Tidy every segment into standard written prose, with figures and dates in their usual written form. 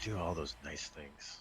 do all those nice things.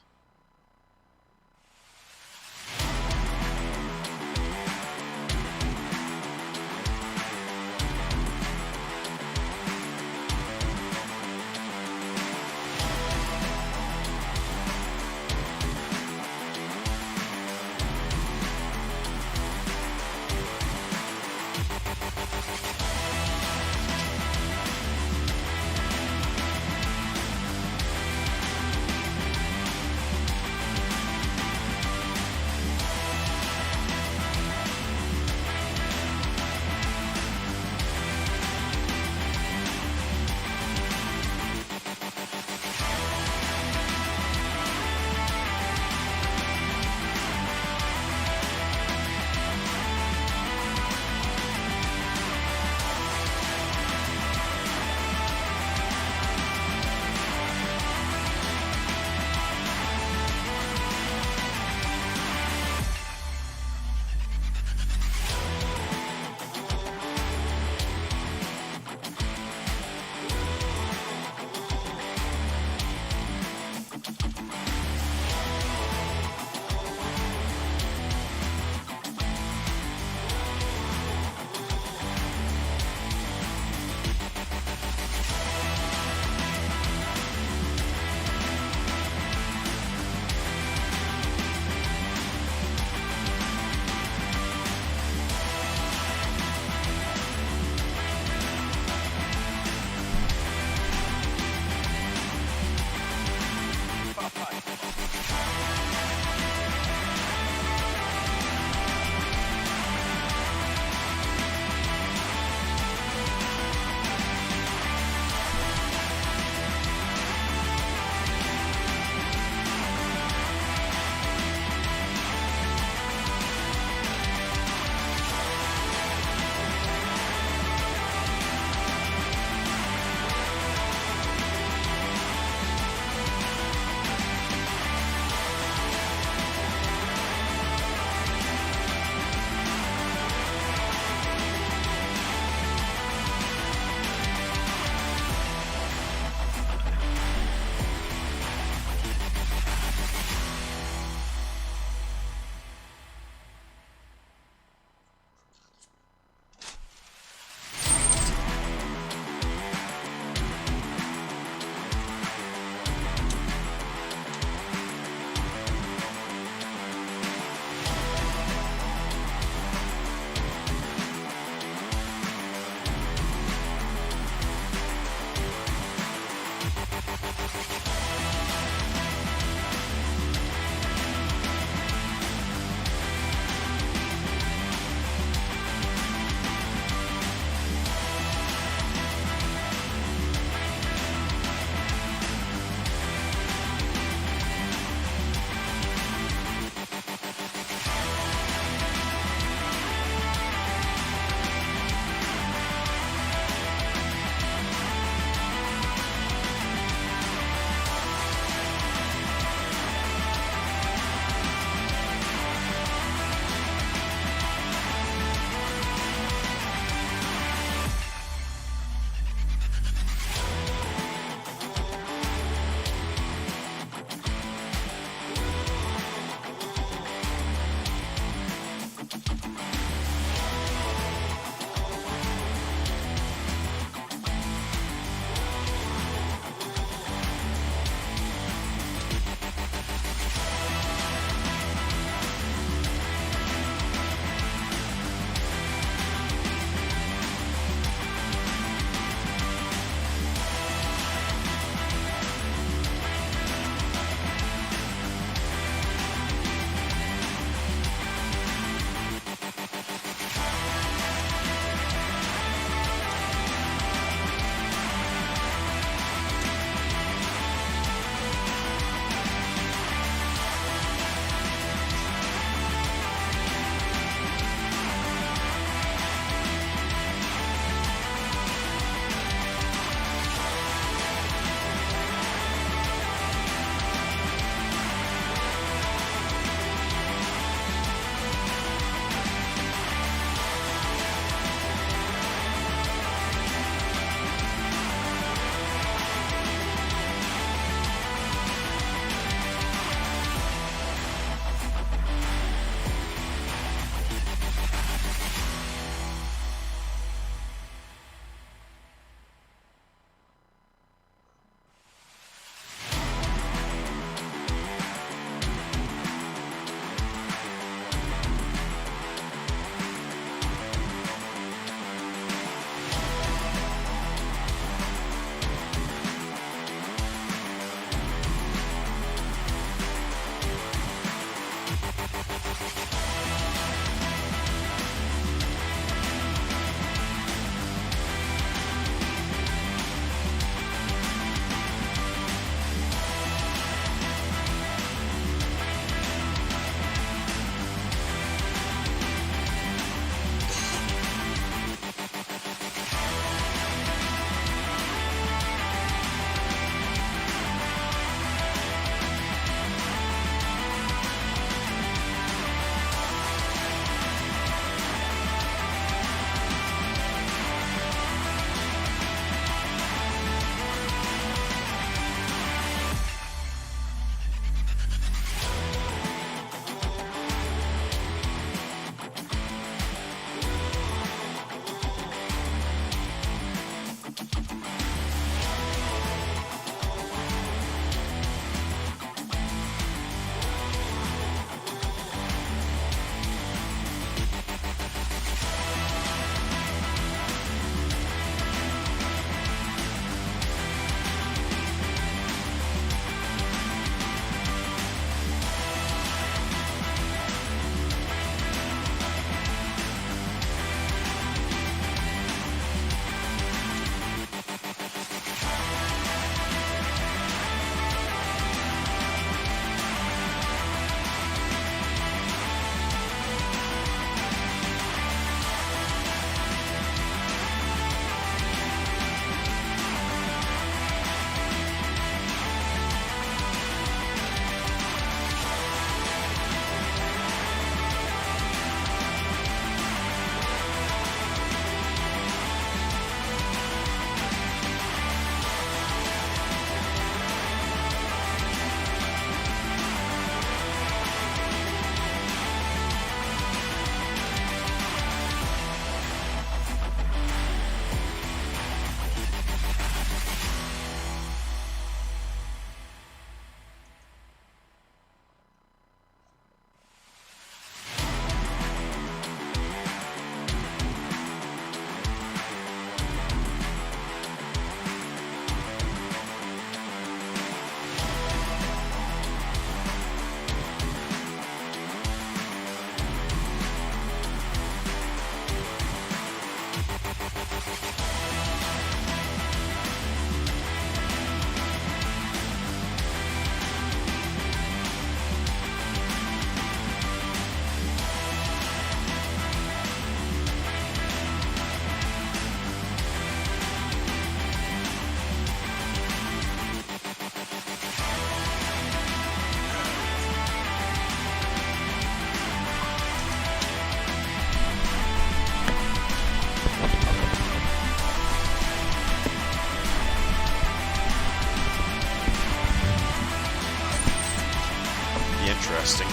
interesting.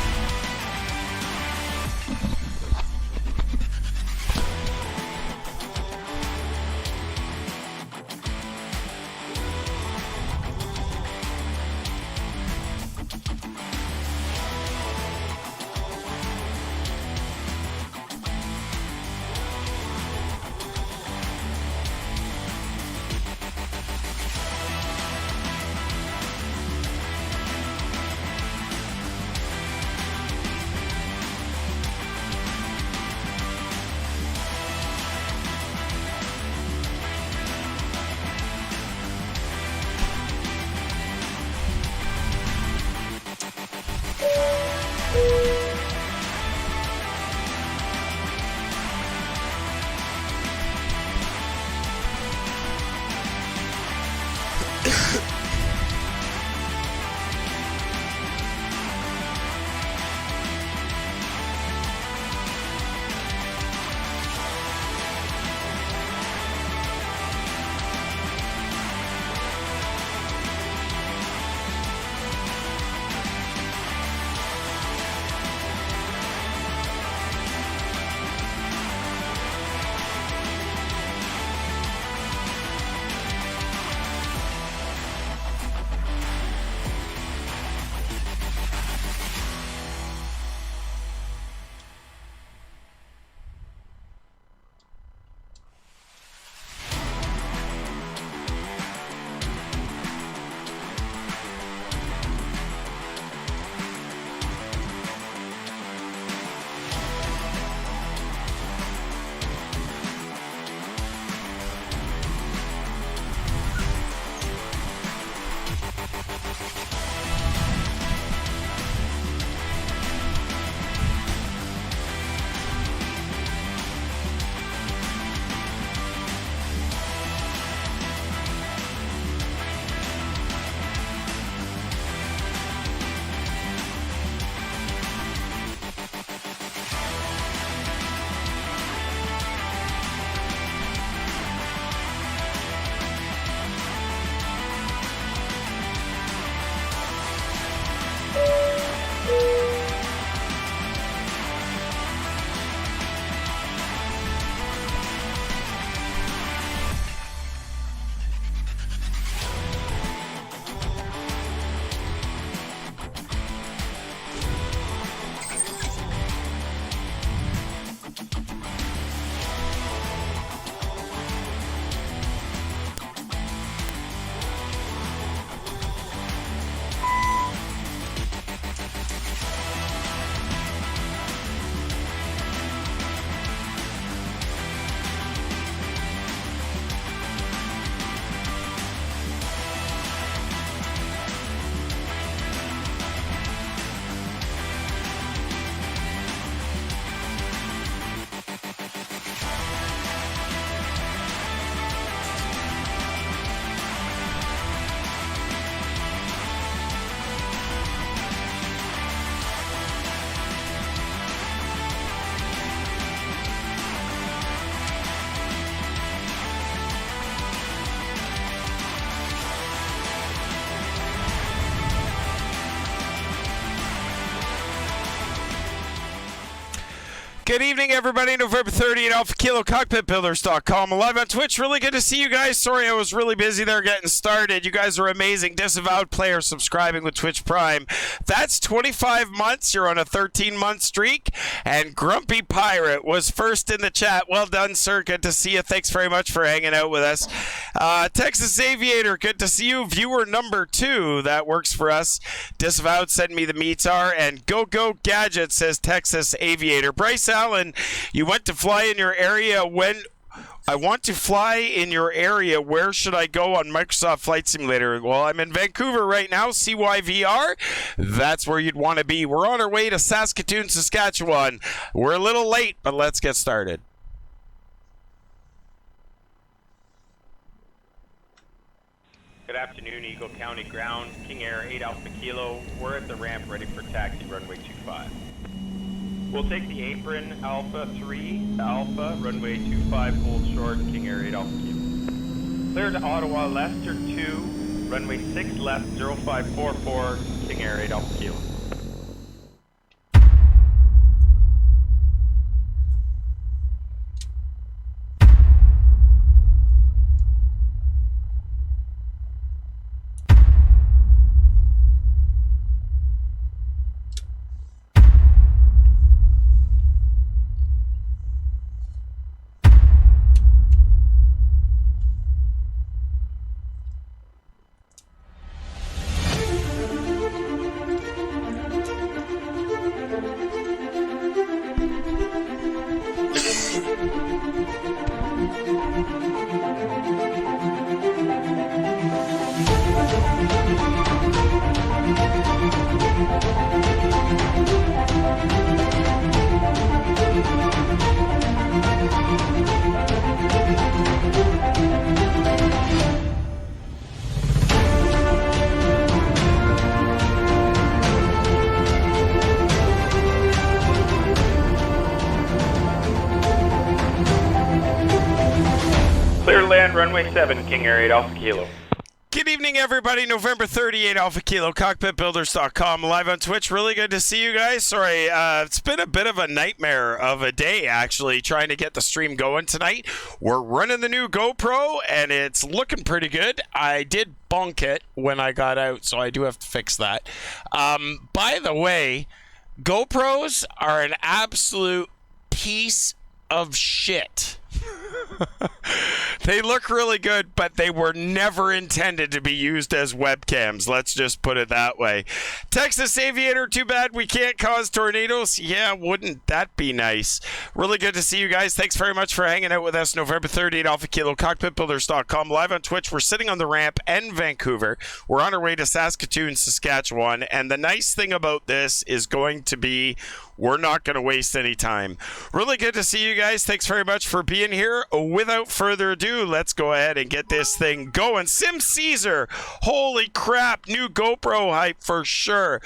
Good evening, everybody. November 30 at Alpha Kilo, Cockpitbuilders.com. Live on Twitch. Really good to see you guys. Sorry I was really busy there getting started. You guys are amazing. Disavowed player subscribing with Twitch Prime. That's 25 months. You're on a 13-month streak. And Grumpy Pirate was first in the chat. Well done, sir. Good to see you. Thanks very much for hanging out with us. Texas Aviator, good to see you. Viewer number 2, that works for us. Disavowed, send me the METAR. And Go Gadget says Texas Aviator. Bryce Allen, you went to fly in your area. When I want to fly in your area, where should I go on Microsoft Flight Simulator? Well, I'm in Vancouver right now, CYVR. That's where you'd want to be. We're on our way to Saskatoon, Saskatchewan. We're a little late, but let's get started. Good afternoon, Eagle County Ground, KingAir 8 Alpha Kilo. We're at the ramp ready for taxi, runway 25. We'll take the apron, Alpha 3, Alpha, runway 25, hold short, KingAir 8 Alpha Kilo. Clear to Ottawa, Leicester 2, runway 6 left, 0544, KingAir 8 Alpha Kilo. 7, King Air 8 Alpha Kilo. Good evening, everybody. November 38, Alpha Kilo, Cockpitbuilders.com, live on Twitch. Really good to see you guys. Sorry, it's been a bit of a nightmare of a day, actually, trying to get the stream going tonight. We're running the new GoPro, and it's looking pretty good. I did bonk it when I got out, so I do have to fix that. By the way, GoPros are an absolute piece of shit. They look really good, but they were never intended to be used as webcams. Let's just put it that way. Texas Aviator, too bad we can't cause tornadoes. Yeah, wouldn't that be nice? Really good to see you guys. Thanks very much for hanging out with us. November 30th, Alpha Kilo, Cockpitbuilders.com, live on Twitch. We're sitting on the ramp in Vancouver. We're on our way to Saskatoon, Saskatchewan, and the nice thing about this is going to be we're not going to waste any time. Really good to see you guys. Thanks very much for being here. Without further ado, let's go ahead and get this thing going. Sim Caesar, holy crap, new GoPro hype for sure.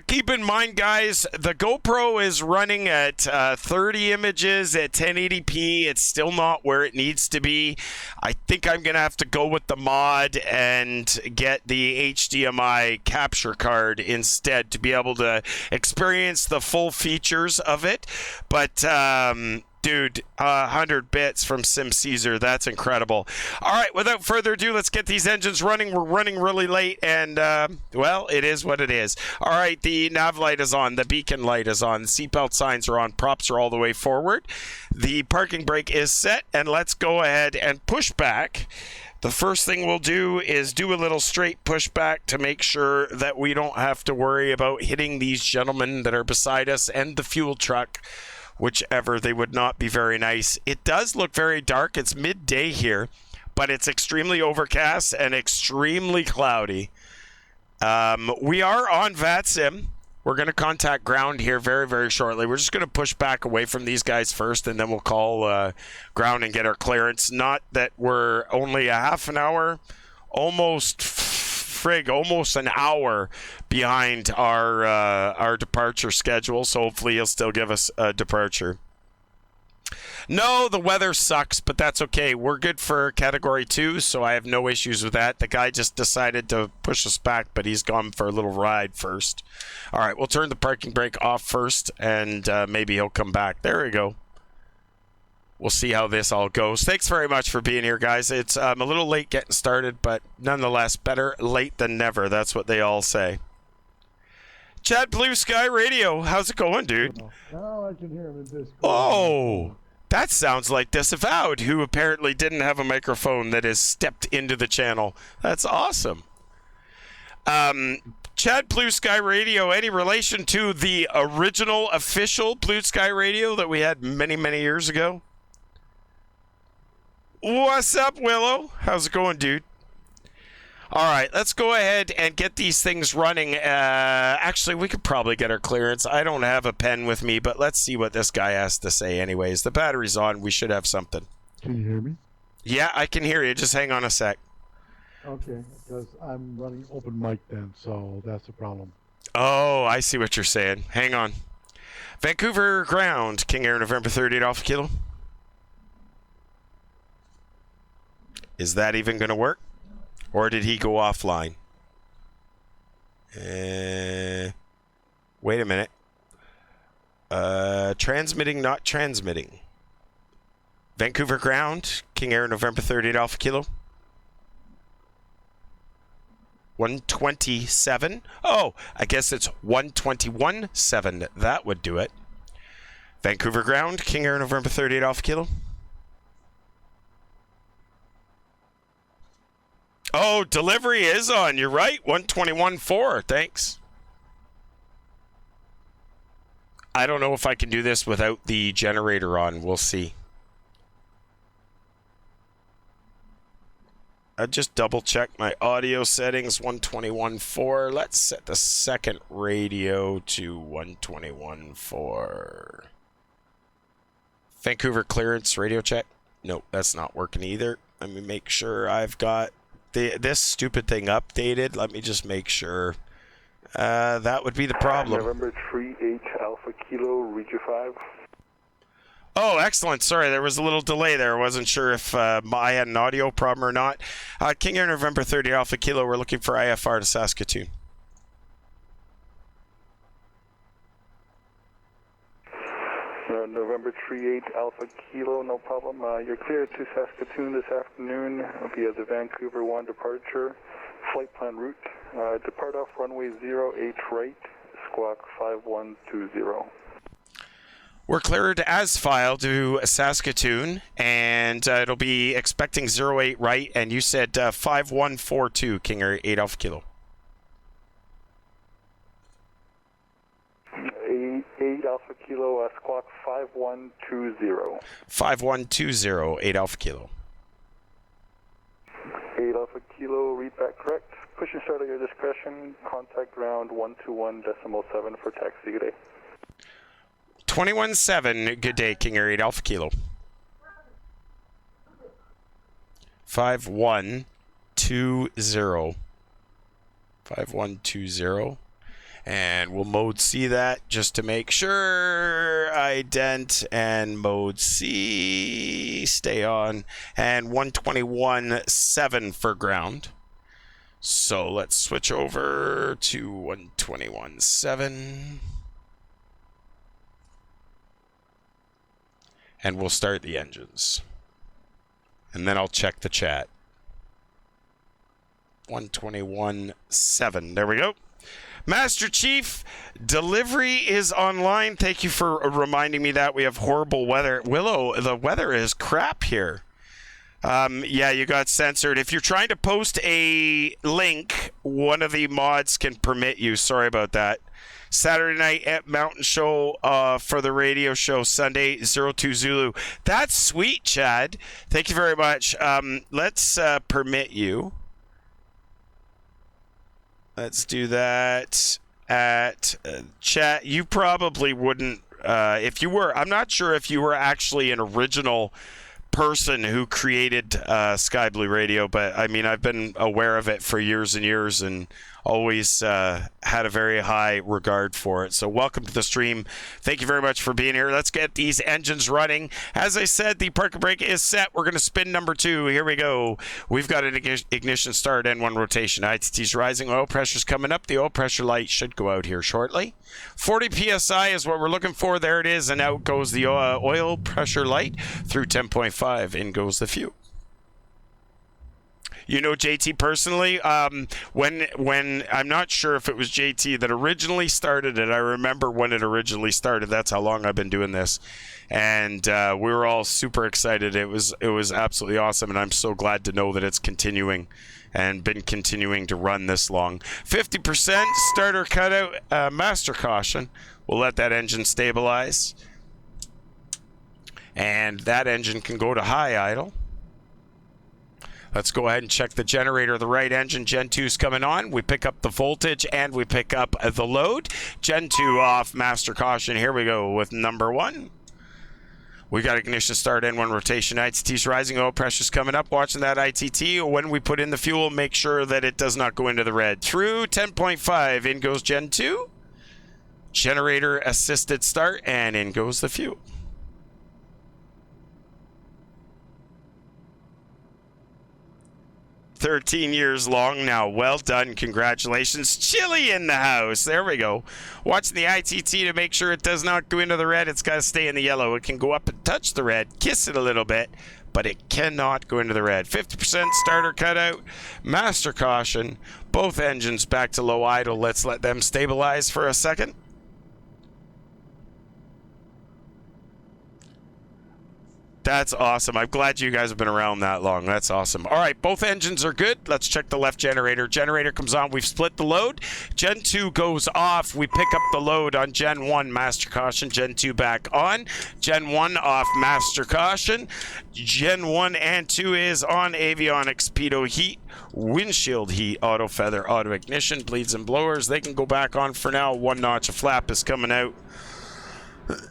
Keep in mind, guys, the GoPro is running at 30 images at 1080p. It's still not where it needs to be. I think I'm going to have to go with the mod and get the HDMI capture card instead to be able to experience the full features of it. But, dude, 100 bits from Sim Caesar. That's incredible. All right, without further ado, let's get these engines running. We're running really late, and, well, it is what it is. All right, the nav light is on. The beacon light is on. Seatbelt signs are on. Props are all the way forward. The parking brake is set, and let's go ahead and push back. The first thing we'll do is do a little straight pushback to make sure that we don't have to worry about hitting these gentlemen that are beside us and the fuel truck, whichever. They would not be very nice. It does look very dark. It's midday here, but it's extremely overcast and extremely cloudy. We are on VATSIM. We're going to contact ground here very, very shortly. We're just going to push back away from these guys first, and then we'll call ground and get our clearance. Not that we're only a half an hour, almost an hour behind our departure schedule, so hopefully he'll still give us a departure. No, the weather sucks, but that's okay. We're good for Category 2, so I have no issues with that. The guy just decided to push us back, but he's gone for a little ride first. All right, we'll turn the parking brake off first, and maybe he'll come back. There we go. We'll see how this all goes. Thanks very much for being here, guys. It's a little late getting started, but nonetheless, better late than never. That's what they all say. Chad, Blue Sky Radio, how's it going, dude? Oh, I can hear him in Discord. Oh, that sounds like Disavowed, who apparently didn't have a microphone that has stepped into the channel. That's awesome. Chad, Blue Sky Radio, any relation to the original official Blue Sky Radio that we had many, many years ago? What's up, Willow? How's it going, dude? All right, let's go ahead and get these things running. Actually, we could probably get our clearance. I don't have a pen with me, but let's see what this guy has to say anyways. The battery's on. We should have something. Can you hear me? Yeah, I can hear you. Just hang on a sec. Okay, because I'm running open mic then, so that's the problem. Oh, I see what you're saying. Hang on. Vancouver ground, King Air, November 30th, Alpha Kilo. Is that even going to work? Or did he go offline? Wait a minute. Transmitting, not transmitting. Vancouver ground, King Air, November 30th, Alpha Kilo. 127. Oh, I guess it's 121.7. That would do it. Vancouver ground, King Air, November 30th, Alpha Kilo. Oh, delivery is on. You're right. 121.4. Thanks. I don't know if I can do this without the generator on. We'll see. I just double check my audio settings. 121.4. Let's set the second radio to 121.4. Vancouver clearance radio check. Nope, that's not working either. Let me make sure I've got this stupid thing updated. Let me just make sure. That would be the problem. November 3H Alpha Kilo, read you 5. Oh, excellent. Sorry, there was a little delay there. I wasn't sure if I had an audio problem or not. KingAir November 30 Alpha Kilo, we're looking for IFR to Saskatoon. November 38 Alpha Kilo, no problem. You're clear to Saskatoon this afternoon via the Vancouver 1 departure. Flight plan route. Depart off runway 08 right, squawk 5120. We're cleared as filed to Saskatoon, and it'll be expecting 08 right, and you said 5142, KingAir 8 Alpha Kilo. 8 Alpha Kilo, squawk 5120. 5120, 8 Alpha Kilo. 8 Alpha Kilo, read back correct. Push and start at your discretion. Contact ground 121.7 for taxi. Good day. 217, good day, KingAir 8 Alpha Kilo. 5120. 5120. And we'll mode C that just to make sure. Ident and mode C. Stay on. And 121.7 for ground. So let's switch over to 121.7. And we'll start the engines. And then I'll check the chat. 121.7. There we go. Master Chief, delivery is online. Thank you for reminding me that. We have horrible weather. Willow, the weather is crap here. Yeah, you got censored. If you're trying to post a link, one of the mods can permit you. Sorry about that. Saturday night at Mountain Show for the radio show, Sunday 02 Zulu. That's sweet, Chad. Thank you very much. Let's permit you. Let's do that at chat. You probably wouldn't, if you were, I'm not sure if you were actually an original person who created Sky Blue Radio, but I mean, I've been aware of it for years and years and always had a very high regard for it. So welcome to the stream. Thank you very much for being here. Let's get these engines running. As I said, the parking brake is set. We're going to spin number 2. Here we go. We've got an ignition start, N1 rotation. ITT's rising. Oil pressure's coming up. The oil pressure light should go out here shortly. 40 PSI is what we're looking for. There it is. And out goes the oil pressure light through 10.5. In goes the fuel. You know JT personally. When I'm not sure if it was JT that originally started it. I remember when it originally started. That's how long I've been doing this, and we were all super excited. It was absolutely awesome, and I'm so glad to know that it's continuing and been continuing to run this long. 50% starter cutout. Master caution. We'll let that engine stabilize, and that engine can go to high idle. Let's go ahead and check the generator. The right engine, Gen 2 is coming on. We pick up the voltage and we pick up the load. Gen 2 off, master caution. Here we go with number 1. We got ignition start, N1 rotation. ITT's rising, oil pressure's coming up. Watching that ITT. When we put in the fuel, make sure that it does not go into the red. Through 10.5, in goes Gen 2. Generator assisted start, and in goes the fuel. 13 years long now. Well done. Congratulations. Chili in the house. There we go. Watching the ITT to make sure it does not go into the red. It's got to stay in the yellow. It can go up and touch the red, kiss it a little bit, but it cannot go into the red. 50% starter cutout. Master caution. Both engines back to low idle. Let's let them stabilize for a second. That's awesome. I'm glad you guys have been around that long. That's awesome. All right, both engines are good. Let's check the left generator. Generator comes on. We've split the load. Gen 2 goes off. We pick up the load on Gen 1, master caution. Gen 2 back on. Gen 1 off, master caution. Gen 1 and 2 is on. Avionics, pitot heat, windshield heat, auto feather, auto ignition, bleeds and blowers. They can go back on for now. 1 notch of flap is coming out.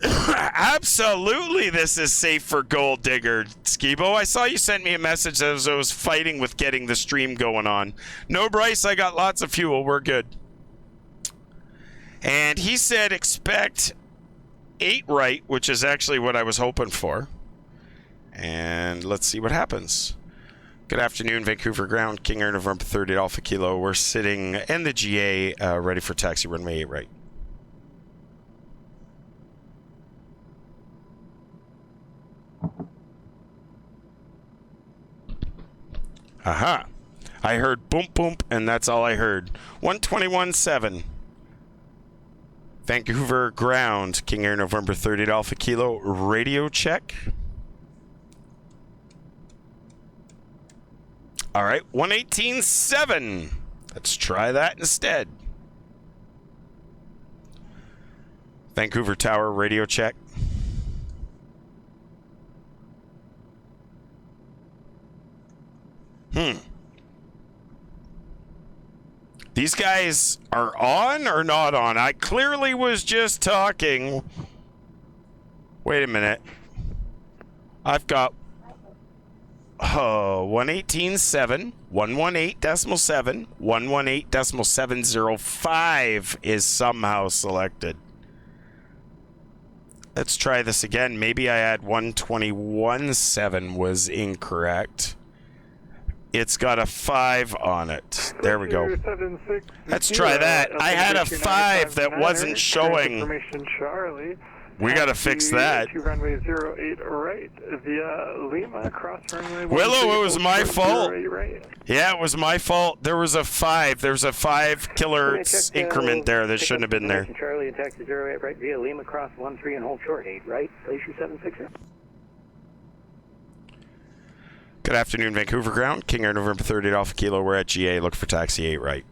Absolutely, this is safe for Gold Digger. Skibo, I saw you sent me a message as I was fighting with getting the stream going on. No, Bryce, I got lots of fuel. We're good. And he said expect 8 right, which is actually what I was hoping for. And let's see what happens. Good afternoon, Vancouver ground, KingAir, November 30 Alpha Kilo. We're sitting in the GA, ready for taxi runway 8 right. Aha. I heard boom boom, and that's all I heard. 121.7. Vancouver ground, KingAir, November 30 Alpha Kilo. Radio check. All right, 118.7. Let's try that instead. Vancouver Tower, radio check. These guys are on or not on? I clearly was just talking. Wait a minute. I've got 118.7, 118.7, 118.705 is somehow selected. Let's try this again. Maybe I had 121.7 was incorrect. It's got a 5 on it. There we go. Let's try that. I had a 5 that wasn't showing. We got to fix that. Runway 08 right via Lima, cross runway. Willow, it was my fault. Yeah, it was my fault. There was a 5. There's a 5 killer increment there that shouldn't have been there. Charlie and taxi 08 right via Lima, cross 13 and hold short 8 right. Glacier 760. Good afternoon, Vancouver ground. KingAir, November 30 Alpha Kilo. We're at GA. Look for taxi 8 right.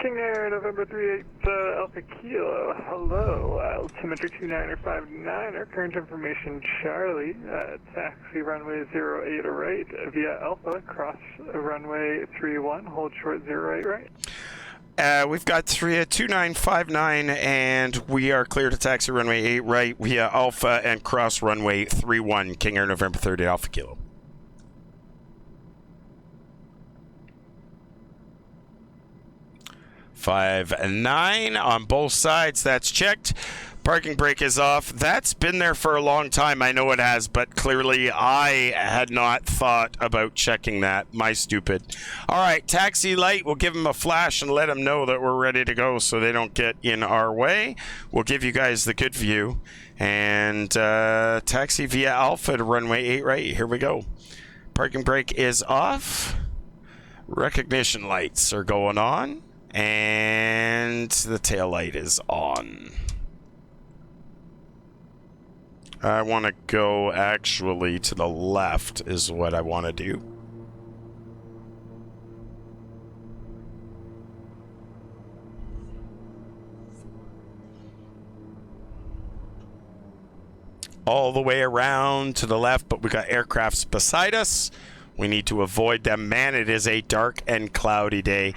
KingAir, November 38 Alpha Kilo. Hello. Altimeter 2959. Current information, Charlie. Taxi runway 08 right via Alpha. Cross runway 31. Hold short 08 right. We've got 2959, and we are clear to taxi runway 8 right via Alpha and cross runway 31, KingAir, November 30 Alpha Kilo. Five and 9 on both sides. That's checked. Parking brake is off. That's been there for a long time. I know it has, but clearly I had not thought about checking that. My stupid. All right, taxi light. We'll give them a flash and let them know that we're ready to go so they don't get in our way. We'll give you guys the good view. And taxi via Alpha to runway 8 right. Here we go. Parking brake is off. Recognition lights are going on. And the tail light is on. I want to go actually to the left is what I want to do. All the way around to the left, but we got aircrafts beside us. We need to avoid them. Man, it is a dark and cloudy day.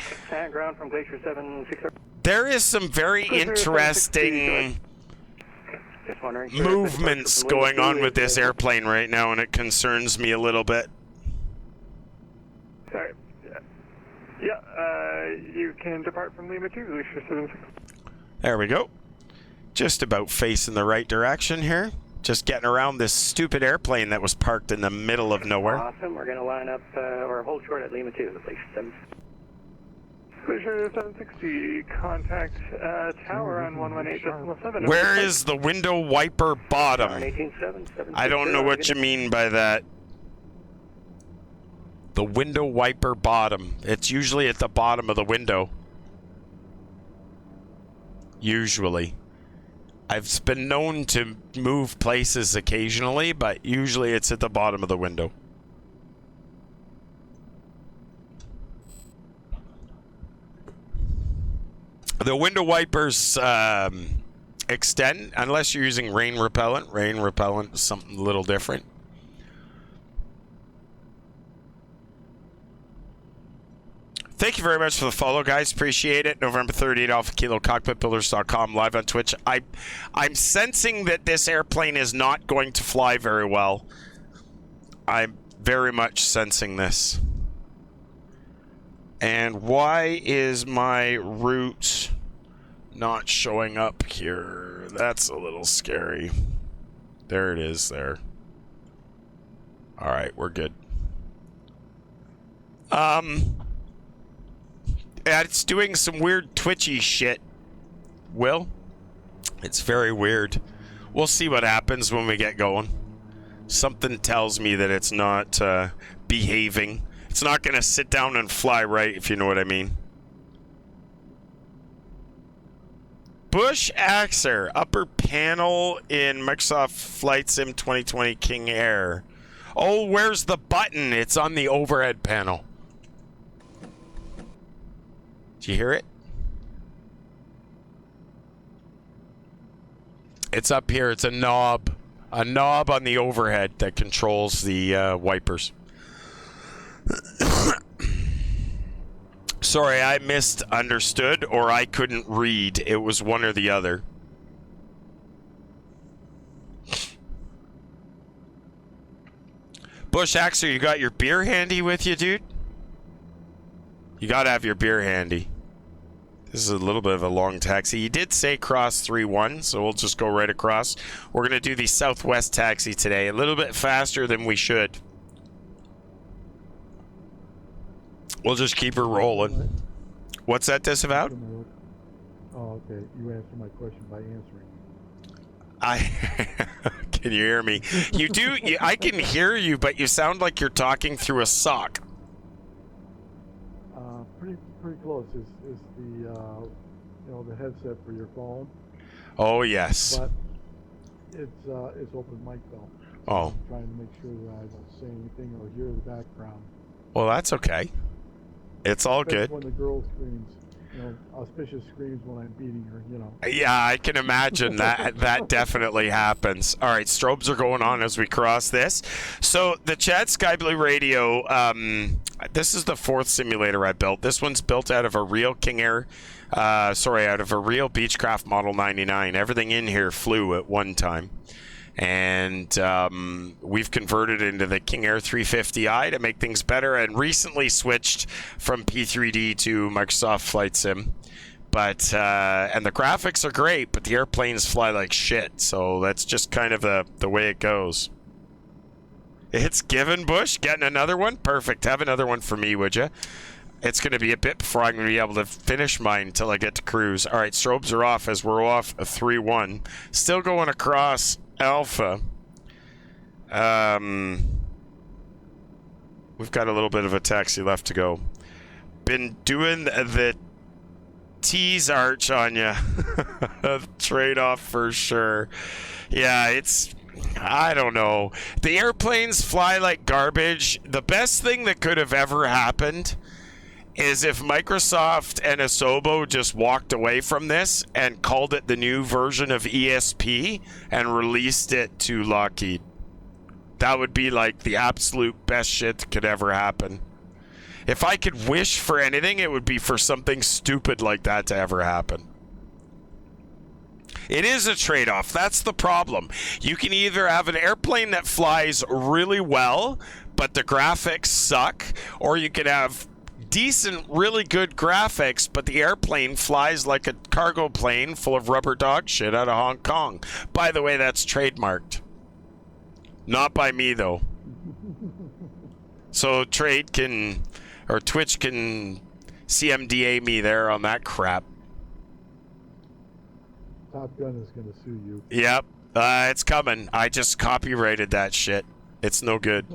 Ground from Glacier 760. There is some very interesting movements going on with this airplane right now, and it concerns me a little bit. Sorry. Yeah, you can depart from Lima 2, Glacier 760. There we go. Just about facing the right direction here. Just getting around this stupid airplane that was parked in the middle of nowhere. Awesome. We're going to line up or hold short at Lima 2, Glacier 760. Glacier 760, contact tower on 118.7. Where is the window wiper bottom? I don't know what you mean by that. The window wiper bottom. It's usually at the bottom of the window. Usually. I've been known to move places occasionally, but usually it's at the bottom of the window. The window wipers extend unless you're using rain repellent. Rain repellent is something a little different. Thank you very much for the follow, guys. Appreciate it. November 30th, Alpha Kilo, Cockpitbuilders.com, live on Twitch. I'm sensing that this airplane is not going to fly very well. I'm very much sensing this. And why is my route not showing up here. That's a little scary. There it is there. All right, we're good. It's doing some weird twitchy shit. Will? It's very weird. We'll see what happens when we get going. Something tells me that it's not behaving. It's not going to sit down and fly right, if you know what I mean. Bush Axer, upper panel in Microsoft Flight Sim 2020 KingAir. Oh, where's the button? It's on the overhead panel. Do you hear it? It's up here. It's a knob. A knob on the overhead that controls the wipers. Sorry, I misunderstood or I couldn't read. It was one or the other. Bush Axer, you got your beer handy with you, dude? You gotta have your beer handy. This is a little bit of a long taxi. You did say cross 3-1, so we'll just go right across. We're gonna do the southwest taxi today, a little bit faster than we should. We'll just keep her rolling. What's that disavowed? Oh, okay. You answered my question by answering. Can you hear me? You do. I can hear you, but you sound like you're talking through a sock. Pretty close. Is the the headset for your phone? Oh yes. But it's open mic though. So Oh. I'm trying to make sure that I don't say anything or hear the background. Well, that's okay. It's all good. When the girl screams, auspicious screams when I'm beating her, Yeah, I can imagine that definitely happens. All right, strobes are going on as we cross this. So the Chad Sky Blue Radio, this is the fourth simulator I built. This one's built out of a real KingAir, out of a real Beechcraft Model 99. Everything in here flew at one time. And we've converted into the KingAir 350i to make things better and recently switched from P3D to Microsoft Flight Sim. But, and the graphics are great, but the airplanes fly like shit. So that's just kind of the way it goes. It's given, Bush. Getting another one? Perfect. Have another one for me, would you? It's going to be a bit before I'm going to be able to finish mine until I get to cruise. All right, strobes are off as we're off a 3-1. Still going across Alpha. We've got a little bit of a taxi left to go. Been doing the tease arch on you. Trade-off for sure. Yeah, it's... I don't know. The airplanes fly like garbage. The best thing that could have ever happened is if Microsoft and Asobo just walked away from this and called it the new version of ESP and released it to Lockheed. That would be like the absolute best shit that could ever happen. If I could wish for anything, it would be for something stupid like that to ever happen. It is a trade-off. That's the problem. You can either have an airplane that flies really well, but the graphics suck, or you could have decent, really good graphics, but the airplane flies like a cargo plane full of rubber dog shit out of Hong Kong. By the way, that's trademarked. Not by me, though. So Twitch can CMDA me there on that crap. Top Gun is going to sue you. Yep, it's coming. I just copyrighted that shit. It's no good.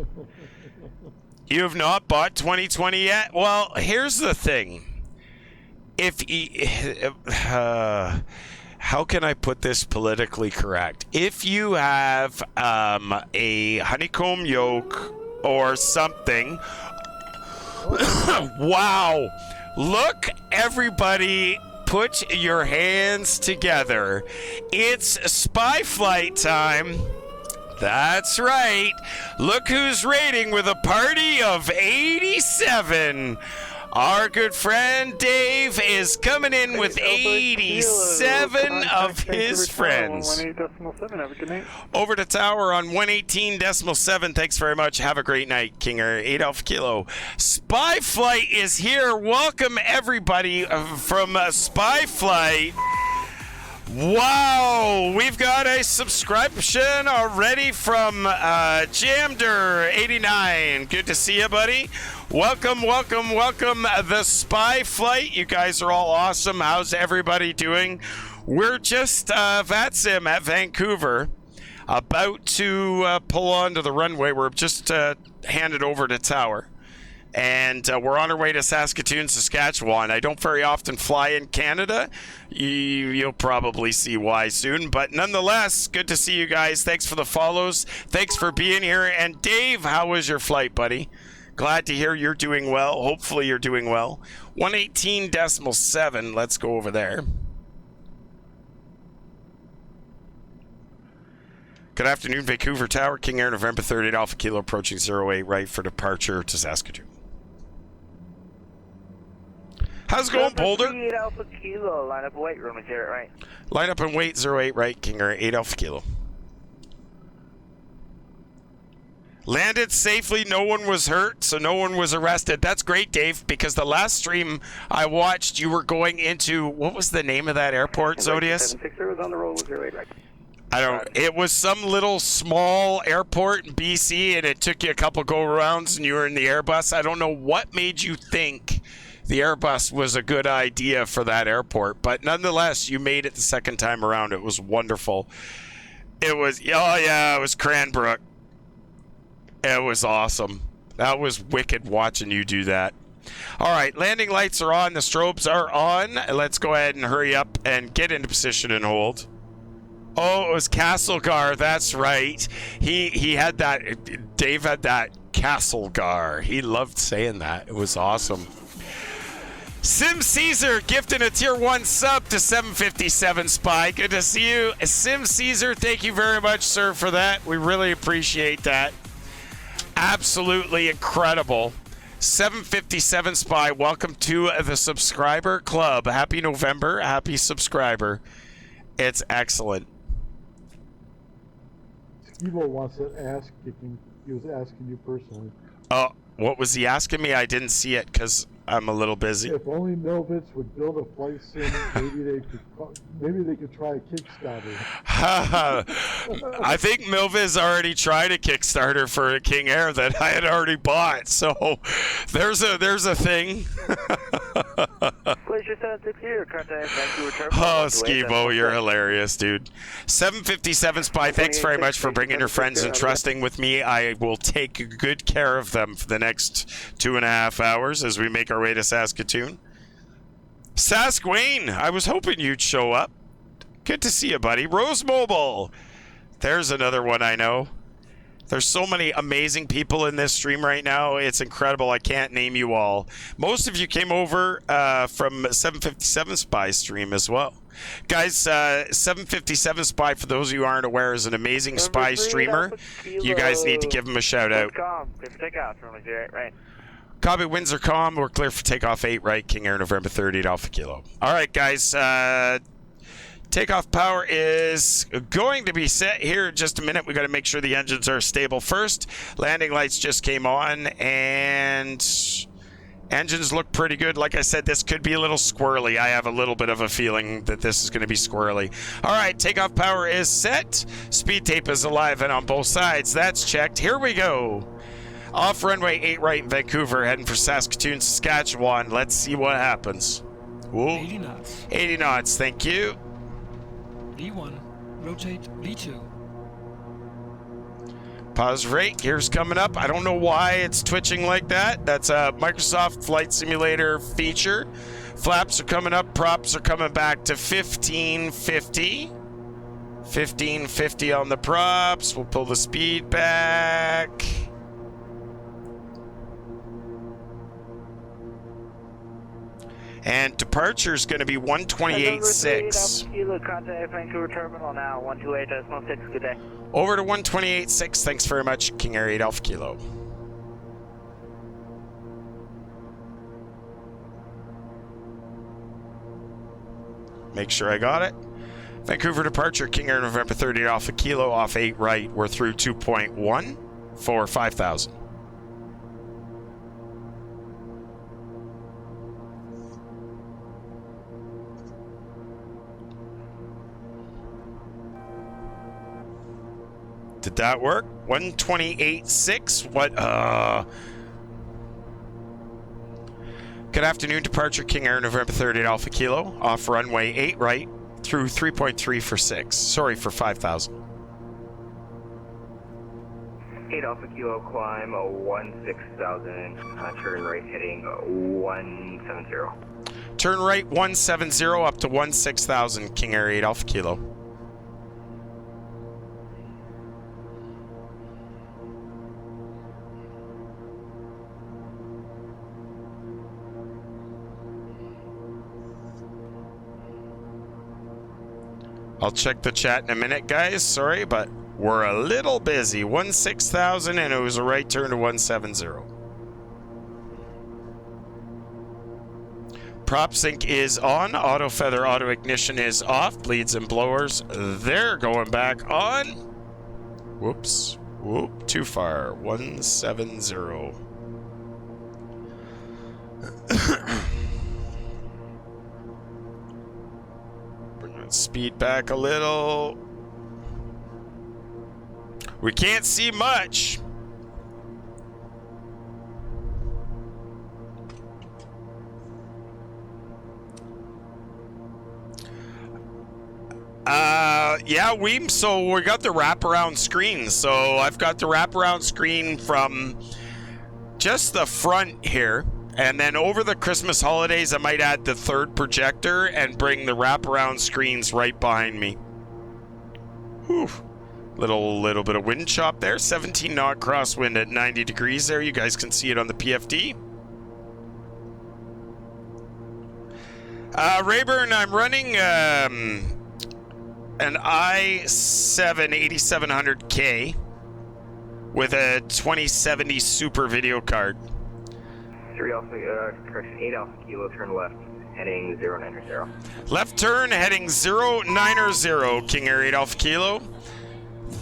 You have not bought 2020 yet? Well, here's the thing. How can I put this politically correct? If you have a honeycomb yoke or something... Wow! Look, everybody... Put your hands together. It's spy flight time. That's right. Look who's raiding with a party of 87. Our good friend Dave is coming in with 87 of his friends. 18.7. Have a good night. Over to tower on 118.7. Thanks very much. Have a great night, KingAir 8 Alpha Kilo. Spy Flight is here. Welcome everybody from Spy Flight. Wow, we've got a subscription already from Jamder89. Good to see you, buddy. Welcome, welcome, welcome. The Spy Flight. You guys are all awesome. How's everybody doing? We're just VATSIM at Vancouver, about to pull onto the runway. We're just handed over to Tower. And we're on our way to Saskatoon, Saskatchewan. I don't very often fly in Canada. You'll probably see why soon. But nonetheless, good to see you guys. Thanks for the follows. Thanks for being here. And Dave, how was your flight, buddy? Glad to hear you're doing well. Hopefully you're doing well. 118.7. Let's go over there. Good afternoon, Vancouver Tower. KingAir, November 30th, Alpha Kilo, approaching 08 right for departure to Saskatoon. How's it going, Boulder? 8 Alpha Kilo, line up and wait, room 08 right. Line up and wait, 08 right, KingAir, 8 Alpha Kilo. Landed safely, no one was hurt, so no one was arrested. That's great, Dave, because the last stream I watched, you were going into, what was the name of that airport, Zodius? 760 was on the roll with 08 right. I don't. It was some little small airport in BC, and it took you a couple go-arounds, and you were in the Airbus. I don't know what made you think the Airbus was a good idea for that airport, but nonetheless, you made it the second time around. It was wonderful. It was, oh yeah, it was Cranbrook. It was awesome. That was wicked watching you do that. All right, landing lights are on. The strobes are on. Let's go ahead and hurry up and get into position and hold. Oh, it was Castlegar. That's right. He had that. Dave had that Castlegar. He loved saying that. It was awesome. Sim Caesar gifting a tier 1 sub to 757 Spy. Good to see you. Sim Caesar, thank you very much, sir, for that. We really appreciate that. Absolutely incredible. 757 Spy, welcome to the subscriber club. Happy November. Happy subscriber. It's excellent. Evo wants to ask if he was asking you personally. Oh, what was he asking me? I didn't see it because I'm a little busy. If only Milvitz would build a flight sim, maybe they could try a Kickstarter. I think Milviz already tried a Kickstarter for a KingAir that I had already bought. So there's a thing. Pleasure 76 here, contact Vancouver Terminal. Oh, Skibo, you're hilarious, dude. 757 Spy, thanks very much for bringing your friends and trusting with me. I will take good care of them for the next 2.5 hours as we make our way to Saskatoon. Saskwane, I was hoping you'd show up. Good to see you, buddy. Rose Mobile. There's another one I know. There's so many amazing people in this stream right now. It's incredible. I can't name you all. Most of you came over from 757 Spy stream as well. Guys, 757 Spy, for those of you who aren't aware, is an amazing Spy streamer. You guys need to give him a shout out. Right. Copy, Windsor.com. We're clear for takeoff 8 right, KingAir, November 30th, Alpha Kilo. All right, guys. Takeoff power is going to be set here in just a minute. We got to make sure the engines are stable first. Landing lights just came on, and engines look pretty good. Like I said, this could be a little squirrely. I have a little bit of a feeling that this is going to be squirrely. All right, takeoff power is set. Speed tape is alive and on both sides. That's checked. Here we go. Off runway 8 right in Vancouver, heading for Saskatoon, Saskatchewan. Let's see what happens. Ooh. 80 knots. 80 knots, thank you. V1, rotate V2. Pause rate, gears coming up. I don't know why it's twitching like that. That's a Microsoft Flight Simulator feature. Flaps are coming up, props are coming back to 1550. 1550 on the props. We'll pull the speed back. And departure is going to be 128.6. Kilo, contact Vancouver Terminal now, 128.6. Good day. Over to 128.6. Thanks very much, KingAir 8 Alpha Kilo. Make sure I got it. Vancouver departure, KingAir November 30 Alpha Kilo, off 8 right. We're through 2.1 for 5,000. Did that work? 128.6. What? Good afternoon, departure King Air, November 30 Alpha Kilo, off runway 8 right, through 3.3 for 6. Sorry for 5,000. 8 Alpha Kilo, climb 16,000, turn right heading 170. Turn right 170 up to 16,000, King Air 8 Alpha Kilo. I'll check the chat in a minute, guys. Sorry, but we're a little busy. 16,000, and it was a right turn to 170. Prop sync is on. Auto feather, auto ignition is off. Bleeds and blowers, they're going back on. Whoops. Whoop, too far. 170. Speed back a little. We can't see much. Yeah, we got the wraparound screen. So I've got the wraparound screen from just the front here. And then over the Christmas holidays, I might add the third projector and bring the wraparound screens right behind me. Whew. Little bit of wind chop there. 17 knot crosswind at 90 degrees there. You guys can see it on the PFD. Rayburn, I'm running an i7 8700K with a 2070 Super video card. 8 Alpha Kilo, turn left, heading 090. Left turn, heading 090, King Air 8 Alpha Kilo.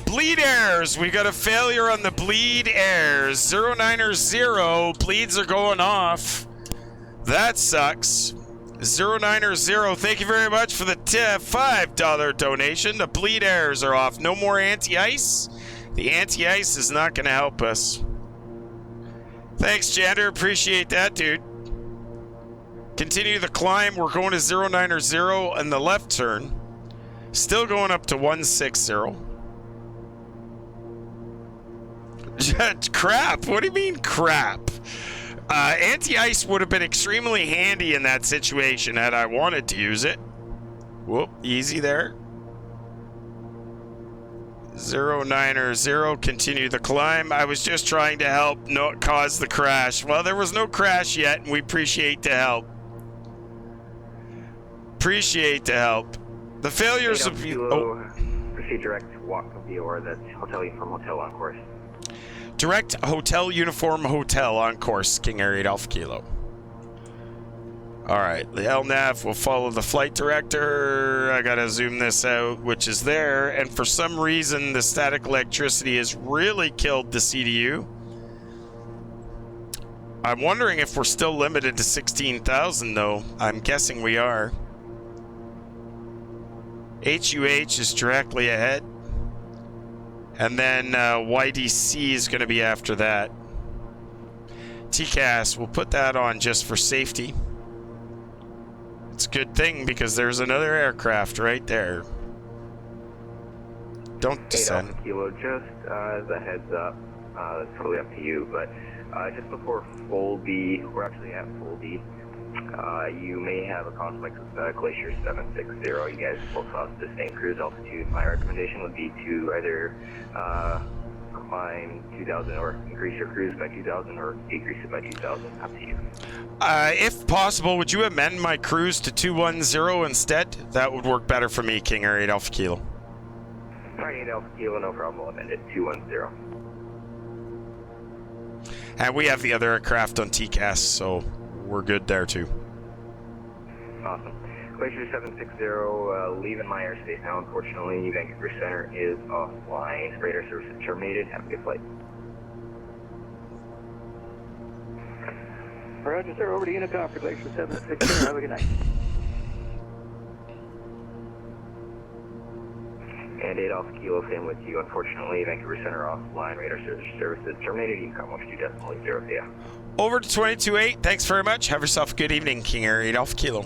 Bleed airs, we got a failure on the bleed airs. 090, bleeds are going off. That sucks. 090, thank you very much for the $5 donation. The bleed airs are off. No more anti-ice. The anti-ice is not going to help us. Thanks, Jander. Appreciate that, dude. Continue the climb. We're going to 090 on the left turn. Still going up to 160. Crap. What do you mean, crap? Anti-ice would have been extremely handy in that situation had I wanted to use it. Whoop. Easy there. 090, continue the climb. I was just trying to help not cause the crash. Well, there was no crash yet, and we appreciate the help. Appreciate the help. The failures of... Proceed direct, walk of the or that's Hotel Uniform Hotel on course. Direct Hotel Uniform Hotel on course, King Air 8 Alpha Kilo. Alright, the LNAV will follow the flight director. I gotta zoom this out, which is there. And for some reason, the static electricity has really killed the CDU. I'm wondering if we're still limited to 16,000, though. I'm guessing we are. HUH is directly ahead. And then YDC is going to be after that. TCAS, we'll put that on just for safety. It's a good thing because there's another aircraft right there. Don't descend. 8 Alpha Kilo, just as a heads up, it's totally up to you, but just before full B, we're actually at full B, you may have a conflict with Glacier 760. You guys both saw the same cruise altitude. My recommendation would be to either climb 2,000 or increase your cruise by 2,000 or decrease it by 2,000. Up to you. If possible, would you amend my cruise to 210 instead? That would work better for me, King Air 8 Alpha Kilo. Alright, 8 Alpha Kilo, no problem. We'll amend it 210. And we have the other aircraft on TCAS, so we're good there too. Awesome. Glacier 760, leaving my airspace now. Unfortunately, Vancouver Center is offline. Radar service is terminated. Have a good flight. Roger, sir. Over to Unicom for Glacier 760. Have a good night. And 8 Alpha Kilo, same with you. Unfortunately, Vancouver Center offline. Radar services terminated. You can come 12.0. Yeah. Over to 22.8. Thanks very much. Have yourself a good evening, King Air 8 Alpha Kilo.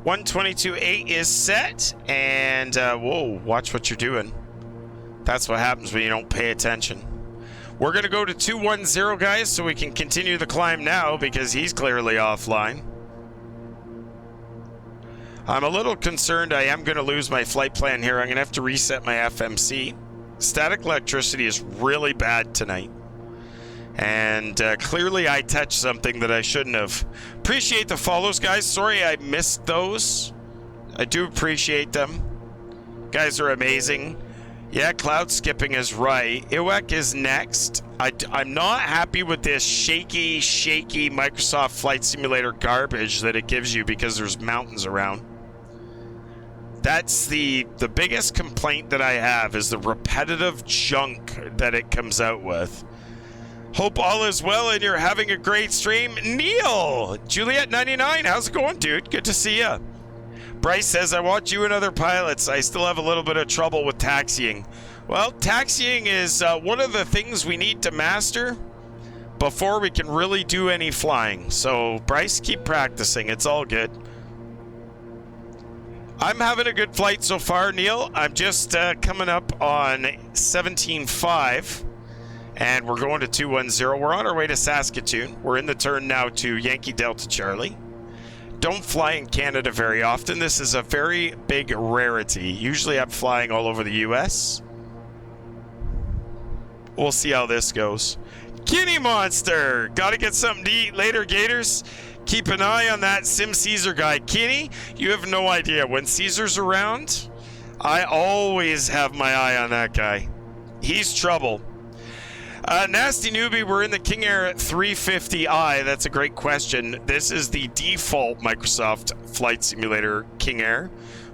(122.8) is set, and whoa, watch what you're doing. That's what happens when you don't pay attention. We're going to go to 210, guys, so we can continue the climb now because he's clearly offline. I'm a little concerned I am going to lose my flight plan here. I'm going to have to reset my FMC. Static electricity is really bad tonight. And clearly I touched something that I shouldn't have. Appreciate the follows, guys. Sorry I missed those. I do appreciate them. Guys are amazing. Yeah, cloud skipping is right. IWEC is next. I'm not happy with this shaky Microsoft Flight Simulator garbage that it gives you because there's mountains around. That's the biggest complaint that I have is the repetitive junk that it comes out with. Hope all is well and you're having a great stream. Neil, Juliet 99, how's it going, dude? Good to see ya. Bryce says, I watch you and other pilots. I still have a little bit of trouble with taxiing. Well, taxiing is one of the things we need to master before we can really do any flying. So, Bryce, keep practicing. It's all good. I'm having a good flight so far, Neil. I'm just coming up on 17.5. And we're going to 210. We're on our way to Saskatoon. We're in the turn now to Yankee Delta Charlie. Don't fly in Canada very often. This is a very big rarity. Usually I'm flying all over the US. We'll see how this goes. Kitty Monster! Gotta get something to eat later, Gators. Keep an eye on that Sim Caesar guy. Kitty, you have no idea. When Caesar's around, I always have my eye on that guy. He's trouble. Nasty Newbie, we're in the KingAir 350i. That's a great question. This is the default Microsoft Flight Simulator KingAir,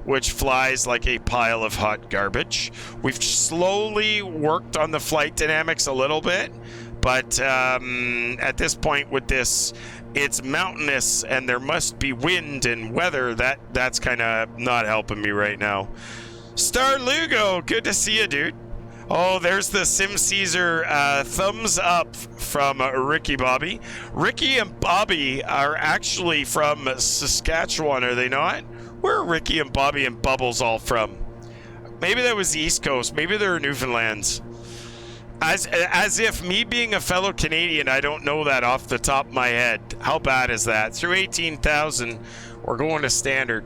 which flies like a pile of hot garbage. We've slowly worked on the flight dynamics a little bit, but at this point with this, it's mountainous and there must be wind and weather. That's kind of not helping me right now. Star Lugo, good to see you, dude. Oh, there's the Sim Caesar thumbs up from Ricky Bobby. Ricky and Bobby are actually from Saskatchewan, are they not? Where are Ricky and Bobby and Bubbles all from? Maybe that was the East Coast. Maybe they're Newfoundlands. As if me being a fellow Canadian, I don't know that off the top of my head. How bad is that? Through 18,000, we're going to standard.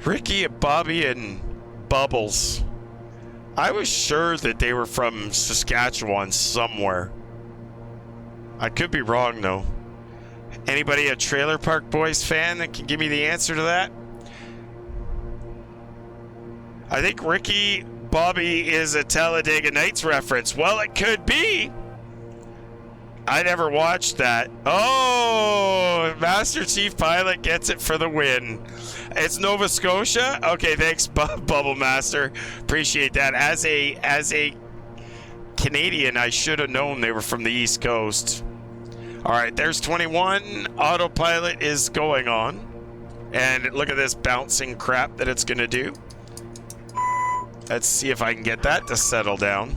Ricky and Bobby and Bubbles. I was sure that they were from Saskatchewan somewhere. I could be wrong, though. Anybody a Trailer Park Boys fan that can give me the answer to that? I think Ricky Bobby is a Talladega Nights reference. Well, it could be. I never watched that. Oh, Master Chief Pilot gets it for the win. It's Nova Scotia? Okay, thanks, Bubble Master. Appreciate that. As a Canadian, I should have known they were from the East Coast. All right, there's 21. Autopilot is going on. And look at this bouncing crap that it's going to do. Let's see if I can get that to settle down.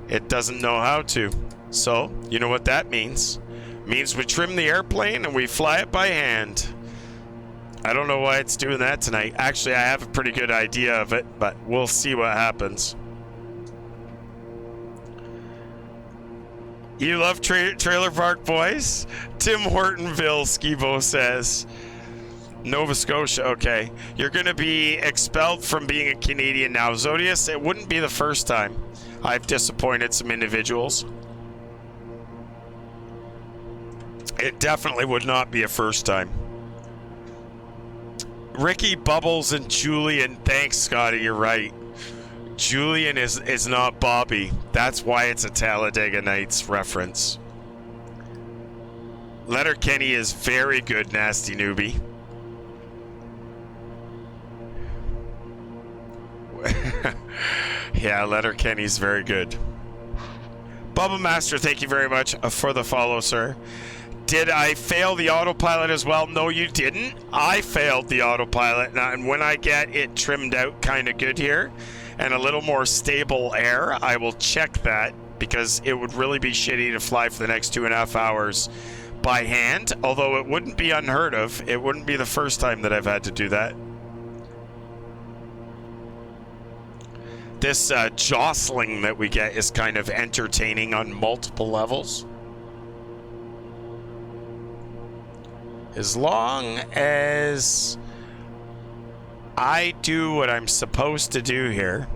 It doesn't know how to. So, you know what that means. It means we trim the airplane and we fly it by hand. I don't know why it's doing that tonight. Actually, I have a pretty good idea of it, but we'll see what happens. You love Trailer Park Boys? Tim Hortonville, Skibo says. Nova Scotia, okay. You're going to be expelled from being a Canadian now. Zodius, it wouldn't be the first time. I've disappointed some individuals. It definitely would not be a first time. Ricky, Bubbles, and Julian. Thanks, Scotty. You're right. Julian is not Bobby. That's why it's a Talladega Nights reference. Letterkenny is very good, Nasty Newbie. Yeah, Letterkenny's very good. Bubba Master, thank you very much for the follow, sir. Did I fail the autopilot as well? No, you didn't. I failed the autopilot, and when I get it trimmed out kind of good here and a little more stable air, I will check that, because it would really be shitty to fly for the next 2.5 hours by hand, although it wouldn't be unheard of. It wouldn't be the first time that I've had to do that. This jostling that we get is kind of entertaining on multiple levels. As long as I do what I'm supposed to do here,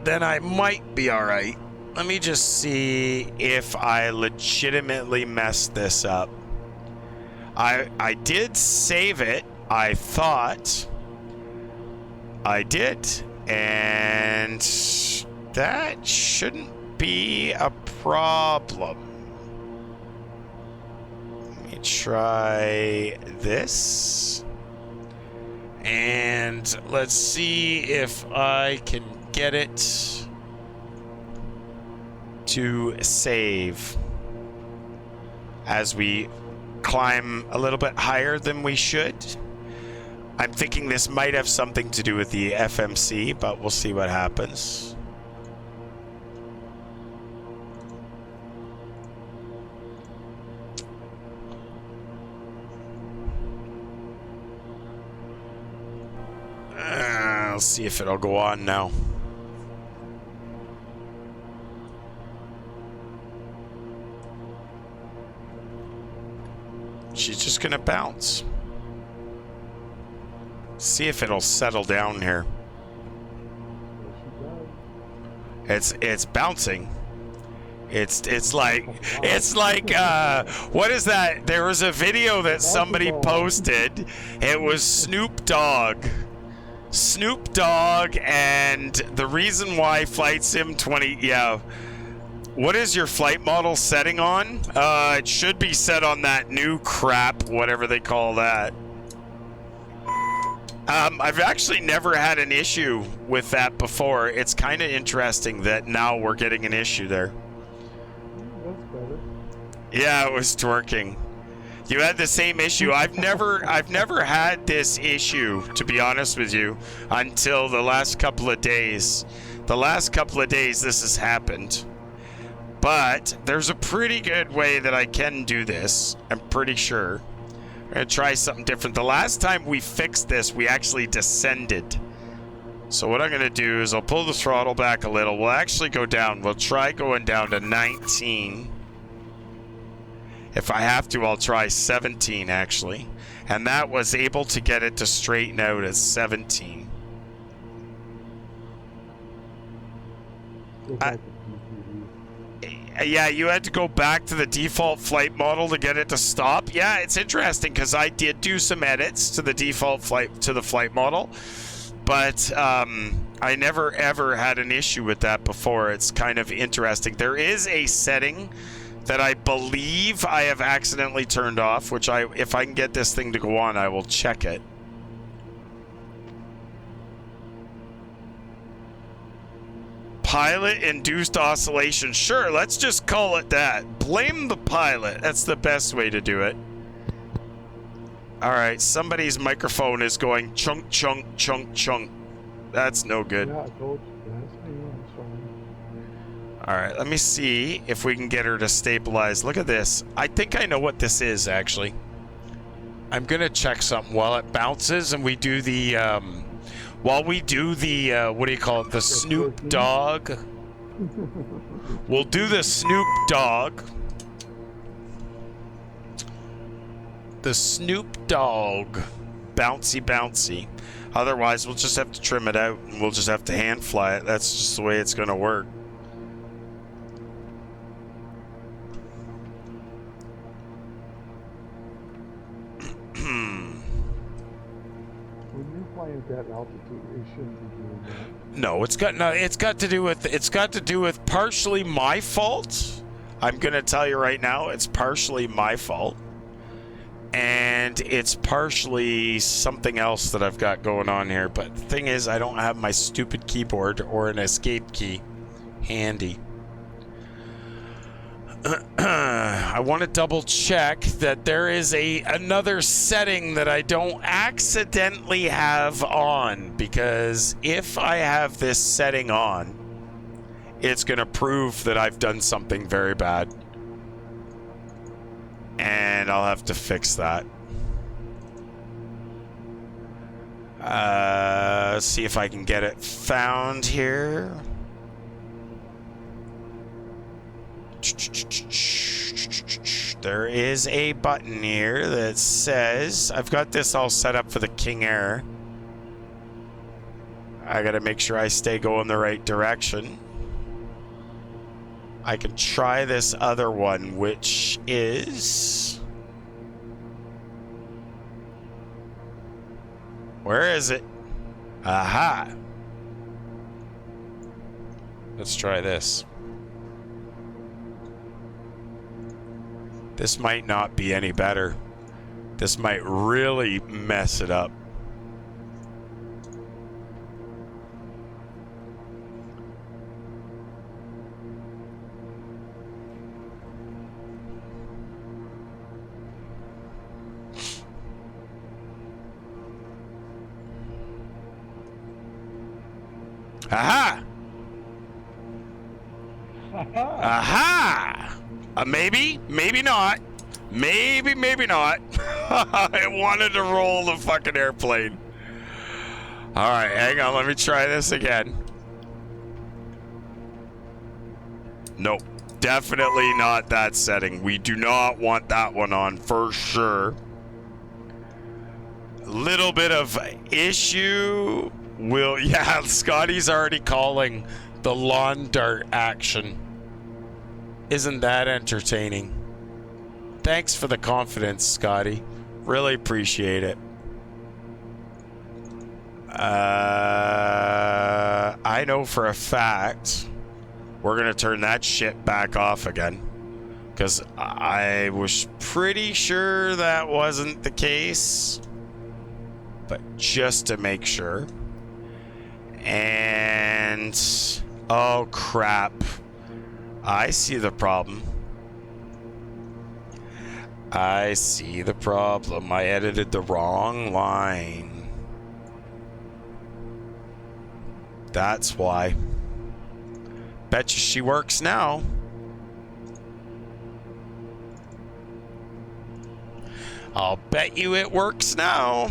then I might be all right. Let me just see if I legitimately messed this up. I did save it. I thought I did, and that shouldn't be a problem. Let me try this, and let's see if I can get it to save as we climb a little bit higher than we should. I'm thinking this might have something to do with the FMC, but we'll see what happens. I'll see if it'll go on now. She's just gonna bounce. See if it'll settle down here. It's bouncing. It's like what is that? There was a video that somebody posted. It was Snoop Dogg, and the reason why Flight Sim 20. Yeah. What is your flight model setting on? It should be set on that new crap, whatever they call that. I've actually never had an issue with that before. It's kind of interesting that now we're getting an issue there. That's better. Yeah, it was twerking. You had the same issue. I've never had this issue, to be honest with you, until the last couple of days. The last couple of days this has happened. But there's a pretty good way that I can do this, I'm pretty sure. I'm going to try something different. The last time we fixed this, we actually descended. So what I'm going to do is I'll pull the throttle back a little. We'll actually go down. We'll try going down to 19. If I have to, I'll try 17, actually. And that was able to get it to straighten out at 17. Go back to PPV. Yeah, you had to go back to the default flight model to get it to stop. Yeah, it's interesting because I did do some edits to the default flight model, but I never ever had an issue with that before. It's kind of interesting. There is a setting that I believe I have accidentally turned off, which if I can get this thing to go on, I will check it. Pilot-induced oscillation. Sure, let's just call it that. Blame the pilot. That's the best way to do it. All right, somebody's microphone is going chunk, chunk, chunk, chunk. That's no good. Yeah, I told you. That's me. I'm sorry. All right, let me see if we can get her to stabilize. Look at this. I think I know what this is, actually. I'm going to check something while it bounces and we do the... While we do the, what do you call it, the Snoop Dogg. We'll do the Snoop Dogg. The Snoop Dogg. Bouncy, bouncy. Otherwise, we'll just have to trim it out and we'll just have to hand fly it. That's just the way it's going to work. Flying at that altitude, it shouldn't be doing that. No, it's got to do with partially my fault. I'm gonna tell you right now, it's partially my fault. and it's partially something else that I've got going on here. But the thing is, I don't have my stupid keyboard or an escape key handy. I want to double check that there is another setting that I don't accidentally have on, because if I have this setting on, it's going to prove that I've done something very bad. And I'll have to fix that. See if I can get it found here. There is a button here that says, I've got this all set up for the KingAir. I gotta make sure I stay going the right direction. I can try this other one, which is... Where is it? Aha! Let's try this. This might not be any better. This might really mess it up. Aha! Aha! Maybe, maybe not. Maybe not. I wanted to roll the fucking airplane. All right, hang on. Let me try this again. Nope. Definitely not that setting. We do not want that one on for sure. Little bit of issue. Yeah, Scotty's already calling the lawn dart action. Isn't that entertaining? Thanks for the confidence, Scotty. Really appreciate it. I know for a fact we're going to turn that shit back off again, because I was pretty sure that wasn't the case. But just to make sure. And... oh, crap. I see the problem. I see the problem. I edited the wrong line. That's why. Betcha she works now. I'll bet you it works now.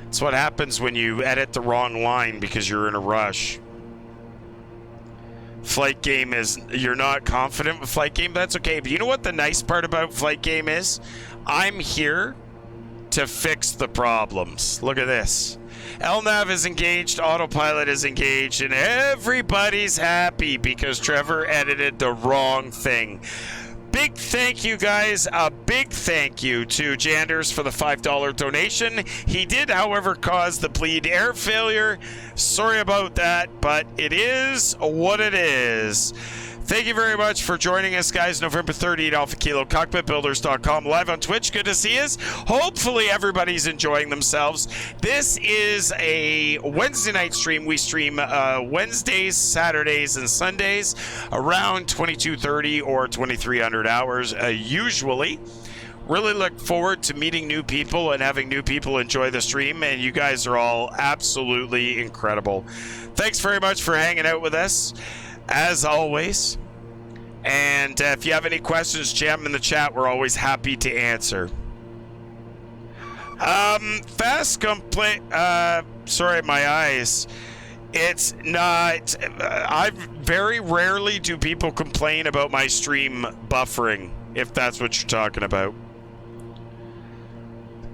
That's what happens when you edit the wrong line because you're in a rush. Flight Game is, you're not confident with Flight Game, that's okay. But you know what the nice part about Flight Game is? I'm here to fix the problems. Look at this. LNAV is engaged, autopilot is engaged, and everybody's happy because Trevor edited the wrong thing. Big thank you, guys. A big thank you to Janders for the $5 donation. He did, however, cause the bleed air failure. Sorry about that, but it is what it is. Thank you very much for joining us, guys. November 30th, Alpha Kilo, Cockpitbuilders.com, live on Twitch. Good to see us. Hopefully everybody's enjoying themselves. This is a Wednesday night stream. We stream Wednesdays, Saturdays, and Sundays around 22:30 or 2300 hours, usually. Really look forward to meeting new people and having new people enjoy the stream, and you guys are all absolutely incredible. Thanks very much for hanging out with us, as always. And if you have any questions, jam them in the chat. We're always happy to answer. Fast complaint. Sorry, my eyes. It's not. I very rarely do people complain about my stream buffering, if that's what you're talking about.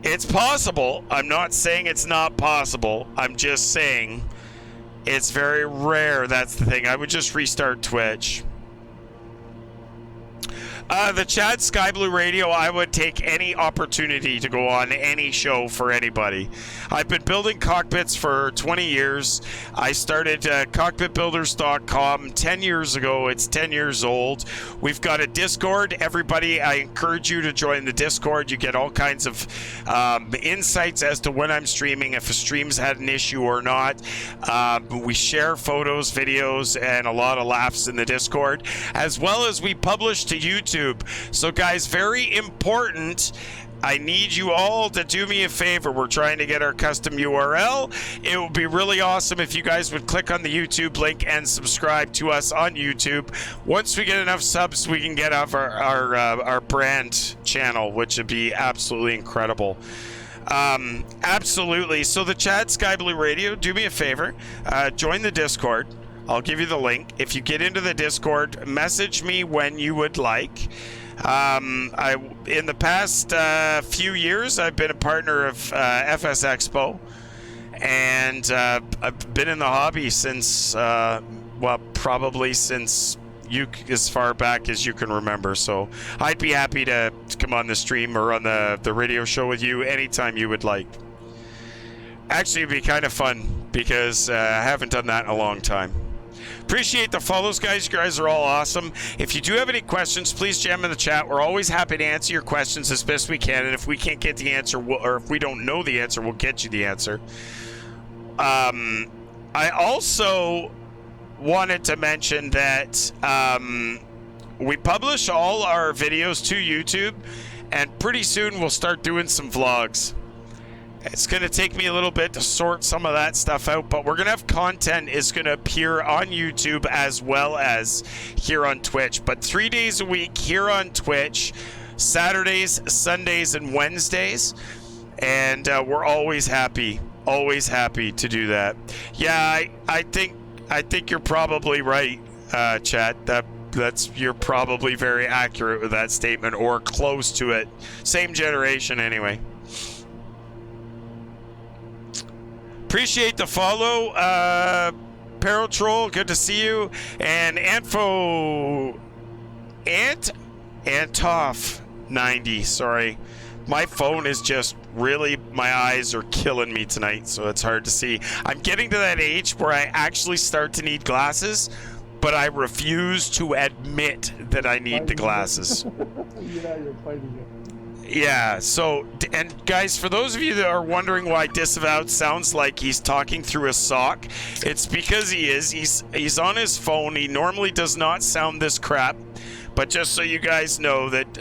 It's possible. I'm not saying it's not possible. I'm just saying it's very rare. That's the thing. I would just restart Twitch. The Chad Sky Blue Radio, I would take any opportunity to go on any show for anybody. I've been building cockpits for 20 years. I started Cockpitbuilders.com 10 years ago. It's 10 years old. We've got a Discord. Everybody, I encourage you to join the Discord. You get all kinds of insights as to when I'm streaming, if a stream's had an issue or not. We share photos, videos, and a lot of laughs in the Discord, as well as we publish to YouTube. So guys, very important, I need you all to do me a favor. We're trying to get our custom URL. It would be really awesome if you guys would click on the YouTube link and subscribe to us on YouTube. Once we get enough subs, we can get off our brand channel, which would be absolutely incredible. Absolutely. So the Chad Sky Blue Radio, do me a favor, join the Discord. I'll give you the link. If you get into the Discord, message me when you would like. In the past few years, I've been a partner of FS Expo, and I've been in the hobby since, well, probably since as far back as you can remember. So I'd be happy to come on the stream or on the radio show with you anytime you would like. Actually, it'd be kind of fun because I haven't done that in a long time. Appreciate the follows, guys. You guys are all awesome. If you do have any questions, please jam in the chat. We're always happy to answer your questions as best we can. And if we can't get the answer, or if we don't know the answer, we'll get you the answer. I also wanted to mention that we publish all our videos to YouTube, and pretty soon we'll start doing some vlogs. It's going to take me a little bit to sort some of that stuff out, but we're going to have content is going to appear on YouTube as well as here on Twitch. But 3 days a week here on Twitch, Saturdays, Sundays, and Wednesdays. And we're always happy to do that. Yeah, I think you're probably right, Chad. You're probably very accurate with that statement, or close to it. Same generation anyway. Appreciate the follow, Paratroll, good to see you, and Antoff 90, sorry. My phone is just really, my eyes are killing me tonight, so it's hard to see. I'm getting to that age where I actually start to need glasses, but I refuse to admit that I need the glasses. Yeah, you're fighting it. Yeah, so, and guys, for those of you that are wondering why Disavowed sounds like he's talking through a sock, it's because he is. He's on his phone. He normally does not sound this crap, but just so you guys know that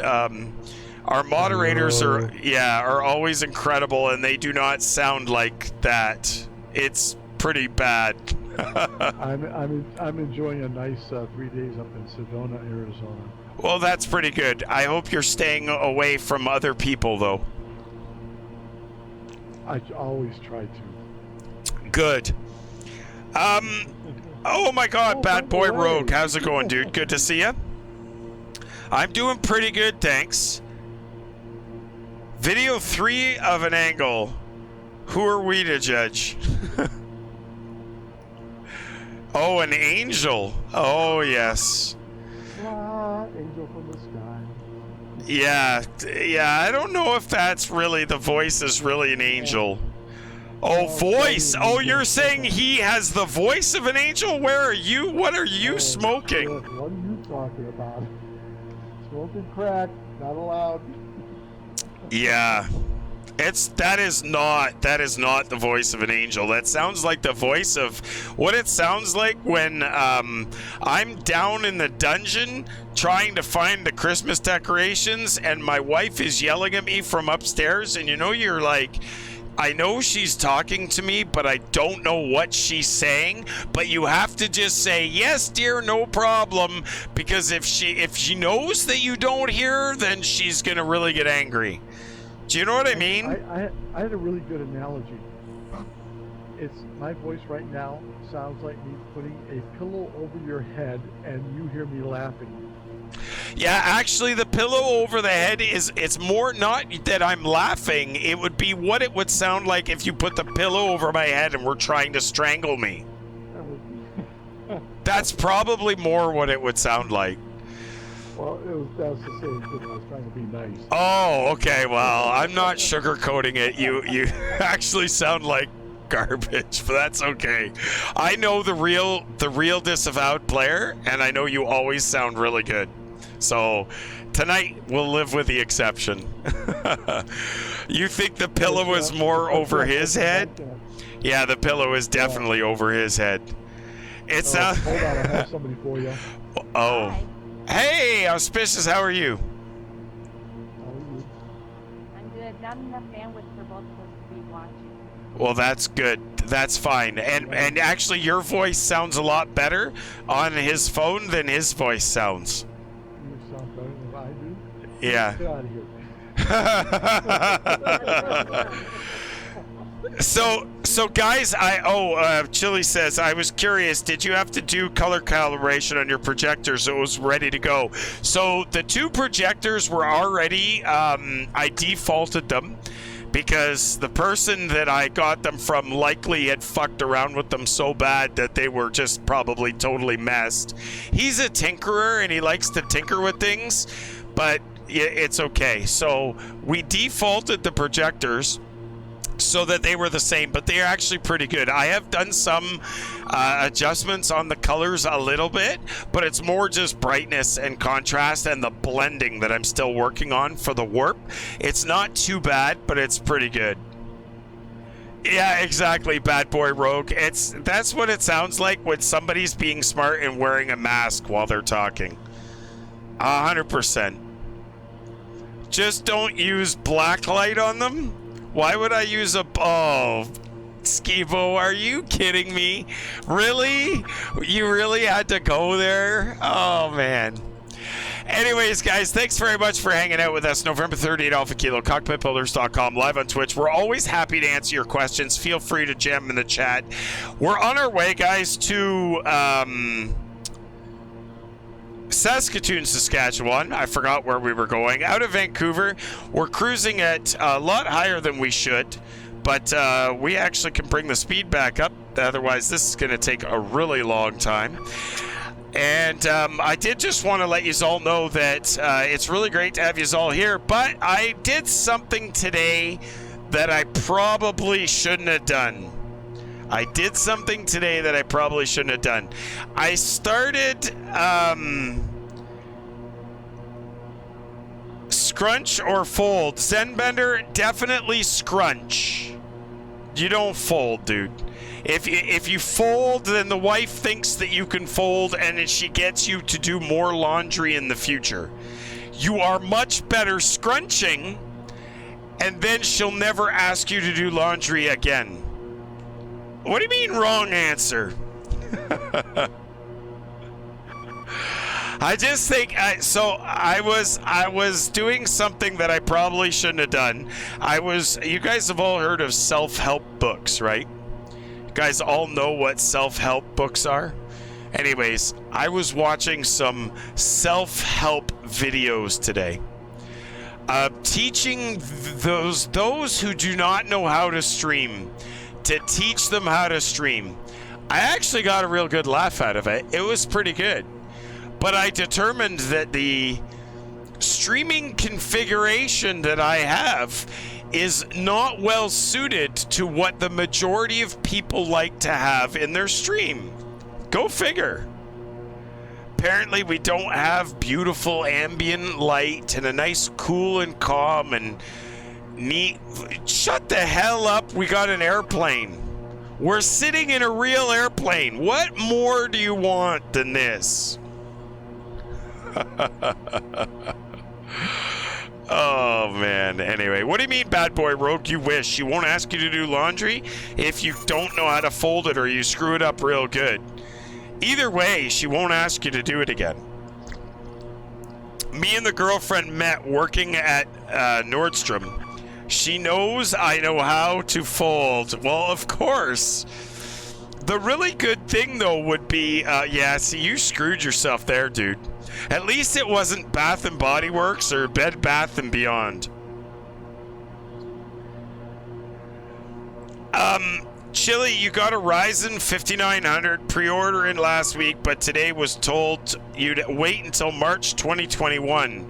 our moderators are always incredible, and they do not sound like that. It's pretty bad. I'm enjoying a nice 3 days up in Sedona, Arizona. Well, that's pretty good. I hope you're staying away from other people, though. I always try to. Good. Oh my God, Bad Boy Rogue. How's it going, dude? Good to see you. I'm doing pretty good, thanks. Video 3 of an angle. Who are we to judge? Oh, an angel. Oh, yes. Angel from the sky. Yeah, I don't know if that's really, the voice is really an angel. Oh, voice. Oh, you're saying he has the voice of an angel? Where are you? What are you smoking? What are you talking about? Smoking crack, not allowed. Yeah. That is not the voice of an angel. That sounds like the voice of what it sounds like when I'm down in the dungeon trying to find the Christmas decorations, and my wife is yelling at me from upstairs, and you're like, I know she's talking to me, but I don't know what she's saying. But you have to just say, yes, dear, no problem, because if she knows that you don't hear her, then she's gonna really get angry. Do you know what I mean? I had a really good analogy. It's my voice right now sounds like me putting a pillow over your head and you hear me laughing. Yeah, actually the pillow over the head it's more not that I'm laughing, it would be what it would sound like if you put the pillow over my head and were trying to strangle me. That's probably more what it would sound like. Well, that's the same thing. I was trying to be nice. Oh, okay. Well, I'm not sugarcoating it. You actually sound like garbage, but that's okay. I know the real disavowed player, and I know you always sound really good. So tonight we'll live with the exception. You think the pillow is more over his head? Yeah, the pillow is definitely over his head. It's hold on, I have somebody for you. Oh. Hi. Hey, auspicious. How are you? I'm good. Not enough bandwidth for both of us to be watching. Well, that's good. That's fine. And actually, your voice sounds a lot better on his phone than his voice sounds. You sound better than I do. Yeah. Get out of here. So guys, Chili says, I was curious, did you have to do color calibration on your projectors so it was ready to go? So the two projectors were already, I defaulted them because the person that I got them from likely had fucked around with them so bad that they were just probably totally messed. He's a tinkerer and he likes to tinker with things, but it's okay. So we defaulted the projectors so that they were the same, but they are actually pretty good. I have done some adjustments on the colors a little bit, but it's more just brightness and contrast and the blending that I'm still working on for the warp. It's not too bad, but it's pretty good. Yeah, exactly, Bad Boy Rogue. That's what it sounds like when somebody's being smart and wearing a mask while they're talking. 100%. Just don't use black light on them. Why would I use Skibo, are you kidding me? Really? You really had to go there? Oh, man. Anyways, guys, thanks very much for hanging out with us. November 30th, Alpha Kilo, Cockpitbuilders.com, live on Twitch. We're always happy to answer your questions. Feel free to jam in the chat. We're on our way, guys, to Saskatoon, Saskatchewan. I forgot where we were going. Out of Vancouver. We're cruising at a lot higher than we should, but we actually can bring the speed back up. Otherwise, this is going to take a really long time. And I did just want to let you all know that it's really great to have you all here, but I did something today that I probably shouldn't have done. I did something today that I probably shouldn't have done. I started scrunch or fold. Zenbender, definitely scrunch. You don't fold, dude. If you fold, then the wife thinks that you can fold and she gets you to do more laundry in the future. You are much better scrunching, and then she'll never ask you to do laundry again. What do you mean wrong answer? I just think I was doing something that I probably shouldn't have done. You guys have all heard of self-help books, right? You guys all know what self-help books are? Anyways, I was watching some self-help videos today. Teaching those who do not know how to stream to teach them how to stream. I actually got a real good laugh out of it. It was pretty good. But I determined that the streaming configuration that I have is not well suited to what the majority of people like to have in their stream. Go figure. Apparently we don't have beautiful ambient light and a nice cool and calm and neat. Shut the hell up. We got an airplane. We're sitting in a real airplane. What more do you want than this? Oh man. Anyway, what do you mean, Bad Boy Rogue? You wish. She won't ask you to do laundry if you don't know how to fold it or you screw it up real good. Either way, she won't ask you to do it again. Me and the girlfriend met working at Nordstrom. She knows I know how to fold. Well, of course. The really good thing, though, would be, yeah, see, you screwed yourself there, dude. At least it wasn't Bath & Body Works or Bed Bath & Beyond. Chili, you got a Ryzen 5900 pre-order in last week, but today was told you'd wait until March 2021.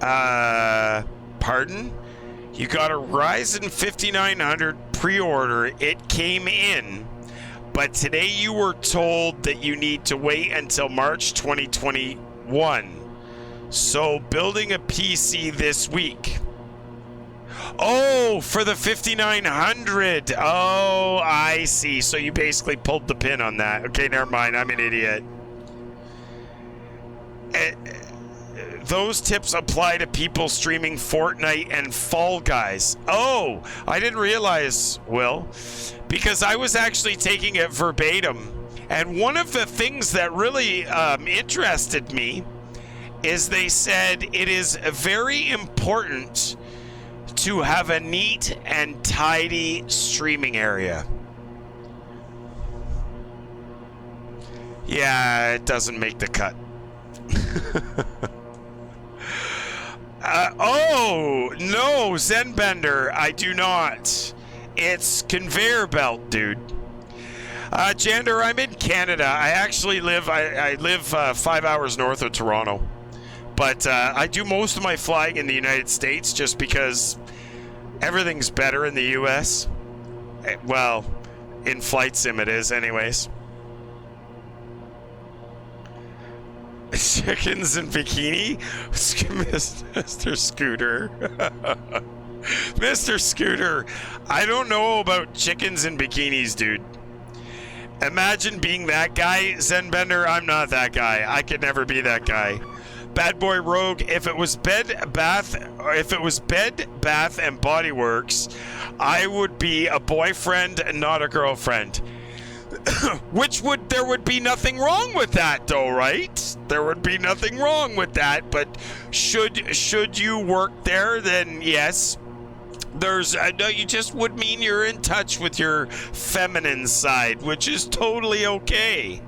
Pardon? You got a Ryzen 5900 pre-order. It came in, but today you were told that you need to wait until March 2021. So building a PC this week. Oh, for the 5900. Oh, I see. So you basically pulled the pin on that. Okay, never mind. I'm an idiot. Those tips apply to people streaming Fortnite and Fall Guys. Oh, I didn't realize, Will, because I was actually taking it verbatim. And one of the things that really interested me is they said it is very important to have a neat and tidy streaming area. Yeah, it doesn't make the cut. Oh, no, Zenbender, I do not. It's conveyor belt, dude. Jander, I'm in Canada. I actually live, I live 5 hours north of Toronto. But I do most of my flying in the United States just because everything's better in the U.S. Well, in flight sim it is anyways. Chickens in bikini? Mr. Scooter. Mr. Scooter, I don't know about chickens in bikinis, dude. Imagine being that guy, Zenbender. I'm not that guy. I could never be that guy. Bad Boy Rogue, if it was Bed, Bath, and Body Works, I would be a boyfriend and not a girlfriend. There would be nothing wrong with that, though, right? There would be nothing wrong with that, but should you work there, then yes. There's no, you just would mean you're in touch with your feminine side, which is totally okay.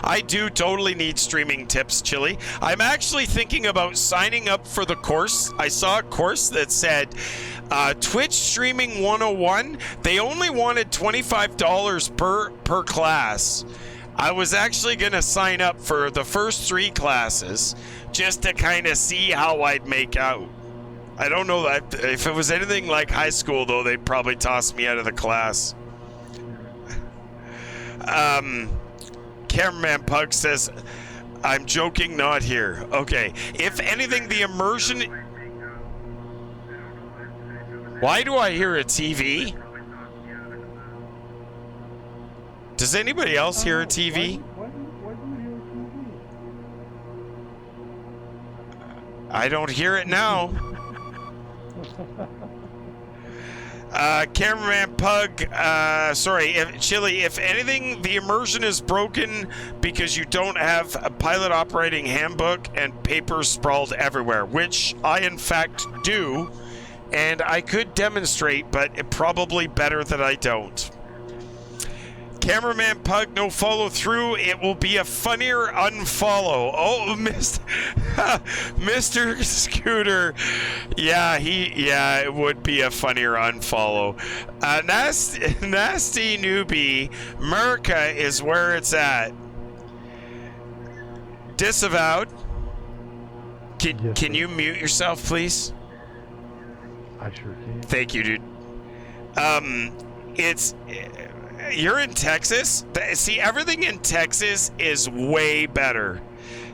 I do totally need streaming tips, Chili. I'm actually thinking about signing up for the course. I saw a course that said Twitch Streaming 101. They only wanted $25 per class. I was actually going to sign up for the first 3 classes just to kind of see how I'd make out. I don't know that if it was anything like high school, though, they'd probably toss me out of the class. Cameraman Pug says, I'm joking, not here. Okay. If anything, the immersion... Why do I hear a TV? Does anybody else hear a TV? Why do you hear a TV? I don't hear it now. Cameraman Pug, Chili, if anything, the immersion is broken because you don't have a pilot operating handbook and papers sprawled everywhere, which I in fact do, and I could demonstrate, but it probably better that I don't. Cameraman Pug, no follow through. It will be a funnier unfollow. Oh, Mr. Scooter. Yeah, it would be a funnier unfollow. Nasty newbie. America is where it's at. Disavowed. Can you mute yourself, please? I sure can. Thank you, dude. You're in Texas? See, everything in Texas is way better.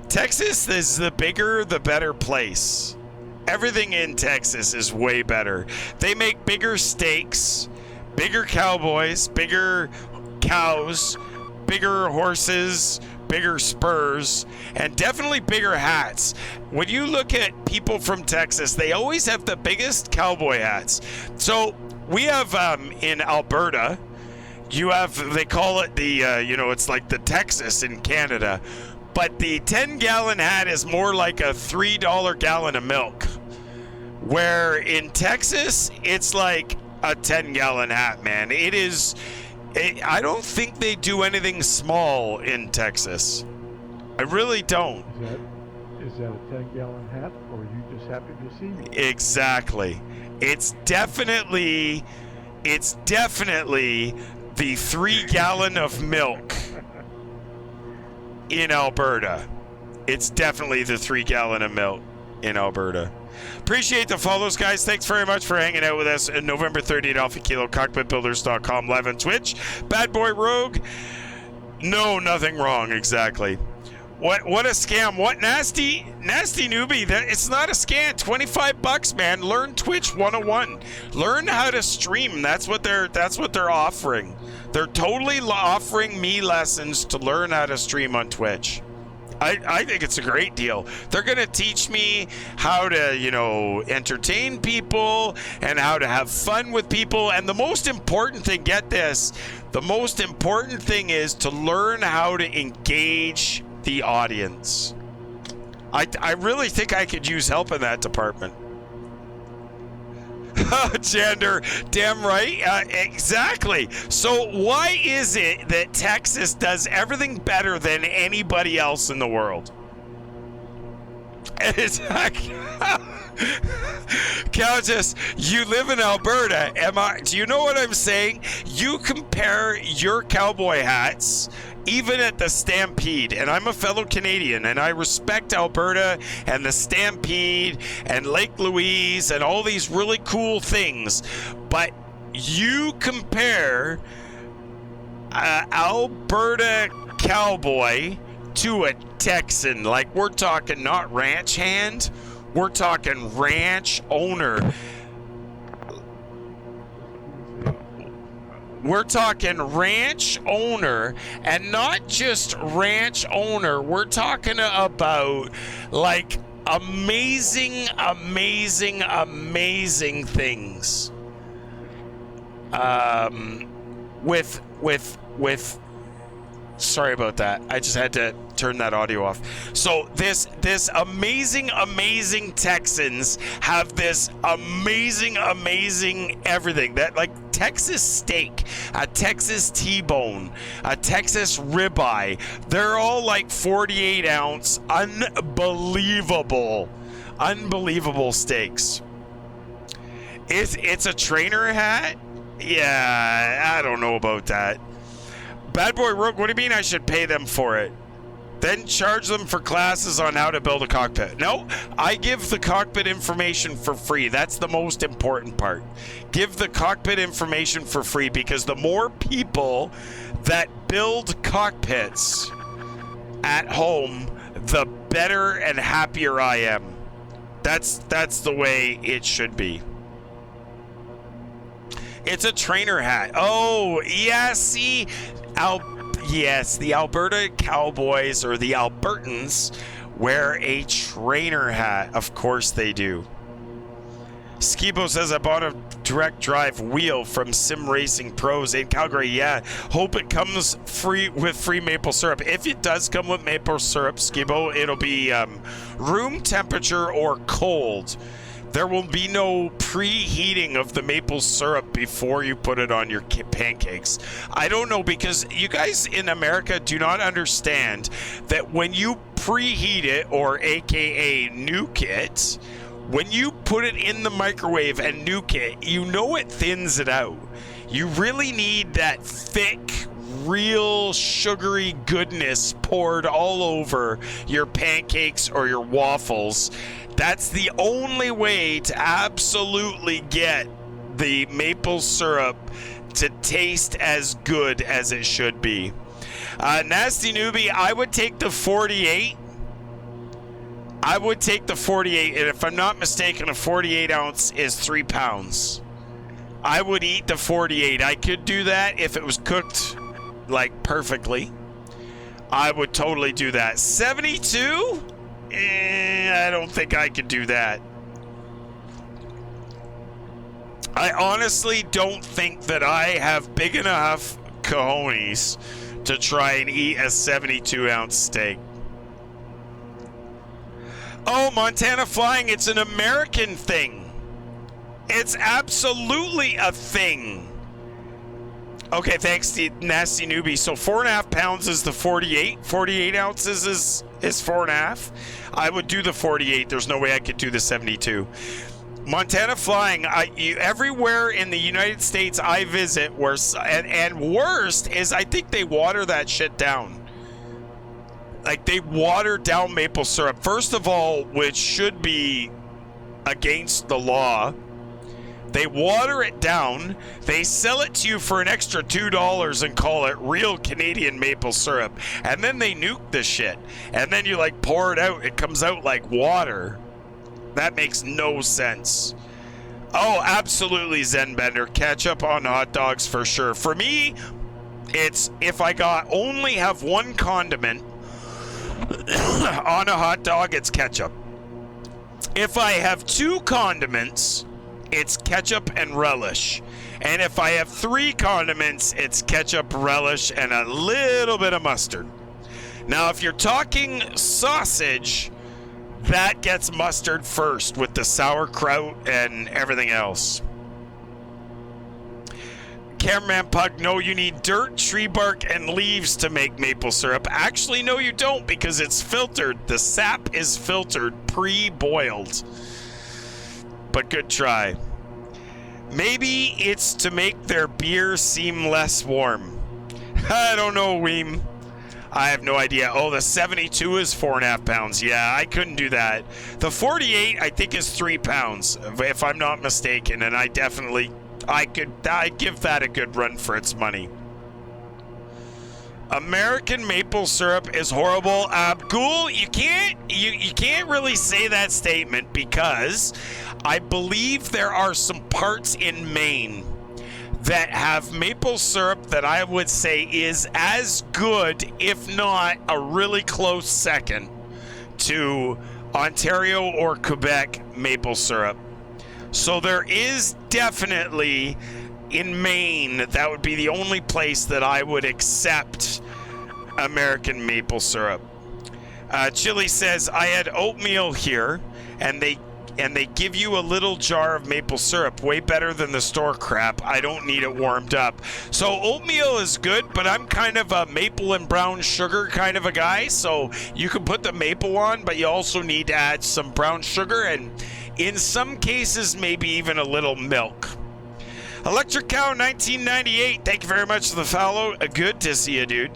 Texas is the bigger, the better place. Everything in Texas is way better. They make bigger steaks, bigger cowboys, bigger cows, bigger horses, bigger spurs, and definitely bigger hats. When you look at people from Texas, they always have the biggest cowboy hats. So we have in Alberta, you have, they call it the, it's like the Texas in Canada, but the 10-gallon hat is more like a $3 gallon of milk, where in Texas, it's like a 10-gallon hat, man. I don't think they do anything small in Texas. I really don't. Is that a 10-gallon hat, or are you just happy to see me? Exactly. It's definitely it's definitely the 3 gallon of milk in Alberta. It's definitely the 3 gallon of milk in Alberta. Appreciate the follows, guys. Thanks very much for hanging out with us on November 30th, Alpha Kilo, Cockpitbuilders.com, live on Twitch. Bad Boy Rogue. No, nothing wrong, exactly. What a scam. What nasty newbie. It's not a scam. $25, man. Learn Twitch 101. Learn how to stream. That's what they're offering. They're totally offering me lessons to learn how to stream on Twitch. I think it's a great deal. They're going to teach me how to, entertain people and how to have fun with people. And the most important thing, get this, the most important thing is to learn how to engage the audience. I really think I could use help in that department. Gender, damn right. Exactly. So why is it that Texas does everything better than anybody else in the world? Countess, you live in Alberta. Do you know what I'm saying? You compare your cowboy hats even at the Stampede, and I'm a fellow Canadian, and I respect Alberta and the Stampede and Lake Louise and all these really cool things, but you compare Alberta cowboy to a Texan, like we're talking not ranch hand, we're talking ranch owner. We're talking ranch owner, and not just ranch owner. We're talking about like amazing things. Sorry about that. I just had to turn that audio off. So this amazing Texans have this amazing everything. That like Texas steak, a Texas T-bone, a Texas ribeye. They're all like 48 ounce, unbelievable steaks. It's a trainer hat? Yeah, I don't know about that. Bad Boy Rook, what do you mean I should pay them for it? Then charge them for classes on how to build a cockpit. No, I give the cockpit information for free. That's the most important part. Give the cockpit information for free, because the more people that build cockpits at home, the better and happier I am. That's the way it should be. It's a trainer hat. Oh, yeah, see... Yes, the Alberta Cowboys, or the Albertans, wear a trainer hat. Of course they do. Skibo says, I bought a direct drive wheel from Sim Racing Pros in Calgary. Yeah, hope it comes free with free maple syrup. If it does come with maple syrup, Skibo, it'll be room temperature or cold. There will be no preheating of the maple syrup before you put it on your pancakes. I don't know, because you guys in America do not understand that when you preheat it, or AKA nuke it, when you put it in the microwave and nuke it, you know it thins it out. You really need that thick, real sugary goodness poured all over your pancakes or your waffles. That's the only way to absolutely get the maple syrup to taste as good as it should be. Nasty Newbie, I would take the 48. I would take the 48, and if I'm not mistaken, a 48 ounce is 3 pounds. I would eat the 48. I could do that if it was cooked like perfectly. I would totally do that. 72? I don't think I could do that. I honestly don't think that I have big enough cojones to try and eat a 72 ounce steak. Oh, Montana Flying, it's an American thing. It's absolutely a thing. Okay, thanks to Nasty Newbie. So 4.5 pounds is the 48. 48 ounces is 4.5. I would do the 48. There's no way I could do the 72. Montana Flying, everywhere in the United States I visit, and worst is I think they water that shit down. Like, they water down maple syrup. First of all, which should be against the law. They water it down. They sell it to you for an extra $2 and call it real Canadian maple syrup. And then they nuke the shit. And then you, like, pour it out. It comes out like water. That makes no sense. Oh, absolutely, Zenbender. Ketchup on hot dogs for sure. For me, it's if I only have one condiment on a hot dog, it's ketchup. If I have two condiments, it's ketchup and relish. And if I have three condiments, it's ketchup, relish, and a little bit of mustard. Now, if you're talking sausage, that gets mustard first with the sauerkraut and everything else. Cameraman Pug, no, you need dirt, tree bark, and leaves to make maple syrup. Actually, no, you don't, because it's filtered. The sap is filtered, pre-boiled. But good try. Maybe it's to make their beer seem less warm. I don't know, Weem. I have no idea. Oh, the 72 is 4.5 pounds. Yeah, I couldn't do that. The 48, I think, is 3 pounds, if I'm not mistaken. And I'd give that a good run for its money. American maple syrup is horrible. Ghoul, you can't really say that statement, because I believe there are some parts in Maine that have maple syrup that I would say is as good, if not a really close second, to Ontario or Quebec maple syrup. So there is definitely, in Maine, that would be the only place that I would accept American maple syrup. Chili says, I had oatmeal here, and they give you a little jar of maple syrup, way better than the store crap. I don't need it warmed up. So oatmeal is good, but I'm kind of a maple and brown sugar kind of a guy, so you can put the maple on, but you also need to add some brown sugar, and in some cases, maybe even a little milk. Electric Cow 1998, thank you very much for the follow. Good to see you, dude.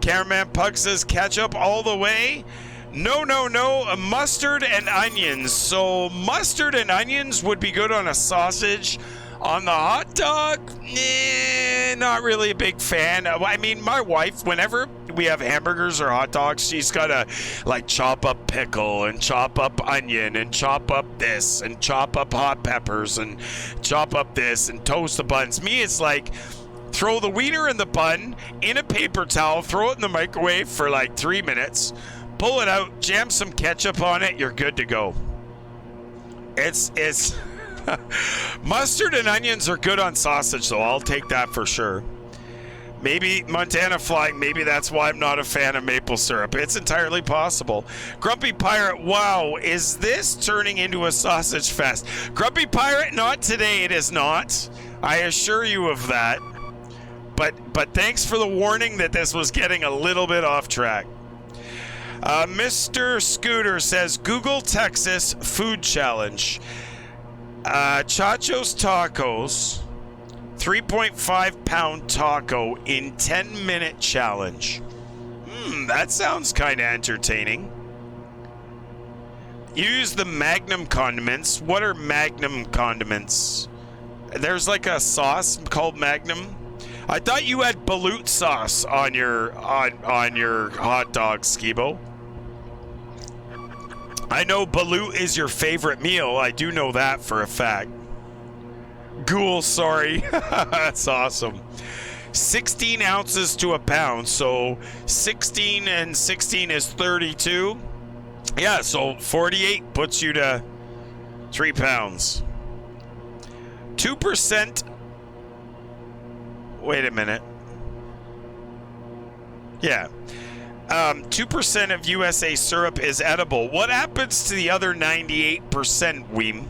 Cameraman Pug says ketchup all the way. No, mustard and onions. So mustard and onions would be good on a sausage. On the hot dog, not really a big fan. I mean, my wife, whenever we have hamburgers or hot dogs, she's got to, like, chop up pickle and chop up onion and chop up this and chop up hot peppers and chop up this and toast the buns. Me, it's like, throw the wiener in the bun in a paper towel, throw it in the microwave for like 3 minutes, pull it out, jam some ketchup on it, you're good to go. It's mustard and onions are good on sausage, so I'll take that for sure. Maybe Montana Flying, maybe that's why I'm not a fan of maple syrup. It's entirely possible. Grumpy Pirate, wow, is this turning into a sausage fest? Grumpy Pirate, not today, it is not. I assure you of that. But thanks for the warning that this was getting a little bit off track. Mr. Scooter says, Google Texas food challenge. Chacho's Tacos, 3.5 pound taco in 10-minute challenge. That sounds kind of entertaining. Use the Magnum condiments. What are Magnum condiments? There's like a sauce called Magnum. I thought you had balut sauce on your hot dog, Skibo. I know balut is your favorite meal. I do know that for a fact. Ghoul, sorry. That's awesome. 16 ounces to a pound. So 16 and 16 is 32. Yeah, so 48 puts you to 3 pounds. 2%. Wait a minute. Yeah. 2% of USA syrup is edible. What happens to the other 98%, Weem?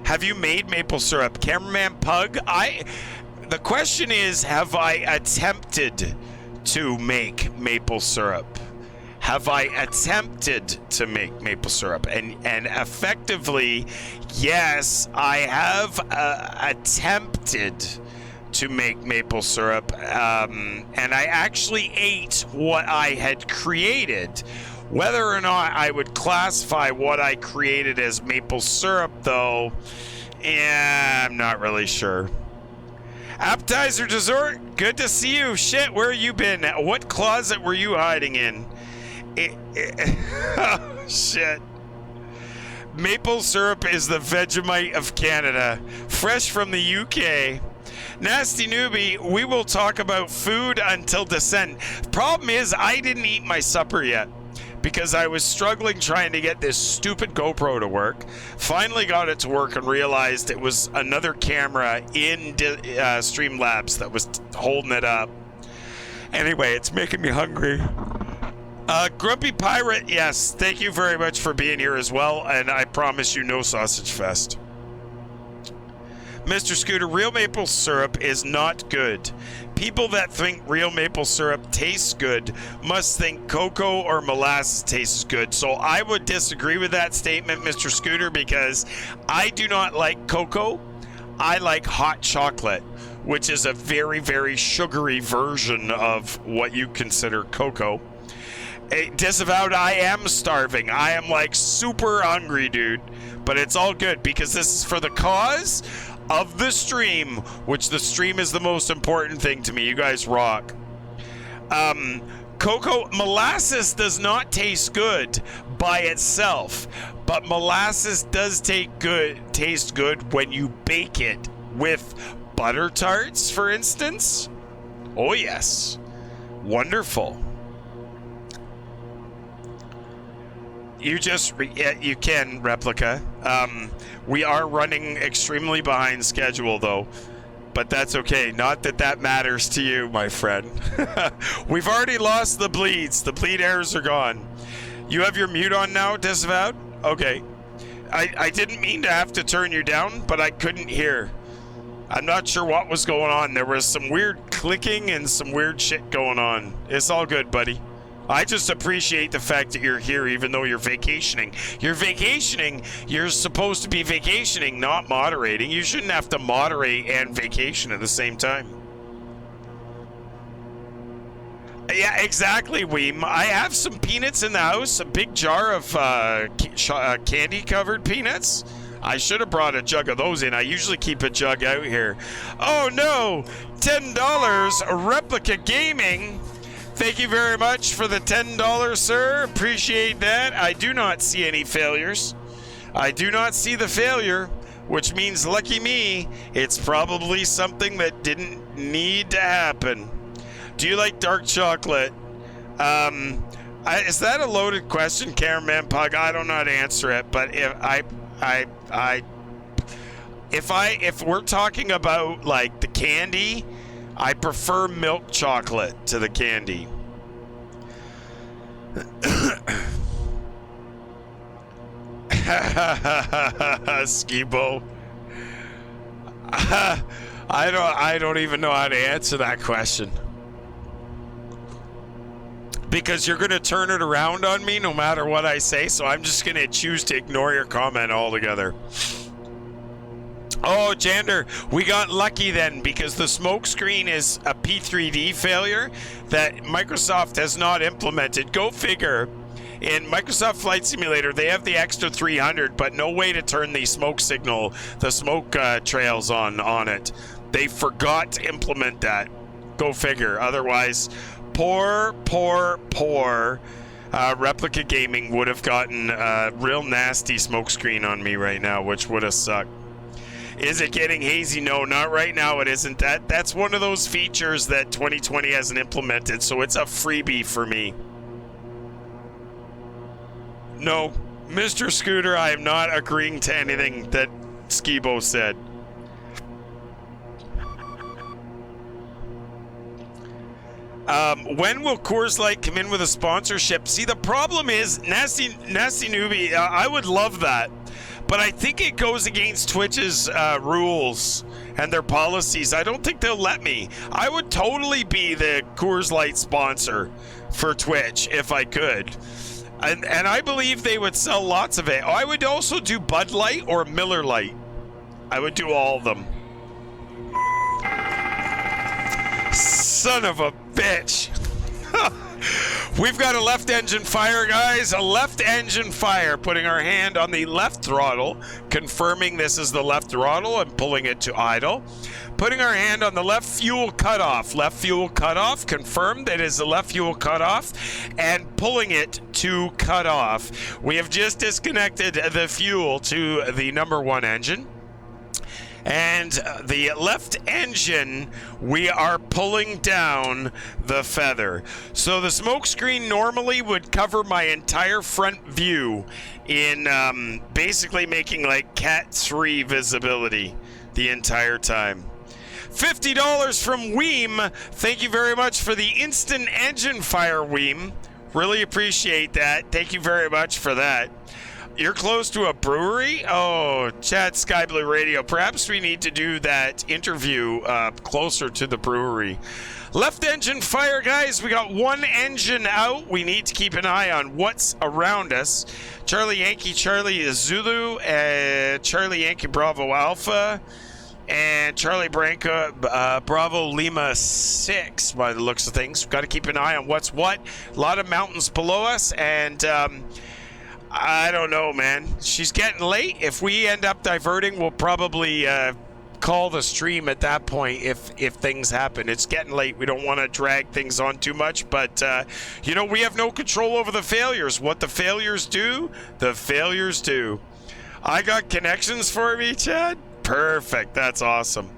Have you made maple syrup? Cameraman Pug? The question is, have I attempted to make maple syrup? have I attempted to make maple syrup? And effectively, yes, I have attempted to make maple syrup, and I actually ate what I had created. Whether or not I would classify what I created as maple syrup, though, I'm not really sure. Appetizer dessert, good to see you. Shit, where you been? What closet were you hiding in? Oh, shit. Maple syrup is the Vegemite of Canada, fresh from the UK. Nasty newbie, we will talk about food until descent. Problem is, I didn't eat my supper yet because I was struggling trying to get this stupid GoPro to work. Finally got it to work and realized it was another camera in Streamlabs that was holding it up. Anyway, it's making me hungry. Grumpy Pirate, yes, thank you very much for being here as well, and I promise you no sausage fest. Mr. Scooter, real maple syrup is not good. People that think real maple syrup tastes good must think cocoa or molasses tastes good. So I would disagree with that statement, Mr. Scooter, because I do not like cocoa. I like hot chocolate, which is a very, very sugary version of what you consider cocoa. Disavowed, I am starving. I am like super hungry, dude. But it's all good because this is for the cause of the stream, which the stream is the most important thing to me. You guys rock. Cocoa molasses does not taste good by itself, but molasses does taste good when you bake it with butter tarts, for instance. Oh yes, wonderful. You can replica. We are running extremely behind schedule though, but that's okay. Not that that matters to you, my friend. We've already lost the bleeds. The bleed errors are gone. You have your mute on now, Disavowed? Okay. I didn't mean to have to turn you down, but I couldn't hear. I'm not sure what was going on. There was some weird clicking and some weird shit going on. It's all good, buddy. I just appreciate the fact that you're here even though you're vacationing. You're vacationing. You're supposed to be vacationing, not moderating. You shouldn't have to moderate and vacation at the same time. Yeah, exactly, Weem. I have some peanuts in the house. A big jar of candy-covered peanuts. I should have brought a jug of those in. I usually keep a jug out here. Oh, no. $10. Replica Gaming. Thank you very much for the $10, sir. Appreciate that. I do not see any failures. I do not see the failure, which means lucky me, it's probably something that didn't need to happen. Do you like dark chocolate? Is that a loaded question, Cameraman Pug? I don't know how to answer it, but if we're talking about like the candy, I prefer milk chocolate to the candy. Skibo. I don't even know how to answer that question. Because you're going to turn it around on me no matter what I say, so I'm just going to choose to ignore your comment altogether. Oh, Jander, we got lucky then because the smoke screen is a P3D failure that Microsoft has not implemented. Go figure. In Microsoft Flight Simulator, they have the extra 300, but no way to turn the smoke signal, the smoke trails on it. They forgot to implement that. Go figure. Otherwise, poor Replica Gaming would have gotten a real nasty smoke screen on me right now, which would have sucked. Is it getting hazy? No, not right now. It isn't. That's one of those features that 2020 hasn't implemented, so it's a freebie for me. No, Mr. Scooter, I am not agreeing to anything that Skibo said. When will Coors Light come in with a sponsorship? See, the problem is, Nasty Newbie, I would love that. But I think it goes against Twitch's rules and their policies. I don't think they'll let me. I would totally be the Coors Light sponsor for Twitch if I could. And I believe they would sell lots of it. I would also do Bud Light or Miller Light. I would do all of them. Son of a bitch. We've got a left engine fire, guys. A left engine fire. Putting our hand on the left throttle, confirming this is the left throttle and pulling it to idle. Putting our hand on the left fuel cutoff. Left fuel cutoff, confirmed that is the left fuel cutoff, and pulling it to cutoff. We have just disconnected the fuel to the number one engine. And the left engine, we are pulling down the feather. So the smoke screen normally would cover my entire front view in basically making like Cat 3 visibility the entire time. $50 from Weem. Thank you very much for the instant engine fire, Weem. Really appreciate that. Thank you very much for that. You're close to a brewery? Oh, chat Sky Blue Radio. Perhaps we need to do that interview closer to the brewery. Left engine fire, guys. We got one engine out. We need to keep an eye on what's around us. Charlie Yankee Charlie Zulu, Charlie Yankee Bravo Alpha, and Charlie Branca Bravo Lima 6 by the looks of things. We've got to keep an eye on what's what. A lot of mountains below us, and I don't know, man. She's getting late. If we end up diverting, we'll probably call the stream at that point if things happen. It's getting late. We don't want to drag things on too much, but you know, we have no control over the failures. What the failures do, the failures do. I got connections for me, Chad. Perfect. That's awesome.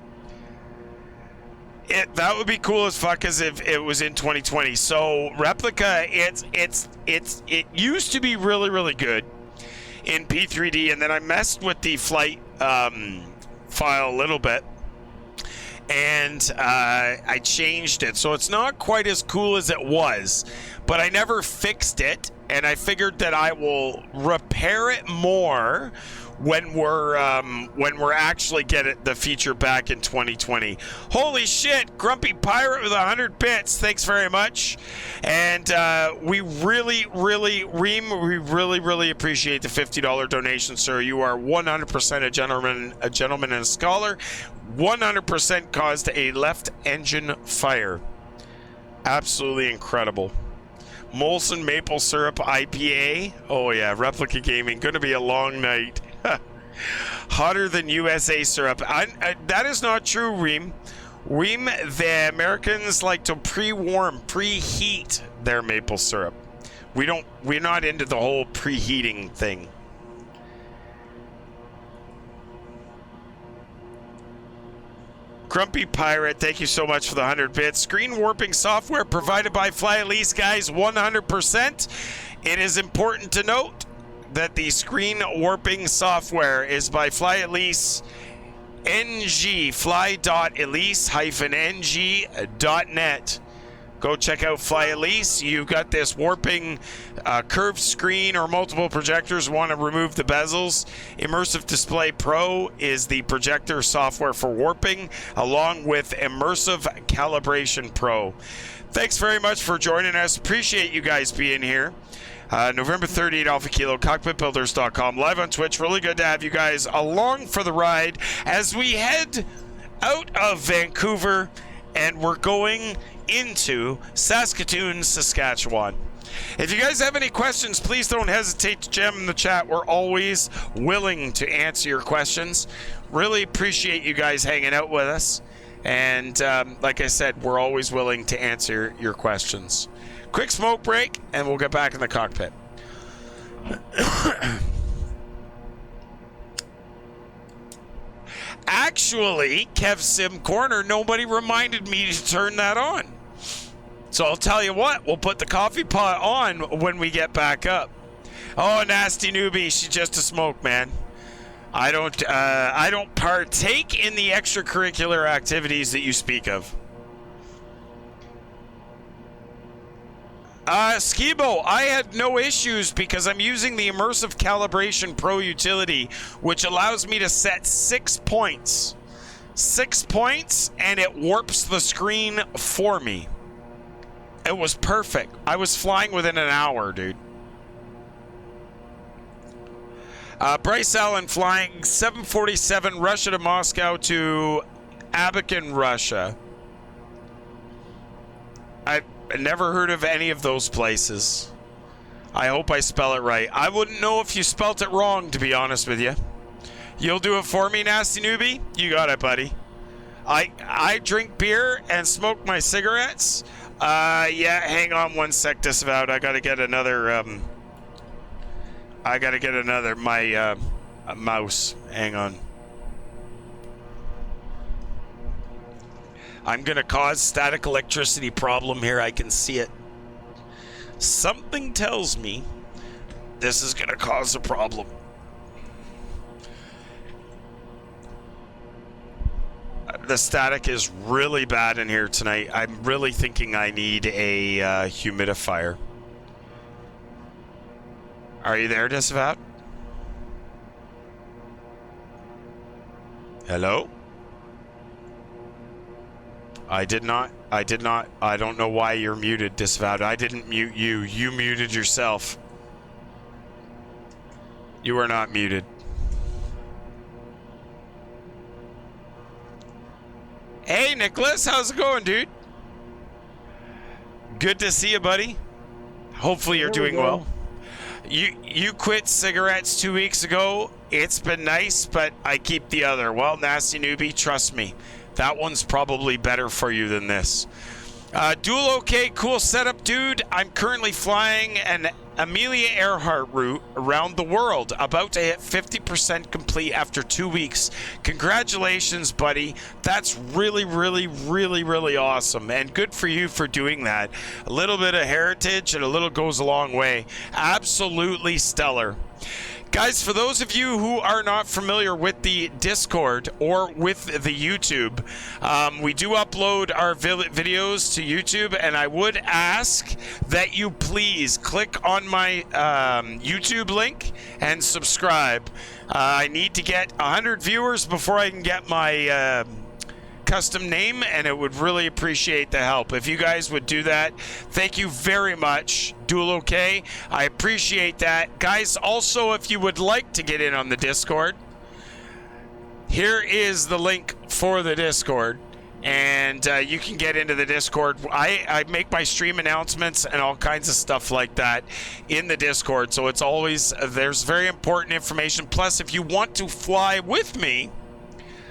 That would be cool as fuck as if it was in 2020. So Replica, it used to be really, really good in P3D, and then I messed with the flight file a little bit, and I changed it. So it's not quite as cool as it was, but I never fixed it, and I figured that I will repair it more when we're actually getting the feature back in 2020. Holy shit, Grumpy Pirate with 100 bits. Thanks very much. And we really appreciate the $50 donation, sir. You are 100% a gentleman and a scholar. 100% caused a left engine fire. Absolutely incredible. Molson Maple Syrup IPA. Oh yeah, Replica Gaming. Gonna be a long night. Hotter than USA syrup. That is not true, Reem. Reem, the Americans like to preheat their maple syrup. We're not into the whole preheating thing. Grumpy Pirate, thank you so much for the 100 bits. Screen warping software provided by Fly At Least, guys, 100%. It is important to note that the screen warping software is by Fly At Least NG, fly.elise-ng.net. Go check out Fly At Least. You've got this warping curved screen or multiple projectors. Want to remove the bezels. Immersive Display Pro is the projector software for warping, along with Immersive Calibration Pro. Thanks very much for joining us. Appreciate you guys being here. November 30th, Alpha Kilo, Cockpitbuilders.com, live on Twitch. Really good to have you guys along for the ride as we head out of Vancouver and we're going into Saskatoon, Saskatchewan. If you guys have any questions, please don't hesitate to jam in the chat. We're always willing to answer your questions. Really appreciate you guys hanging out with us. And like I said, we're always willing to answer your questions. Quick smoke break, and we'll get back in the cockpit. Actually, Kev Sim Corner, nobody reminded me to turn that on. So I'll tell you what, we'll put the coffee pot on when we get back up. Oh, nasty newbie, she's just a smoke, man. I don't partake in the extracurricular activities that you speak of. Skibo, I had no issues because I'm using the Immersive Calibration Pro utility, which allows me to set 6 points. 6 points, and it warps the screen for me. It was perfect. I was flying within an hour, dude. Bryce Allen flying 747 Russia to Moscow to Abakan, Russia. I've never heard of any of those places. I hope I spell it right. I wouldn't know if you spelt it wrong, to be honest with you. You'll do it for me, Nasty Newbie? You got it, buddy. I drink beer and smoke my cigarettes. Yeah, hang on one sec, Disavowed. I gotta get another, my, mouse. Hang on. I'm gonna cause static electricity problem here. I can see it. Something tells me this is gonna cause a problem. The static is really bad in here tonight. I'm really thinking I need a humidifier. Are you there, Disavowed? Hello? I did not. I don't know why you're muted, Disavowed. I didn't mute you. You muted yourself. You are not muted. Hey, Nicholas, how's it going, dude? Good to see you, buddy. Hopefully you're doing well. You quit cigarettes 2 weeks ago. It's been nice, but I keep the other. Well, Nasty Newbie, trust me. That one's probably better for you than this. Dual OK, cool setup, dude. I'm currently flying an Amelia Earhart route around the world, about to hit 50% complete after 2 weeks. Congratulations, buddy. That's really, really, really, really awesome, and good for you for doing that. A little bit of heritage and a little goes a long way. Absolutely stellar. Guys, for those of you who are not familiar with the Discord or with the YouTube, we do upload our videos to YouTube, and I would ask that you please click on my YouTube link and subscribe. I need to get 100 viewers before I can get my custom name, and it would really appreciate the help if you guys would do that. Thank you very much, Dual OK. I appreciate that, guys. Also, if you would like to get in on the Discord, here is the link for the Discord, and you can get into the Discord. I make my stream announcements and all kinds of stuff like that in the Discord, so it's always, there's very important information. Plus, if you want to fly with me,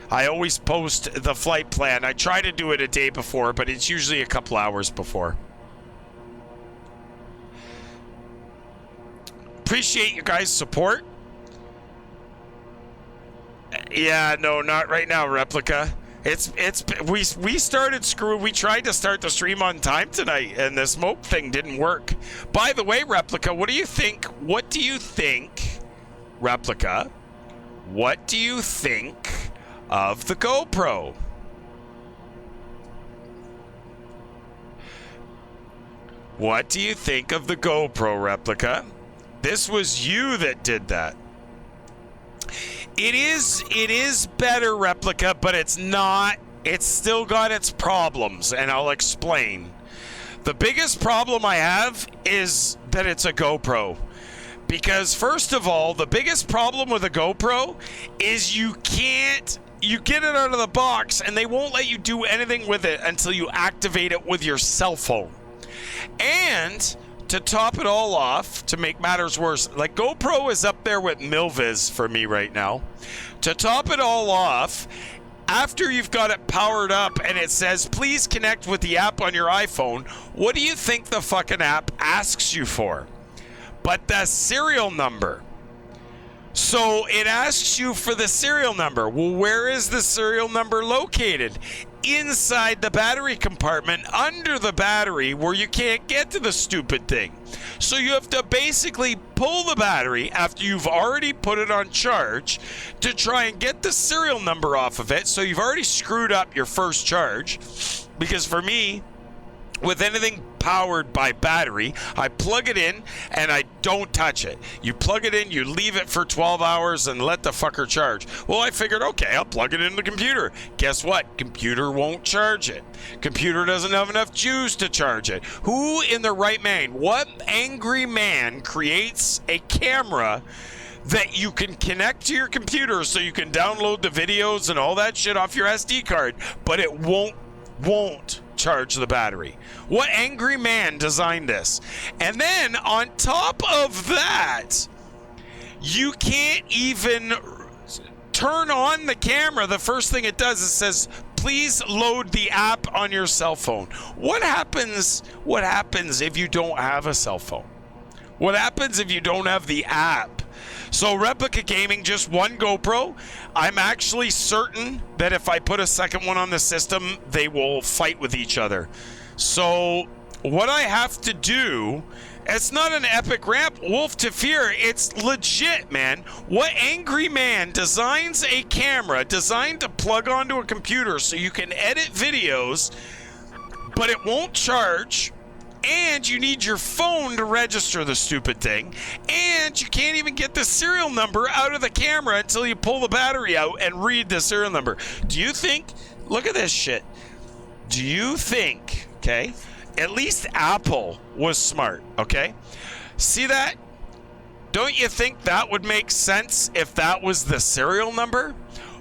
I always post the flight plan. I try to do it a day before, but it's usually a couple hours before. Appreciate you guys' support. Yeah, no, not right now, Replica. We started we tried to start the stream on time tonight, and the smoke thing didn't work. By the way, Replica, what do you think, Replica, what do you think of the GoPro? What do you think of the GoPro, Replica? This was you that did that. It is better, Replica, but it's not. It's still got its problems, and I'll explain. The biggest problem I have is that it's a GoPro. Because first of all, the biggest problem with a GoPro is you get it out of the box and they won't let you do anything with it until you activate it with your cell phone. And to top it all off, to make matters worse, like GoPro is up there with Milviz for me right now. To top it all off, after you've got it powered up and it says, please connect with the app on your iPhone, what do you think the fucking app asks you for? But the serial number. So it asks you for the serial number. Well, where is the serial number located? Inside the battery compartment, under the battery, where you can't get to the stupid thing. So you have to basically pull the battery after you've already put it on charge to try and get the serial number off of it. So you've already screwed up your first charge. Because for me, with anything powered by battery. I plug it in and I don't touch it. You plug it in, you leave it for 12 hours and let the fucker charge. Well, I figured, okay, I'll plug it in the computer. Guess what? Computer won't charge it. Computer doesn't have enough juice to charge it. Who in the right mind, what angry man creates a camera that you can connect to your computer so you can download the videos and all that shit off your SD card, but it won't charge the battery? What angry man designed this? And then on top of that, you can't even turn on the camera. The first thing it does is says, please load the app on your cell phone. What happens if you don't have a cell phone? What happens if you don't have the app? So Replica Gaming just one GoPro. I'm actually certain that if I put a second one on the system, they will fight with each other. So what I have to do, it's not an epic ramp, Wolf to Fear. It's legit, man. What angry man designs a camera designed to plug onto a computer so you can edit videos, but it won't charge? And you need your phone to register the stupid thing. And you can't even get the serial number out of the camera until you pull the battery out and read the serial number. Do you think, look at this shit. Do you think, okay, at least Apple was smart, okay? See that? Don't you think that would make sense if that was the serial number?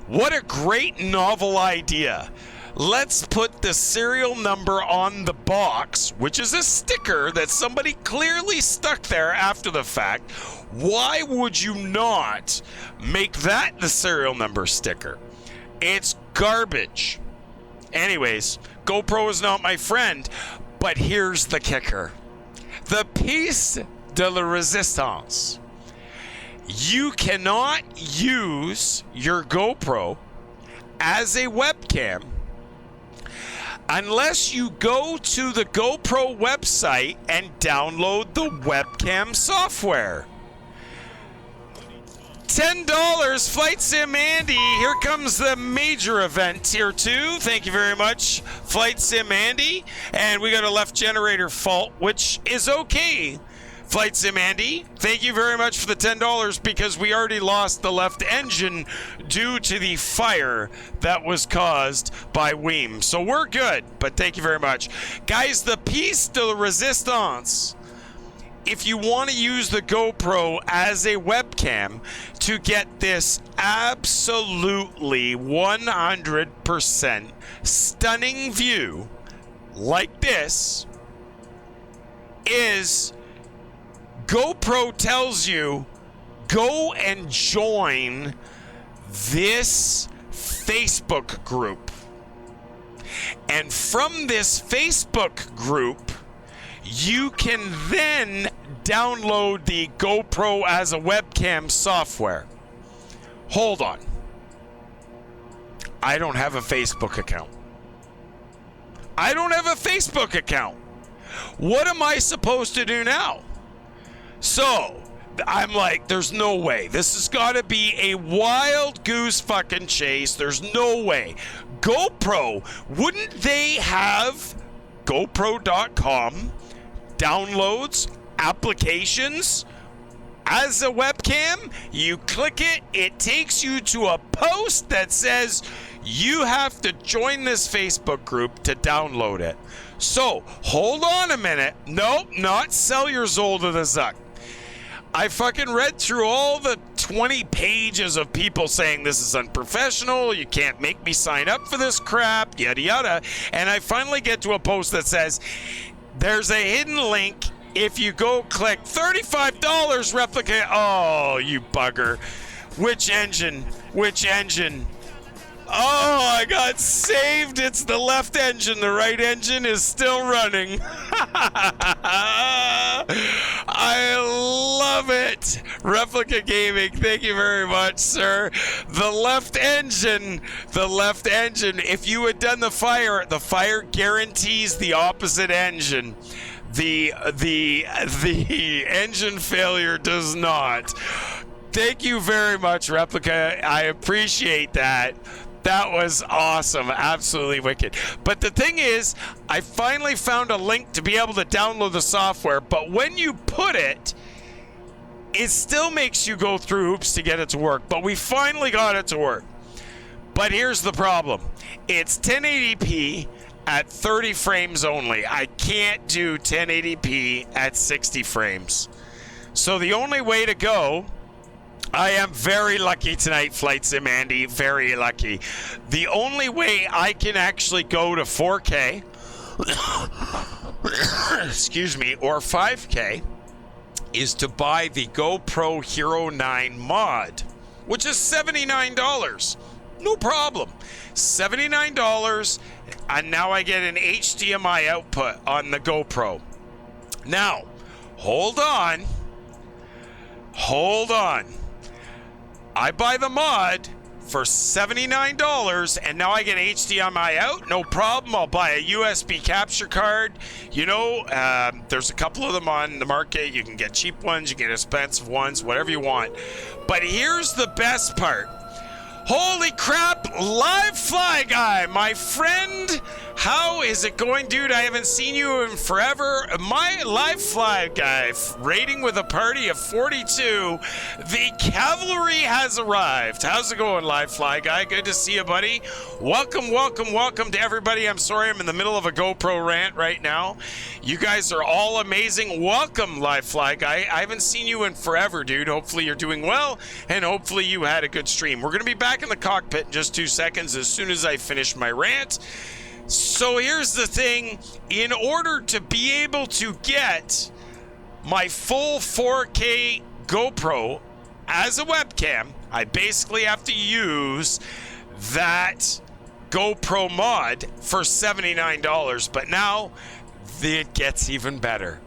What a great novel idea. Let's put the serial number on the box, which is a sticker that somebody clearly stuck there after the fact. Why would you not make that the serial number sticker? It's garbage. Anyways, GoPro is not my friend, but here's the kicker. The piece de la resistance. You cannot use your GoPro as a webcam unless you go to the GoPro website and download the webcam software. $10, Flight Sim Andy. Here comes the major event, Tier 2. Thank you very much, Flight Sim Andy. And we got a left generator fault, which is okay. Flight Sim Andy, thank you very much for the $10 because we already lost the left engine due to the fire that was caused by Weem. So we're good, but thank you very much. Guys, the piece de la resistance, if you want to use the GoPro as a webcam to get this absolutely 100% stunning view like this, is GoPro tells you, go and join this Facebook group. And from this Facebook group, you can then download the GoPro as a webcam software. Hold on. I don't have a Facebook account. I don't have a Facebook account. What am I supposed to do now? So, I'm like, there's no way. This has got to be a wild goose fucking chase. There's no way. GoPro, wouldn't they have GoPro.com downloads, applications as a webcam? You click it, it takes you to a post that says you have to join this Facebook group to download it. So, hold on a minute. Nope, not sell your Zoll to the Zuck. I fucking read through all the 20 pages of people saying this is unprofessional, you can't make me sign up for this crap, yada yada. And I finally get to a post that says, there's a hidden link. If you go click $35 replica. Oh, you bugger. Which engine? Which engine? Oh, I got saved. It's the left engine. The right engine is still running. I love it. Replica Gaming, thank you very much, sir. The left engine. If you had done the fire guarantees the opposite engine. The engine failure does not. Thank you very much, Replica. I appreciate that. That was awesome. Absolutely wicked. But the thing is, I finally found a link to be able to download the software, but when you put it, it still makes you go through hoops to get it to work. But we finally got it to work. But here's the problem. It's 1080p at 30 frames only. I can't do 1080p at 60 frames. So the only way to go, I am very lucky tonight, Flight Sim Andy, very lucky. The only way I can actually go to 4K, excuse me, or 5K is to buy the GoPro Hero 9 mod, which is $79. No problem. $79, and now I get an HDMI output on the GoPro. Now, hold on. I buy the mod for $79, and now I get HDMI out. No problem. I'll buy a USB capture card. You know, there's a couple of them on the market. You can get cheap ones, you can get expensive ones, whatever you want. But here's the best part. Holy crap, Live Fly Guy, my friend, how is it going, dude? I haven't seen you in forever. My Live Fly Guy, rating with a party of 42. The cavalry has arrived. How's it going, Live Fly Guy? Good to see you, buddy. Welcome to everybody. I'm sorry I'm in the middle of a GoPro rant right now. You guys are all amazing. Welcome, Live Fly Guy. I haven't seen you in forever, dude. Hopefully you're doing well, and hopefully you had a good stream. We're going to be back in the cockpit in just 2 seconds as soon as I finish my rant. So here's the thing. In order to be able to get my full 4K GoPro as a webcam, I basically have to use that GoPro mod for $79. But now it gets even better.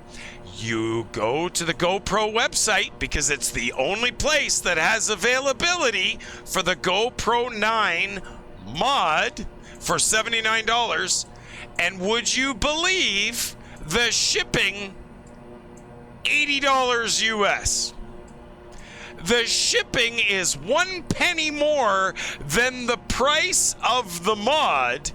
You go to the GoPro website because it's the only place that has availability for the GoPro 9 mod for $79. And would you believe the shipping? $80 US. The shipping is 1 penny more than the price of the mod.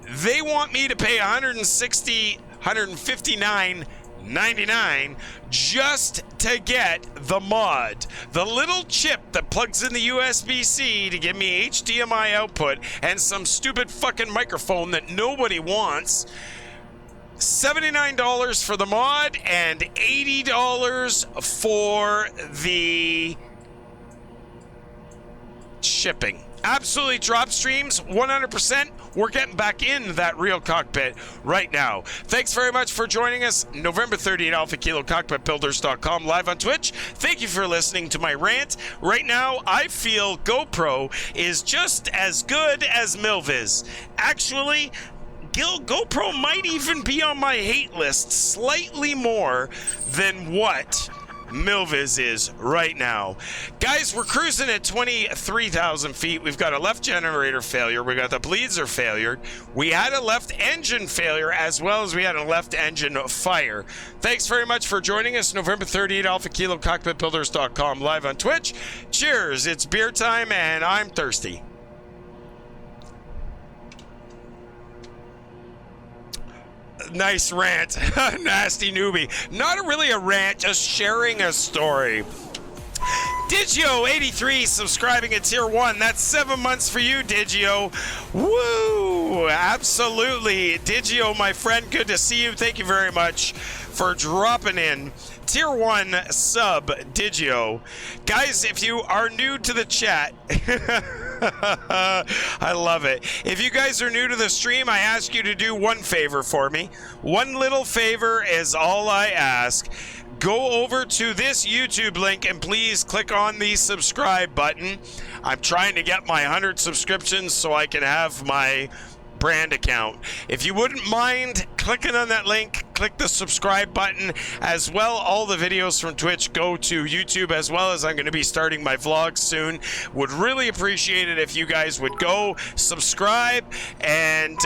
They want me to pay $159.99 just to get the mod. The little chip that plugs in the USB-C to give me HDMI output and some stupid fucking microphone that nobody wants. $79 for the mod and $80 for the shipping. Absolutely drop streams, 100%. We're getting back in that real cockpit right now. Thanks very much for joining us. November 30th, Alpha Kilo, Cockpitbuilders.com, live on Twitch. Thank you for listening to my rant. Right now, I feel GoPro is just as good as Milviz. Actually, GoPro might even be on my hate list slightly more than what Milviz is right now. Guys, we're cruising at 23,000 feet. We've got a left generator failure. We got the bleeds are failure. We had a left engine failure as well as we had a left engine fire. Thanks very much for joining us. November 30th, Alpha Kilo, Cockpitbuilders.com, live on Twitch. Cheers. It's beer time and I'm thirsty. Nice rant. Nasty newbie. Not really a rant, just sharing a story. Digio83 subscribing at tier 1. That's 7 months for you, Digio. Woo! Absolutely. Digio, my friend, good to see you. Thank you very much for dropping in. Tier 1 sub, Digio. Guys, if you are new to the chat, I love it. If you guys are new to the stream, I ask you to do one favor for me. One little favor is all I ask. Go over to this YouTube link and please click on the subscribe button. I'm trying to get my 100 subscriptions so I can have my brand account. If you wouldn't mind clicking on that link, click the subscribe button as well. All the videos from Twitch go to YouTube, as well as I'm going to be starting my vlogs soon. Would really appreciate it if you guys would go subscribe, and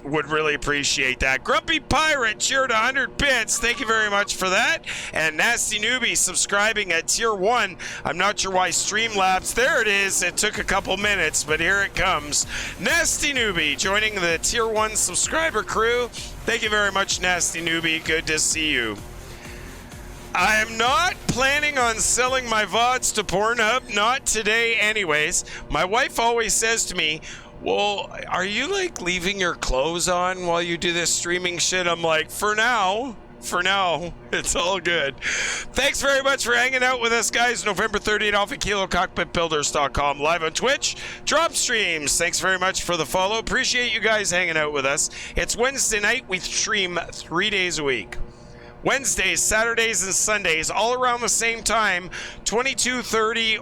would really appreciate that. Grumpy Pirate cheered 100 bits. Thank you very much for that. And Nasty Newbie subscribing at tier 1. I'm not sure why Streamlabs, there it is. It took a couple minutes, but here it comes. Nasty Newbie joining the tier 1 subscriber crew. Thank you very much, Nasty Newbie. Good to see you. I am not planning on selling my VODs to Pornhub. Not today anyways. My wife always says to me, well, are you like leaving your clothes on while you do this streaming shit? I'm like, for now, it's all good. Thanks very much for hanging out with us, guys. November 30th, Alpha Kilo, Cockpitbuilders.com, live on Twitch. Drop streams. Thanks very much for the follow. Appreciate you guys hanging out with us. It's Wednesday night. We stream 3 days a week. Wednesdays, Saturdays, and Sundays, all around the same time, 23:30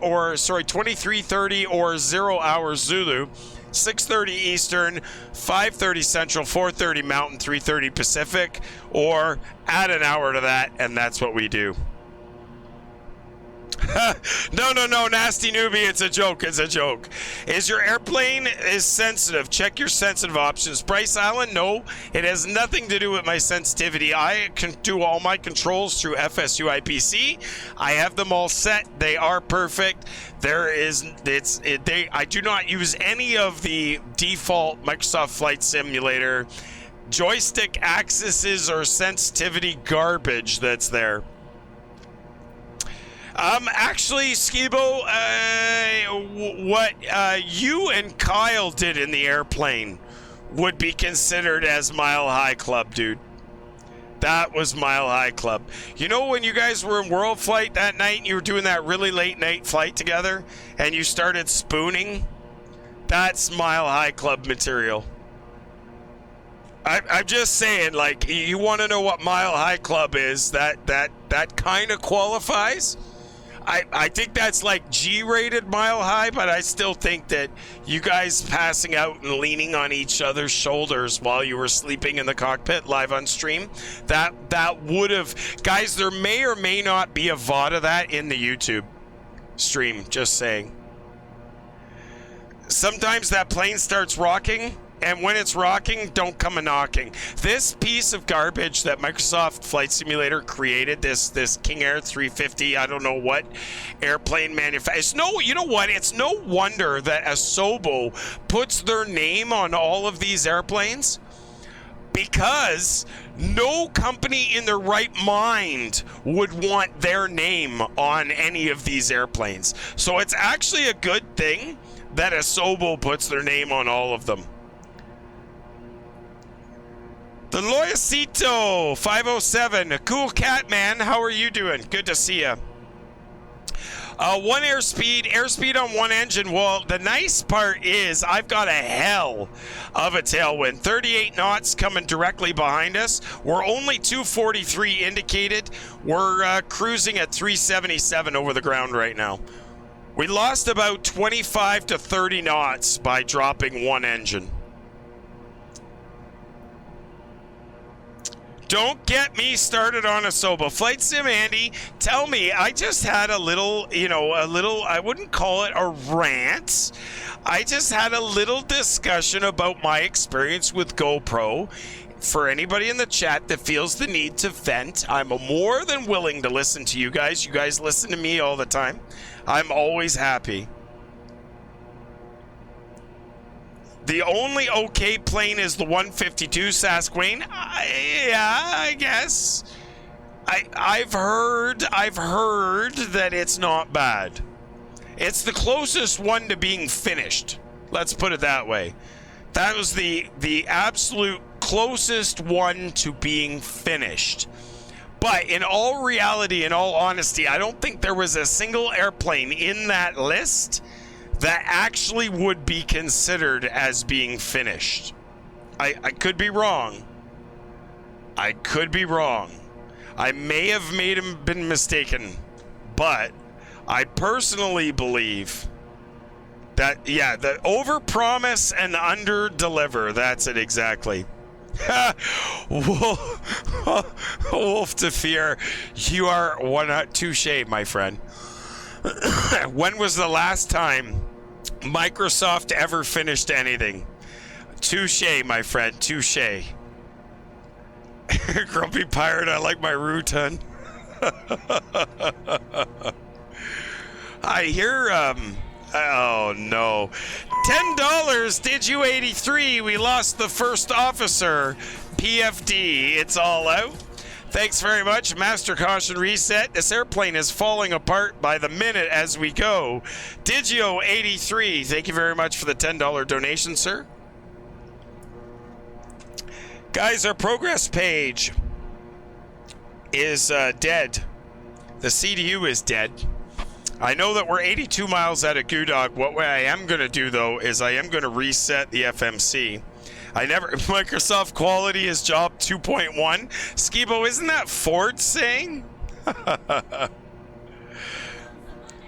or 0 hours Zulu, 6:30 Eastern, 5:30 Central, 4:30 Mountain, 3:30 Pacific, or add an hour to that, and that's what we do. No, Nasty Newbie, it's a joke. Is your airplane is sensitive? Check your sensitive options. Bryce Allen, no, it has nothing to do with my sensitivity. I can do all my controls through FSU IPC. I have them all set. They are perfect. I do not use any of the default Microsoft Flight Simulator joystick axes or sensitivity garbage that's there. Actually, Skibo, what you and Kyle did in the airplane would be considered as Mile High Club, dude. That was Mile High Club. You know when you guys were in World Flight that night and you were doing that really late night flight together and you started spooning? That's Mile High Club material. I'm just saying, like, you want to know what Mile High Club is, that kind of qualifies. I think that's like G-rated Mile High, but I still think that you guys passing out and leaning on each other's shoulders while you were sleeping in the cockpit live on stream, that would have, guys, there may or may not be a VOD of that in the YouTube stream, just saying. Sometimes that plane starts rocking, and when it's rocking, don't come a knocking. This piece of garbage that Microsoft Flight Simulator created, this KingAir 350, I don't know what airplane manufacturer. No, you know what? It's no wonder that Asobo puts their name on all of these airplanes, because no company in their right mind would want their name on any of these airplanes. So it's actually a good thing that Asobo puts their name on all of them. The Loyacito 507, a cool cat, man. How are you doing? Good to see you. One airspeed on one engine. Well, the nice part is I've got a hell of a tailwind. 38 knots coming directly behind us. We're only 243 indicated. We're cruising at 377 over the ground right now. We lost about 25 to 30 knots by dropping one engine. Don't get me started on Asobo. Flight Sim Andy, tell me, I just had a little, I wouldn't call it a rant. I just had a little discussion about my experience with GoPro. For anybody in the chat that feels the need to vent, I'm more than willing to listen to you guys. You guys listen to me all the time. I'm always happy. The only okay plane is the 152 Sasquatch. Yeah, I guess. I've heard that it's not bad. It's the closest one to being finished. Let's put it that way. That was the absolute closest one to being finished. But in all reality, in all honesty, I don't think there was a single airplane in that list that actually would be considered as being finished. I could be wrong. I could be wrong. I may have been mistaken, but I personally believe that, yeah, the overpromise and underdeliver, that's it exactly. Wolf to Fear, you are touche, my friend. When was the last time Microsoft ever finished anything? Touche, my friend, touche. Grumpy Pirate, I like my Rutan. I hear, oh no. $10, did you 83? We lost the first officer. PFD, it's all out. Thanks very much. Master Caution Reset. This airplane is falling apart by the minute as we go. Digio 83, thank you very much for the $10 donation, sir. Guys, our progress page is dead. The CDU is dead. I know that we're 82 miles out of Gudog. What I am going to do, though, is I am going to reset the FMC. Microsoft quality is job 2.1. Skibo, isn't that Ford saying?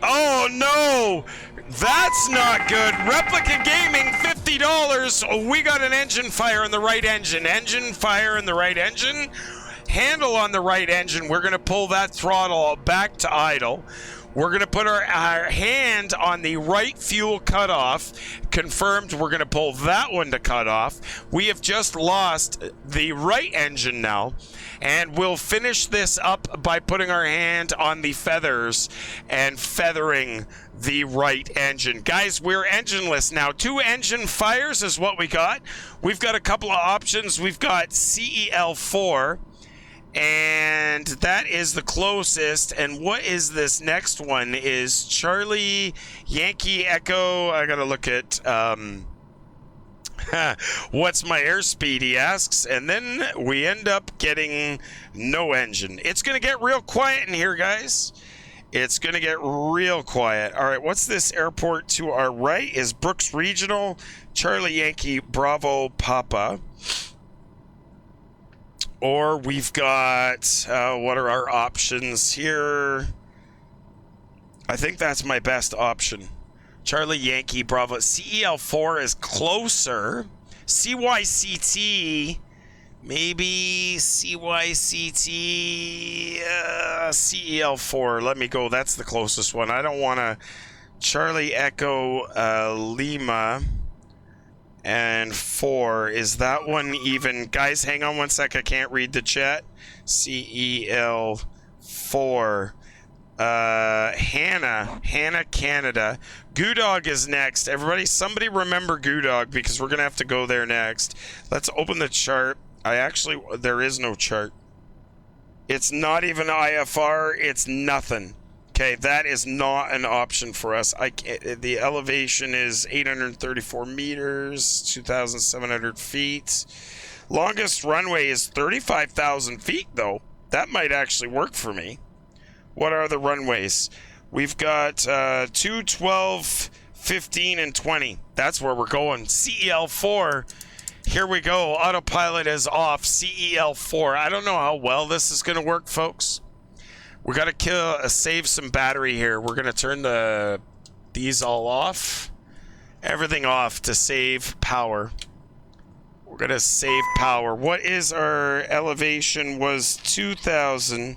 Oh, no. That's not good. Replica Gaming, $50. Oh, we got an engine fire in the right engine. Engine fire in the right engine. Handle on the right engine. We're going to pull that throttle back to idle. We're going to put our hand on the right fuel cutoff. Confirmed, we're going to pull that one to cut off. We have just lost the right engine now. And we'll finish this up by putting our hand on the feathers and feathering the right engine. Guys, we're engineless now. 2 engine fires is what we got. We've got a couple of options. We've got CEL4. And that is the closest. And what is this next one? Is Charlie Yankee Echo. I gotta look at what's my airspeed, he asks. And then we end up getting no engine. It's gonna get real quiet in here, guys. It's gonna get real quiet. All right, what's this airport to our right? Is Brooks Regional. Charlie Yankee Bravo Papa. Or we've got, what are our options here? I think that's my best option. Charlie Yankee Bravo. CEL4 is closer. CYCT, maybe CYCT, CEL4. Let me go. That's the closest one. I don't want to. Charlie Echo Lima. And 4, is that one even? Guys, hang on one sec. I can't read the chat. CEL4. Hannah, Canada. Gudog is next. Everybody, somebody remember Gudog because we're going to have to go there next. Let's open the chart. There is no chart. It's not even IFR. It's nothing. Okay, that is not an option for us. The elevation is 834 meters, 2,700 feet. Longest runway is 35,000 feet, though. That might actually work for me. What are the runways? We've got 2, 12, 15, and 20. That's where we're going. CEL4. Here we go. Autopilot is off. CEL4. I don't know how well this is going to work, folks. We got to save some battery here. We're going to turn these all off. Everything off to save power. We're going to save power. What is our elevation? Was 2,000.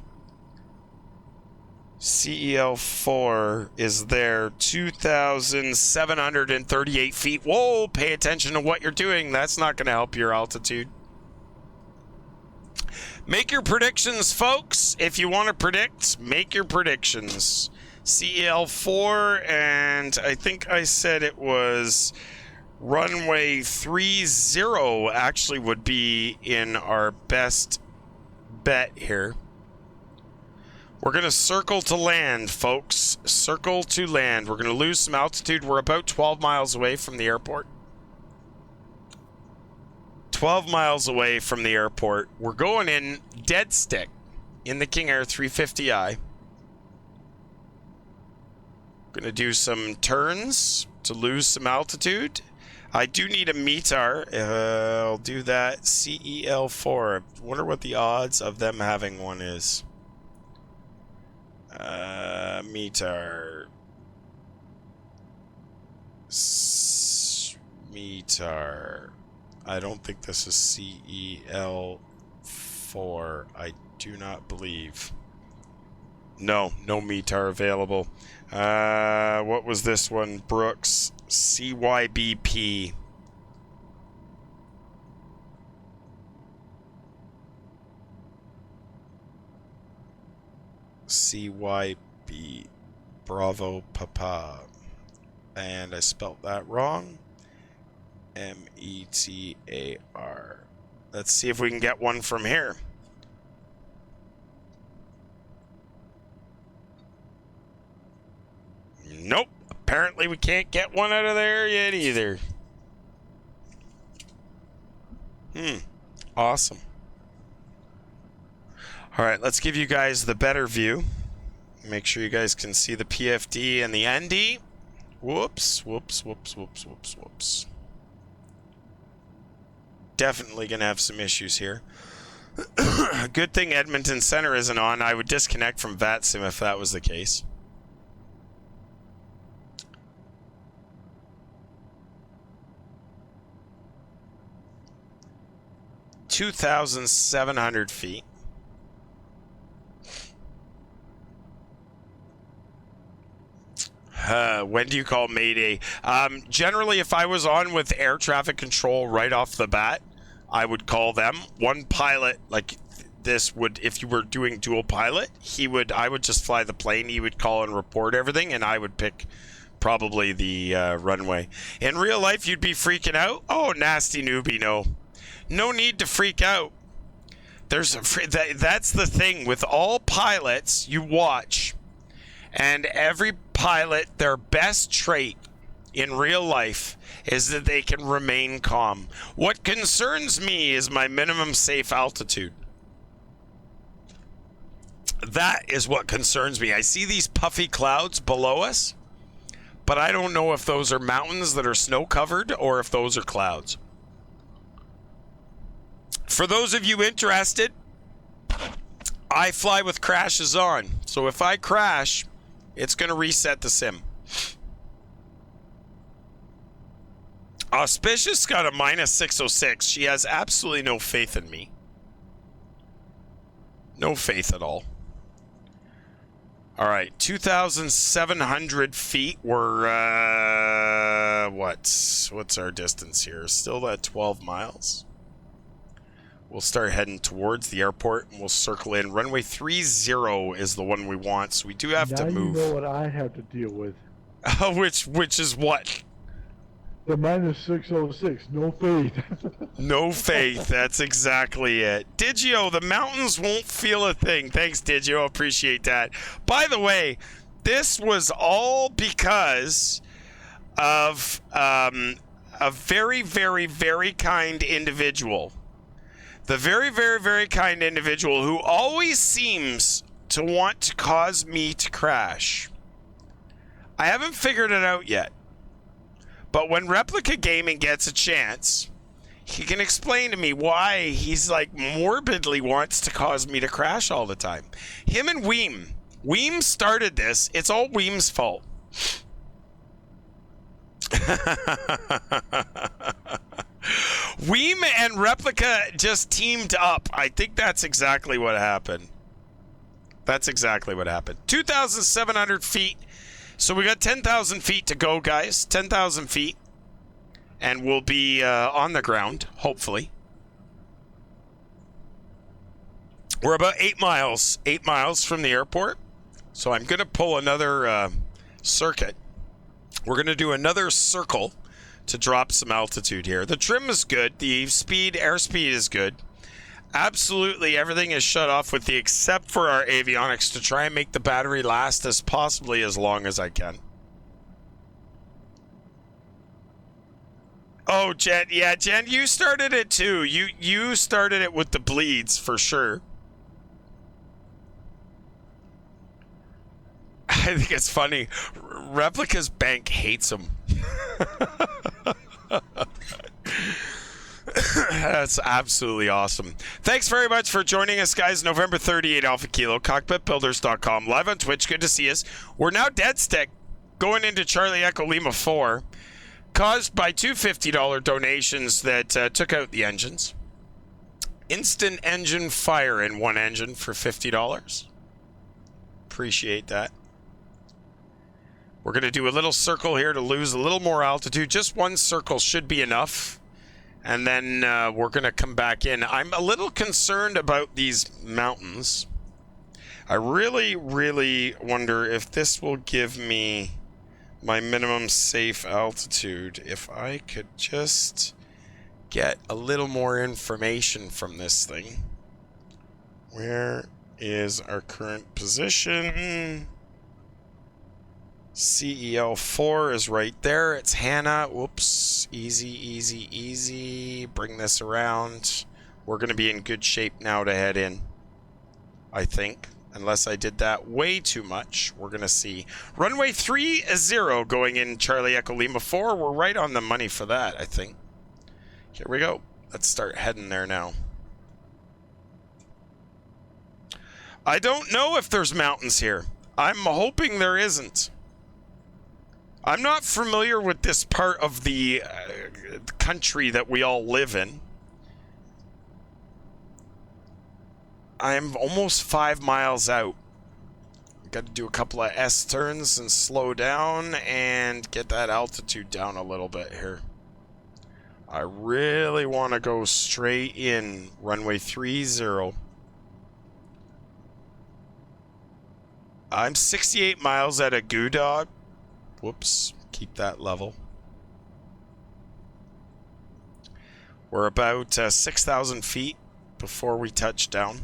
CEL4 is there. 2,738 feet. Whoa, pay attention to what you're doing. That's not going to help your altitude. Make your predictions, folks. If you want to predict, make your predictions. CEL4, and I think I said it was runway 30 actually would be in our best bet here. We're going to circle to land, folks. Circle to land. We're going to lose some altitude. We're about 12 miles away from the airport. 12 miles away from the airport. We're going in dead stick in the KingAir 350i. Going to do some turns to lose some altitude. I do need a METAR. I'll do that. CEL4. I wonder what the odds of them having one is. METAR. METAR. I don't think this is CEL4. I do not believe. No METAR available. What was this one? Brooks. CYBP. CYB. Bravo Papa. And I spelt that wrong. METAR. Let's see if we can get one from here. Nope. Apparently we can't get one out of there yet either. Awesome. All right, let's give you guys the better view. Make sure you guys can see the PFD and the ND. Whoops. Definitely going to have some issues here. Good thing Edmonton Center isn't on. I would disconnect from VATSIM if that was the case. (2,700 feet). When do you call Mayday? Generally, if I was on with air traffic control right off the bat, I would call them. One pilot, like this would, if you were doing dual pilot, I would just fly the plane. He would call and report everything, and I would pick probably the runway. In real life, you'd be freaking out. Oh, nasty newbie, no. No need to freak out. That's the thing with all pilots you watch. And every pilot, their best trait in real life is that they can remain calm. What concerns me is my minimum safe altitude. That is what concerns me. I see these puffy clouds below us, but I don't know if those are mountains that are snow covered or if those are clouds. For those of you interested, I fly with crashes on. So if I crash, it's going to reset the sim. Auspicious got a -606. She has absolutely no faith in me. No faith at all. All right, 2,700 feet. We're, what's our distance here? Still at 12 miles. We'll start heading towards the airport, and we'll circle in. Runway 30 is the one we want, so we do have to move. Now you know what I have to deal with. Which is what? The -606. No faith. No faith. That's exactly it. Digio, the mountains won't feel a thing. Thanks, Digio. Appreciate that. By the way, this was all because of a very, very, very kind individual. The very, very, very kind individual who always seems to want to cause me to crash. I haven't figured it out yet. But when Replica Gaming gets a chance, he can explain to me why he's like morbidly wants to cause me to crash all the time. Him and Weem. Weem started this. It's all Weem's fault. Weem and Replica just teamed up. I think that's exactly what happened. That's exactly what happened. 2,700 feet. So we got 10,000 feet to go, guys. 10,000 feet. And we'll be on the ground, hopefully. We're about 8 miles. 8 miles from the airport. So I'm going to pull another circuit. We're going to do another circle to drop some altitude here. The trim is good. The airspeed is good. Absolutely everything is shut off with the except for our avionics to try and make the battery last as possibly as long as I can. Oh, Jen. Yeah, Jen, you started it too. You started it with the bleeds for sure. I think it's funny. Replica's bank hates him. That's absolutely awesome. Thanks very much for joining us, guys. November 38 Alpha Kilo, Cockpitbuilders.com, live on Twitch. Good to see us. We're now dead stick going into Charlie Echo Lima 4. caused by two $50 donations that took out the engines. Instant engine fire in one engine for $50. Appreciate that. We're going to do a little circle here to lose a little more altitude. Just one circle should be enough. And then we're going to come back in. I'm a little concerned about these mountains. I really, really wonder if this will give me my minimum safe altitude. If I could just get a little more information from this thing. Where is our current position? CEL4 is right there. It's Hannah. Whoops. Easy, easy, easy. Bring this around. We're going to be in good shape now to head in, I think. Unless I did that way too much. We're going to see. Runway 30 going in Charlie Echo Lima 4. We're right on the money for that, I think. Here we go. Let's start heading there now. I don't know if there's mountains here. I'm hoping there isn't. I'm not familiar with this part of the country that we all live in. I'm almost 5 miles out. Got to do a couple of S-turns and slow down and get that altitude down a little bit here. I really want to go straight in runway 30. I'm 68 miles at a Goo Dog. Whoops, keep that level. We're about 6,000 feet before we touch down.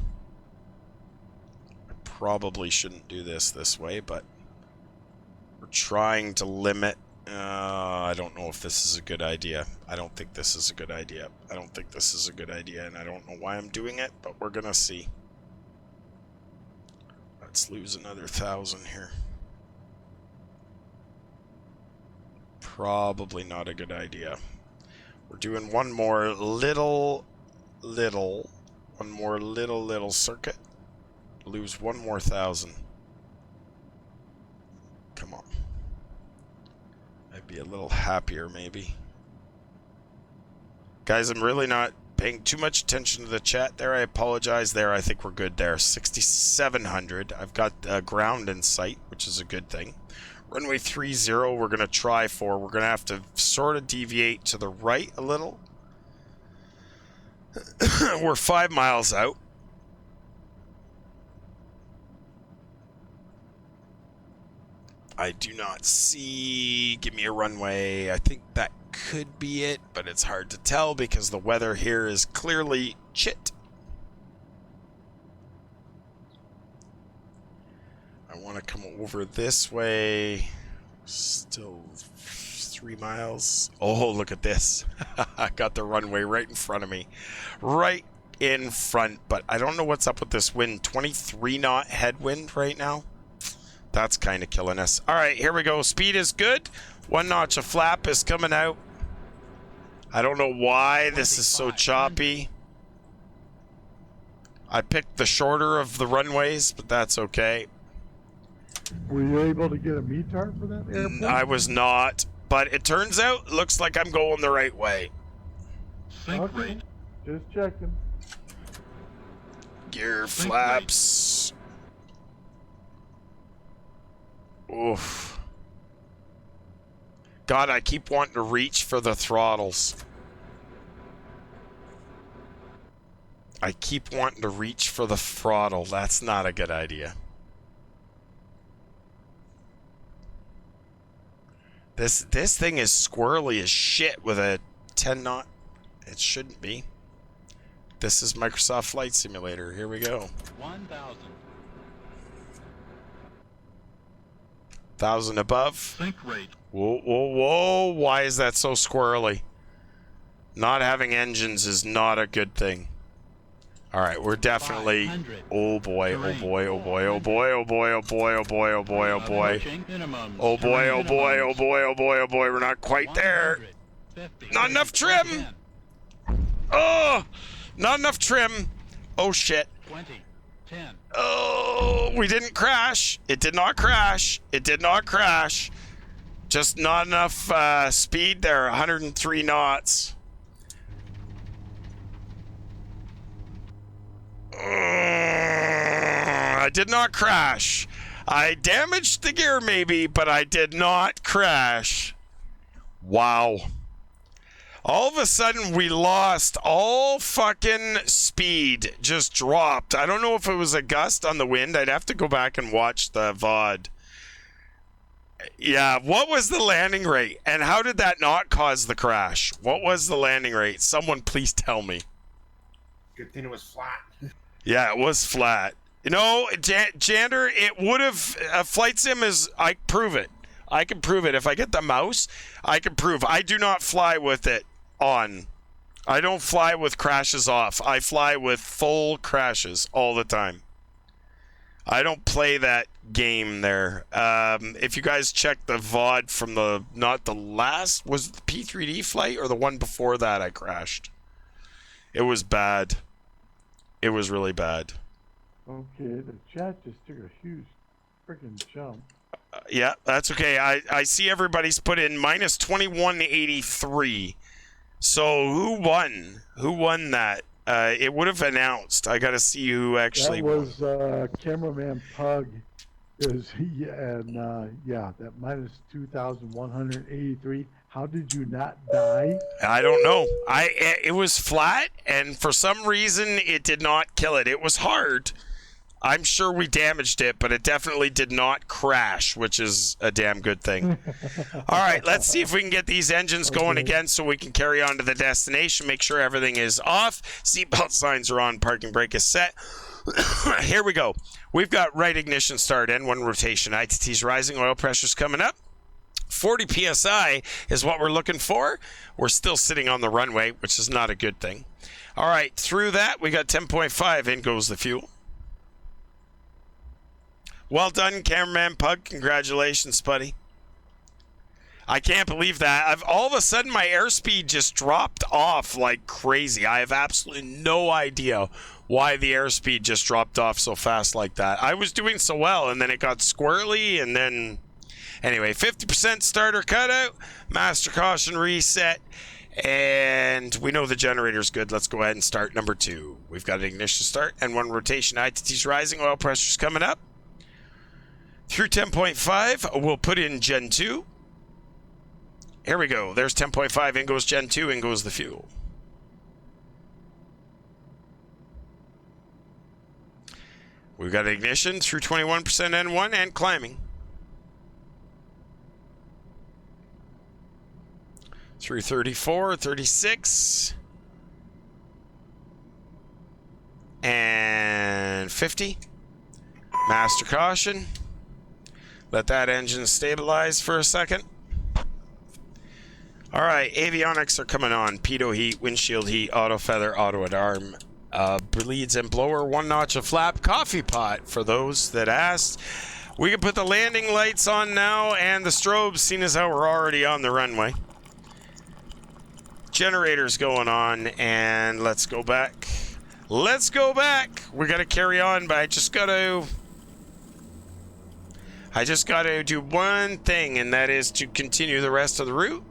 I probably shouldn't do this way, but we're trying to limit. I don't know if this is a good idea. I don't think this is a good idea. I don't think this is a good idea, and I don't know why I'm doing it, but we're gonna see. Let's lose another 1,000 here. Probably not a good idea. We're doing one more little circuit. Lose one more 1,000. Come on. I'd be a little happier maybe. Guys, I'm really not paying too much attention to the chat there. I apologize there. I think we're good there. 6,700. I've got ground in sight, which is a good thing. Runway 30, we're going to try for. We're going to have to sort of deviate to the right a little. We're 5 miles out. I do not see. Give me a runway. I think that could be it, but it's hard to tell because the weather here is clearly shit. I want to come over this way. Still 3 miles. Oh, look at this. I got the runway right in front of me. Right in front, but I don't know what's up with this wind. 23 knot headwind right now. That's kind of killing us. All right, here we go. Speed is good. 1 notch of flap is coming out. I don't know why this is so choppy. I picked the shorter of the runways, but that's okay. Were you able to get a METAR for that airplane? I was not, but it turns out, looks like I'm going the right way. Okay. Just checking. Gear flaps. Oof. God, I keep wanting to reach for the throttles. I keep wanting to reach for the throttle. That's not a good idea. This thing is squirrely as shit with a 10 knot. It shouldn't be. This is Microsoft Flight Simulator. Here we go. 1,000. 1,000 above. Sync rate. Whoa, whoa, whoa. Why is that so squirrely? Not having engines is not a good thing. All right, we're definitely... Oh boy, oh boy, oh boy, oh boy, oh boy, oh boy, oh boy, oh boy, oh boy. Oh boy, oh boy, oh boy, oh boy, oh boy. We're not quite there. Not enough trim. Oh, not enough trim. Oh shit. 20, 10. Oh, we didn't crash. It did not crash. It did not crash. Just not enough speed there. 103 knots. I did not crash. I damaged the gear maybe, but I did not crash. Wow. All of a sudden, we lost all fucking speed. Just dropped. I don't know if it was a gust on the wind. I'd have to go back and watch the VOD. Yeah, what was the landing rate? And how did that not cause the crash? What was the landing rate? Someone please tell me. Good thing it was flat. Yeah, it was flat. You know, Jander, it would have... Flight Sim is... I prove it. I can prove it. If I get the mouse, I can prove. I do not fly with it on. I don't fly with crashes off. I fly with full crashes all the time. I don't play that game there. If you guys check the VOD from the... Not the last... Was it the P3D flight or the one before that I crashed? It was bad. It was really bad. Okay, the chat just took a huge freaking jump. Yeah, that's okay. I see everybody's put in minus 2183. So who won? Who won that? It would have announced. I got to see who actually That was cameraman Pug. Yeah, that minus 2,183. How did you not die? I don't know. It was flat, and for some reason, it did not kill it. It was hard. I'm sure we damaged it, but it definitely did not crash, which is a damn good thing. All right, let's see if we can get these engines going again so we can carry on to the destination, make sure everything is off. Seatbelt signs are on, parking brake is set. Here we go. We've got right ignition start, N1 rotation, ITT's rising, oil pressure's coming up. 40 PSI is what we're looking for. We're still sitting on the runway, which is not a good thing. All right, through that, we got 10.5. In goes the fuel. Well done, cameraman Pug. Congratulations, buddy. I can't believe that. All of a sudden, my airspeed just dropped off like crazy. I have absolutely no idea why the airspeed just dropped off so fast like that. I was doing so well, and then it got squirrely, and then... Anyway, 50% starter cutout, master caution reset, and we know the generator's good. Let's go ahead and start number 2. We've got an ignition start, N1 rotation, ITT's rising, oil pressure's coming up. Through 10.5, we'll put in Gen 2. Here we go. There's 10.5, in goes Gen 2, in goes the fuel. We've got ignition through 21% N1 and climbing. Through 34, 36, and 50. Master caution. Let that engine stabilize for a second. All right, avionics are coming on. Pitot heat, windshield heat, auto feather, auto alarm, bleeds and blower, 1 notch of flap, coffee pot for those that asked. We can put the landing lights on now and the strobes, seeing as how we're already on the runway. Generators going on, and let's go back. Let's go back. We got to carry on, but I just got to do one thing, and that is to continue the rest of the route.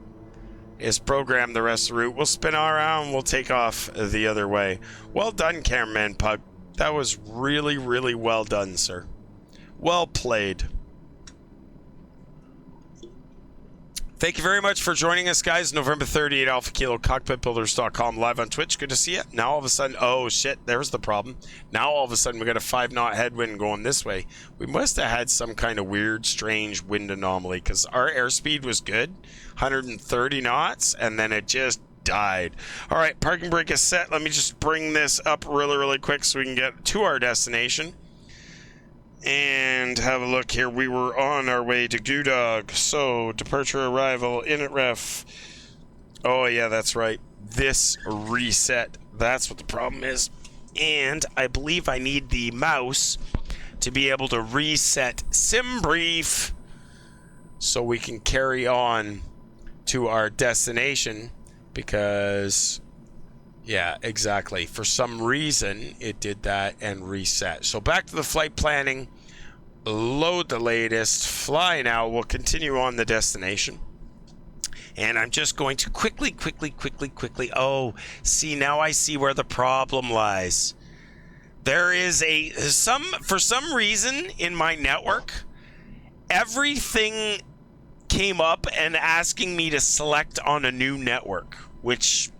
Is program the rest of the route. We'll spin around, we'll take off the other way. Well done, cameraman Pug. That was really, really well done, sir. Well played. Thank you very much for joining us, guys. November 30 at Alpha Kilo, Cockpitbuilders.com, live on Twitch. Good to see you. Now all of a sudden, oh shit, there's the problem. Now all of a sudden we got a 5-knot headwind going this way. We must have had some kind of weird, strange wind anomaly because our airspeed was good, 130 knots, and then it just died. All right, parking brake is set. Let me just bring this up really, really quick so we can get to our destination. And have a look here. We were on our way to Goodog. So, departure, arrival, init ref. Oh, yeah, that's right. This reset. That's what the problem is. And I believe I need the mouse to be able to reset sim brief so we can carry on to our destination because... Yeah, exactly. For some reason, it did that and reset. So back to the flight planning. load the latest, fly now. We'll continue on the destination. And I'm just going to quickly. Oh, see, now I see where the problem lies. There is for some reason in my network, everything came up and asking me to select on a new network, which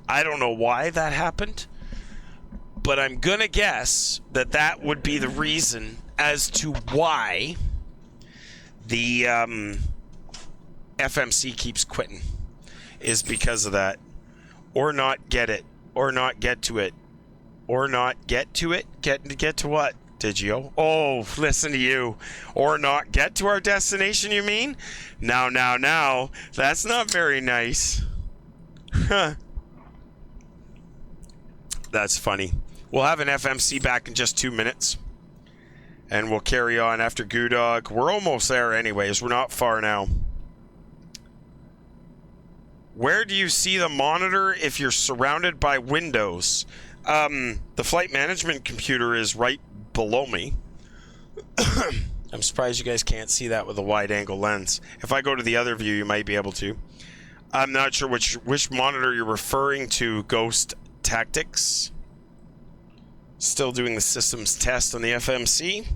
I don't know why that happened, but I'm gonna guess that would be the reason as to why the FMC keeps quitting, is because of that. Or not get it, or not get to it, or not get to it. Get to what, Digio? Oh, listen to you. Or not get to our destination, you mean? Now, that's not very nice. Huh. That's funny. We'll have an FMC back in just 2 minutes. And we'll carry on after Goodog. We're almost there anyways. We're not far now. Where do you see the monitor if you're surrounded by windows? The flight management computer is right below me. I'm surprised you guys can't see that with a wide angle lens. If I go to the other view, you might be able to. I'm not sure which monitor you're referring to, Ghost Tactics. Still doing the systems test on the FMC.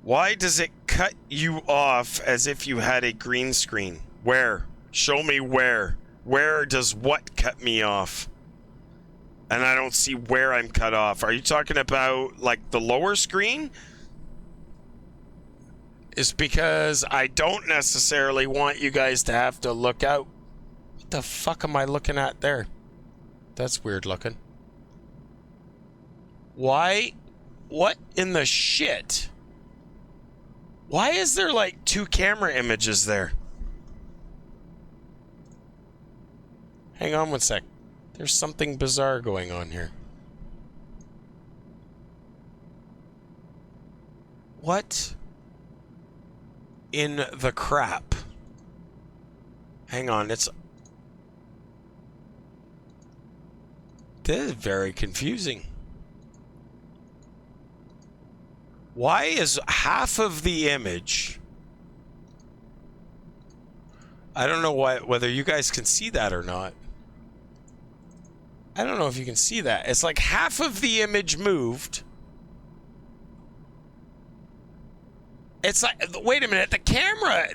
Why does it cut you off as if you had a green screen? Where? Show me where. Where does what cut me off? And I don't see where I'm cut off. Are you talking about, like, the lower screen? It's because I don't necessarily want you guys to have to look out. What the fuck am I looking at there? That's weird looking. Why? What in the shit? Why is there like 2 camera images there? Hang on one sec. There's something bizarre going on here. What in the crap? Hang on, this is very confusing. Why is half of the image... I don't know whether you guys can see that or not. I don't know if you can see that. It's like half of the image moved. It's like, wait a minute, the camera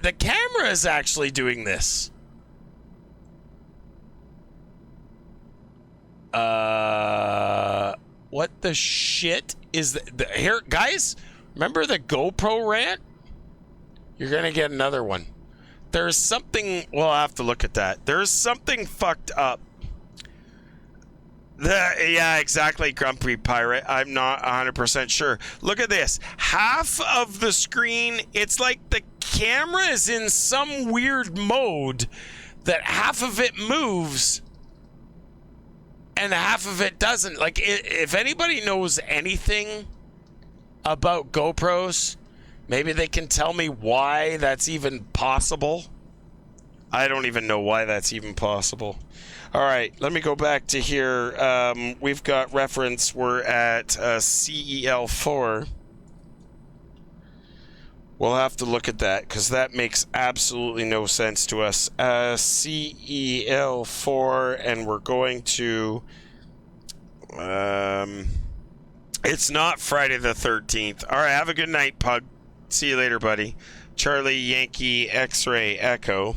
is actually doing this. What the shit is here, guys? Remember the GoPro rant? You're gonna get another one. There's something, we'll have to look at that. There's something fucked up. Yeah, exactly, Grumpy Pirate. I'm not 100% sure. Look at this. Half of the screen, it's like the camera is in some weird mode that half of it moves and half of it doesn't. Like, if anybody knows anything about GoPros, maybe they can tell me why that's even possible. I don't even know why that's even possible. All right, let me go back to here. We've got reference. We're at CEL4. We'll have to look at that because that makes absolutely no sense to us. CEL4, and we're going to... it's not Friday the 13th. All right, have a good night, Pug. See you later, buddy. Charlie Yankee X-Ray Echo.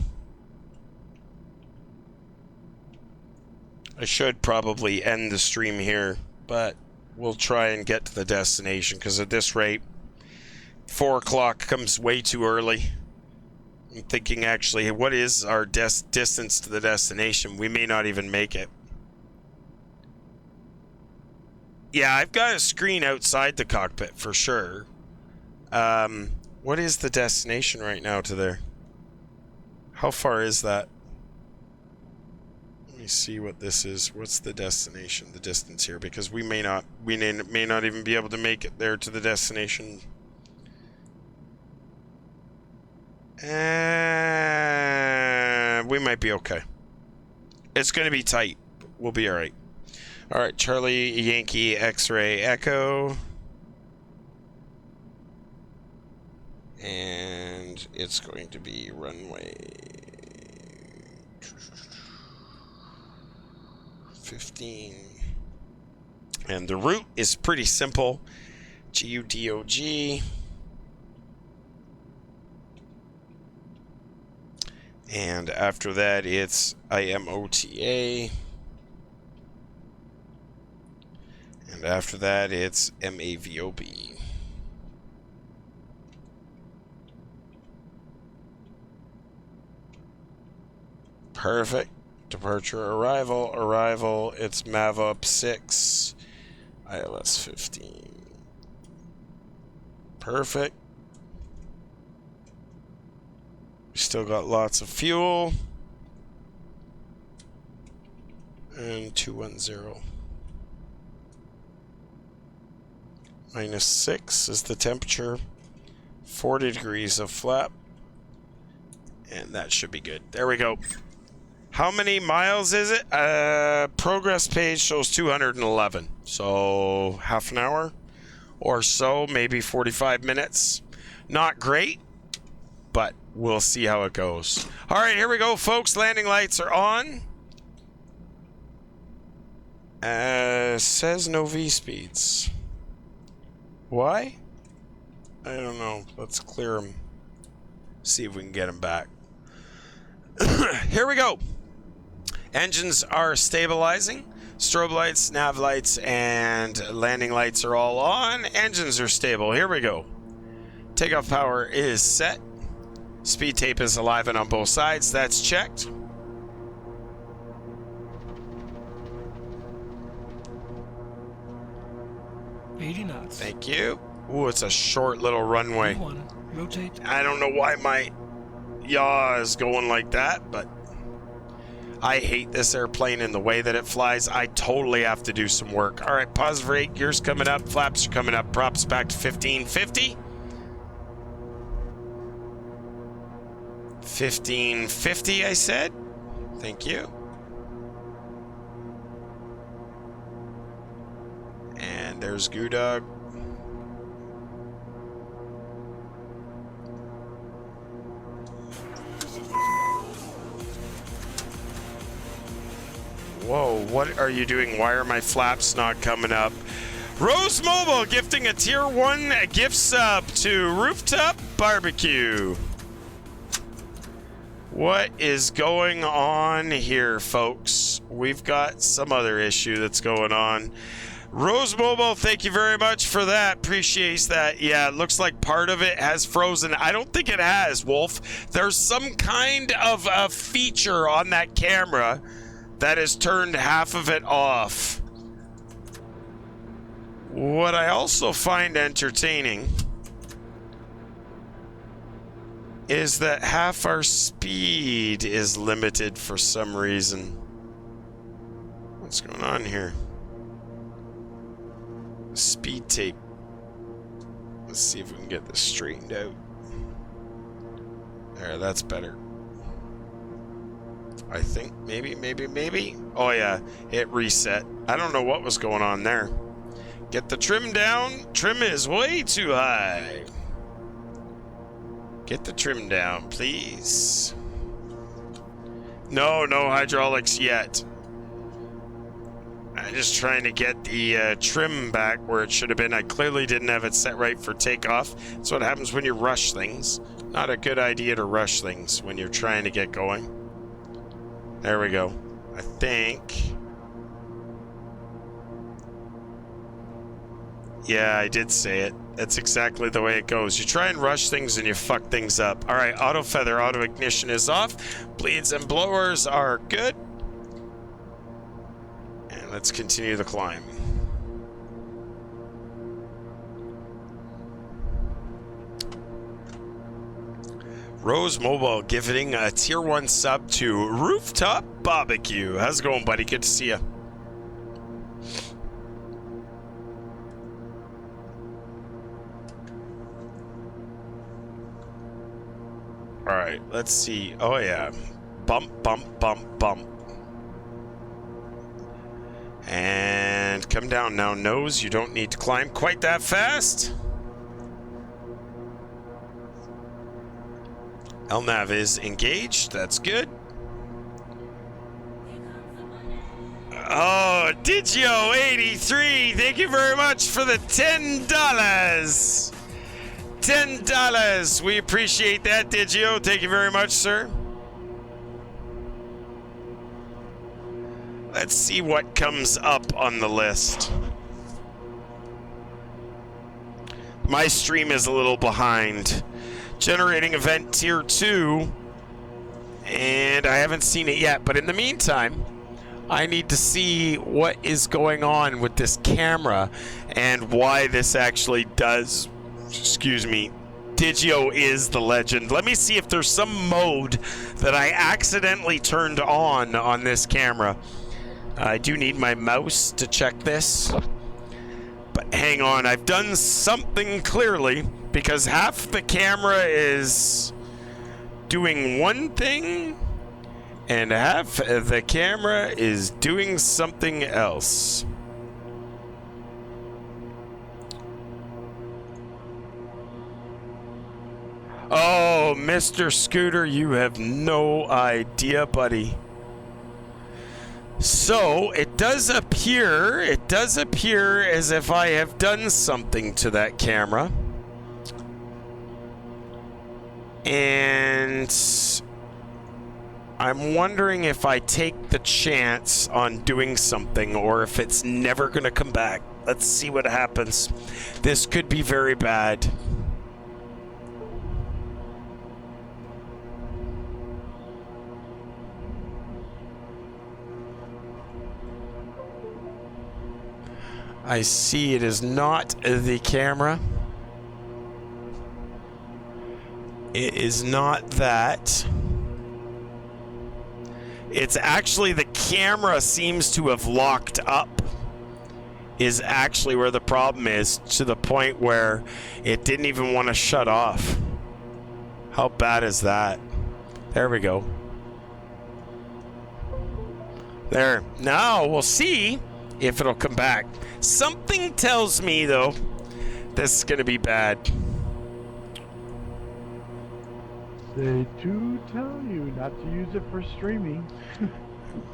I should probably end the stream here, but we'll try and get to the destination because at this rate, 4 o'clock comes way too early. I'm thinking, actually, what is our distance to the destination? We may not even make it. Yeah, I've got a screen outside the cockpit for sure. What is the destination right now to there? How far is that? Let me see what this is. What's the destination, the distance here? Because we may not even be able to make it there to the destination. We might be okay. It's going to be tight. We'll be all right. All right, Charlie Yankee X-Ray Echo. And it's going to be runway 15. And the route is pretty simple. GUDOG. And after that, it's IMOTA. And after that, it's MAVOB. Perfect. Departure, arrival, it's MAVUP 6, ILS 15. Perfect. We still got lots of fuel. And 210. -6 is the temperature. 40 degrees of flap. And that should be good. There we go. How many miles is it? Progress page shows 211. So half an hour or so, maybe 45 minutes. Not great, but we'll see how it goes. All right, here we go, folks. Landing lights are on. Says no V speeds. Why? I don't know. Let's clear them. See if we can get them back. Here we go. Engines are stabilizing. Strobe lights, nav lights, and landing lights are all on. Engines are stable. Here we go. Takeoff power is set. Speed tape is alive and on both sides. That's checked. knots. Thank you. Ooh, it's a short little runway. Rotate. I don't know why my yaw is going like that, but I hate this airplane and the way that it flies. I totally have to do some work. All right, positive rate, gears coming up, flaps are coming up, props back to 1550. 1550, I said. Thank you. And there's Goodog. Whoa, what are you doing? Why are my flaps not coming up? Rose Mobile gifting a tier 1 gift sub to Rooftop Barbecue. What is going on here, folks? We've got some other issue that's going on. Rose Mobile, thank you very much for that. Appreciate that. Yeah, it looks like part of it has frozen. I don't think it has, Wolf. There's some kind of a feature on that camera that has turned half of it off. What I also find entertaining is that half our speed is limited for some reason. What's going on here? Speed tape. Let's see if we can get this straightened out. There, that's better. I think maybe. Oh yeah, it reset. I don't know what was going on there. Get the trim down. Trim is way too high. Get the trim down, please. No hydraulics yet. I'm just trying to get the trim back where it should have been. I clearly didn't have it set right for takeoff. That's what happens when you rush things. Not a good idea to rush things when you're trying to get going. There we go. I think. Yeah, I did say it. That's exactly the way it goes. You try and rush things and you fuck things up. All right, auto feather, auto ignition is off. Bleeds and blowers are good. And let's continue the climb. Rose Mobile giving a tier 1 sub to Rooftop Barbecue. How's it going, buddy? Good to see you. All right, let's see. Oh yeah, bump. And come down now, nose. You don't need to climb quite that fast. LNAV is engaged. That's good. Oh, Digio83, thank you very much for the $10. $10. We appreciate that, Digio. Thank you very much, sir. Let's see what comes up on the list. My stream is a little behind. Generating event tier 2. And I haven't seen it yet, but in the meantime, I need to see what is going on with this camera and why this actually does, excuse me, Digio is the legend. Let me see if there's some mode that I accidentally turned on this camera. I do need my mouse to check this. But hang on, I've done something clearly because half the camera is doing one thing and half the camera is doing something else. Oh, Mr. Scooter, you have no idea, buddy. So, it does appear as if I have done something to that camera. And I'm wondering if I take the chance on doing something or if it's never going to come back. Let's see what happens. This could be very bad. I see it is not the camera. It is not that. It's actually the camera seems to have locked up is actually where the problem is, to the point where it didn't even want to shut off. How bad is that? There we go. There. Now we'll see if it'll come back. Something tells me, though, this is going to be bad. They do tell you not to use it for streaming.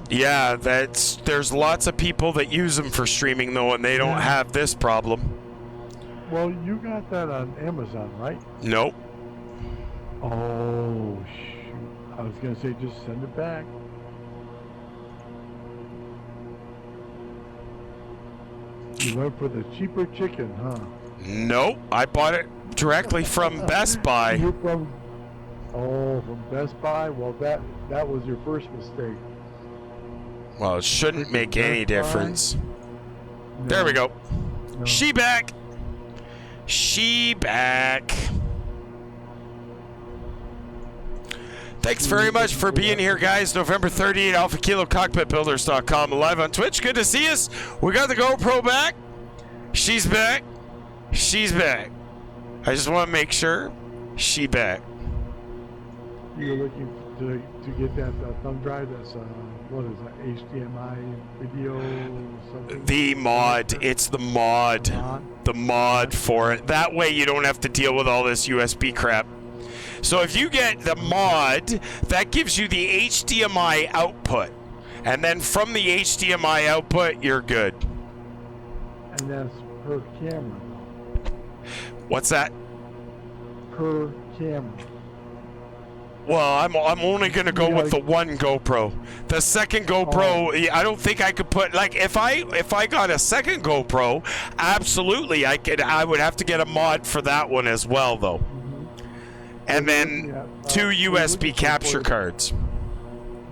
Yeah, there's lots of people that use them for streaming, though, and they don't have this problem. Well, you got that on Amazon, right? Nope. Oh, shoot. I was going to say just send it back. You went for the cheaper chicken, huh? Nope. I bought it directly from Best Buy. You're from Best Buy? Well, that was your first mistake. Well, it shouldn't make any difference. No. There we go. No. She back. She back. Thanks very much for being here, guys. November 38, Alpha Kilo, Cockpitbuilders.com, live on Twitch. Good to see us. We got the GoPro back. She's back. She's back. I just want to make sure she back. You're looking to get that thumb drive that's, what is that, HDMI video something? The mod. It's the mod. The mod for it. That way you don't have to deal with all this USB crap. So if you get the mod, that gives you the HDMI output. And then from the HDMI output, you're good. And that's per camera. What's that? Per camera. Well, I'm only going to go with the one GoPro. The second GoPro, I don't think I could put, like, if I got a second GoPro, absolutely, I would have to get a mod for that one as well, though. And then 2 USB capture cards.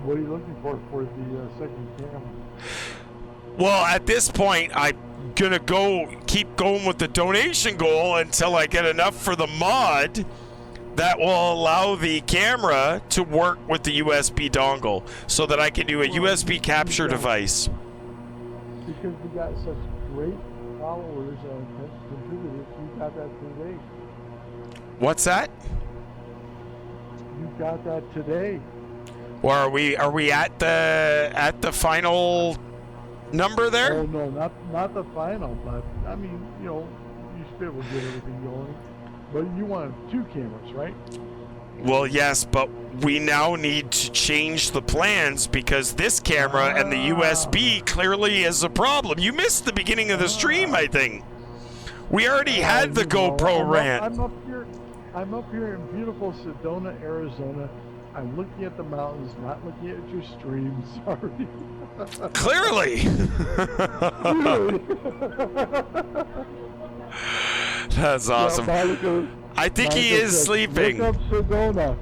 What are you looking for the second camera? Well, at this point, I'm going to keep going with the donation goal until I get enough for the mod that will allow the camera to work with the USB dongle so that I can do a USB capture device. Because we got such great followers and contributors, you got that today. What's that? You got that today. Or are we at the final number there? Oh no, not the final, but I mean, you should be able to get everything going. But you want 2 cameras, right? Well, yes, but we now need to change the plans because this camera and the USB clearly is a problem. You missed the beginning of the stream, I think. We already had the GoPro rant. I'm up here in beautiful Sedona, Arizona. I'm looking at the mountains, not looking at your stream. Sorry. Clearly. That's awesome. Yeah, I think he is sleeping. Look up Sedona.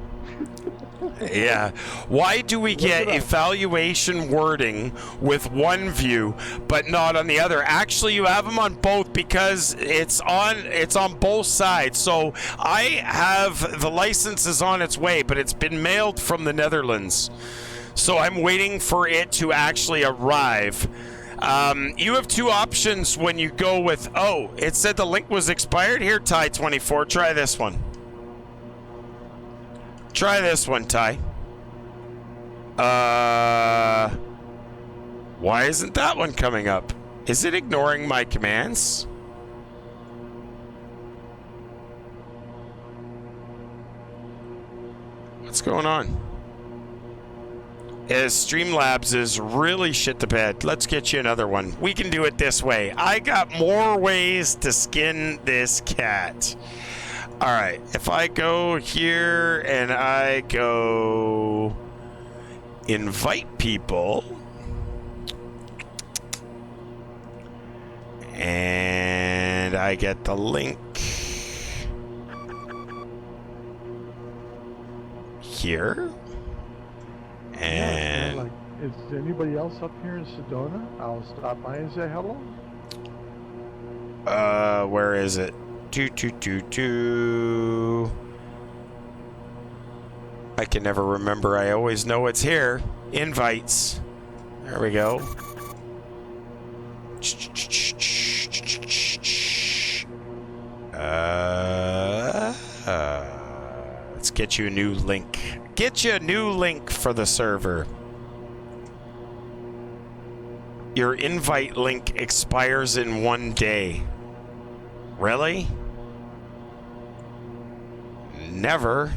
Yeah. Why do we get evaluation wording with one view but not on the other? Actually, you have them on both because it's on both sides. So I have the license is on its way, but it's been mailed from the Netherlands. So I'm waiting for it to actually arrive. You have two options when you go with, oh, it said the link was expired. Here, Ty24, try this one. Try this one, Ty. Why isn't that one coming up? Is it ignoring my commands? What's going on? Streamlabs is really shit the bed. Let's get you another one. We can do it this way. I got more ways to skin this cat. All right, if I go here and I go invite people and I get the link here and like, is anybody else up here in Sedona? I'll stop by and say hello. Where is it? I can never remember. I always know it's here. Invites. There we go. Let's get you a new link. Get you a new link for the server. Your invite link expires in 1 day. Really? Never.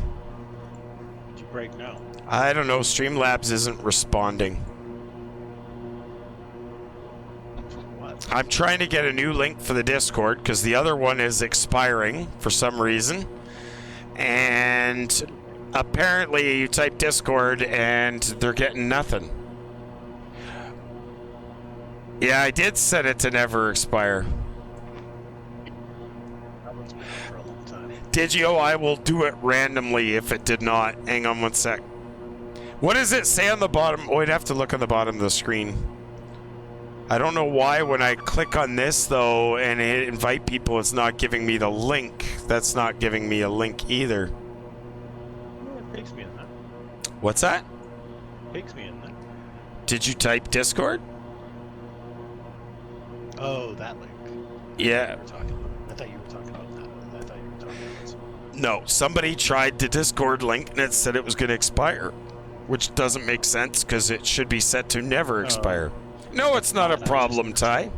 Did you break now? I don't know. Streamlabs isn't responding. What? I'm trying to get a new link for the Discord because the other one is expiring for some reason. And apparently you type Discord and they're getting nothing. Yeah, I did set it to never expire. For a long time. Digio, I will do it randomly if it did not. Hang on one sec. What does it say on the bottom? Oh, I'd have to look on the bottom of the screen. I don't know why when I click on this, though, and hit invite people, it's not giving me the link. That's not giving me a link either. It takes me in there. What's that? Takes me in there. Did you type Discord? Oh, that link. Yeah. I thought you were talking about that. I thought you were talking about something. No, somebody tried the Discord link and it said it was going to expire, which doesn't make sense because it should be set to never expire. No, it's not a problem, Ty.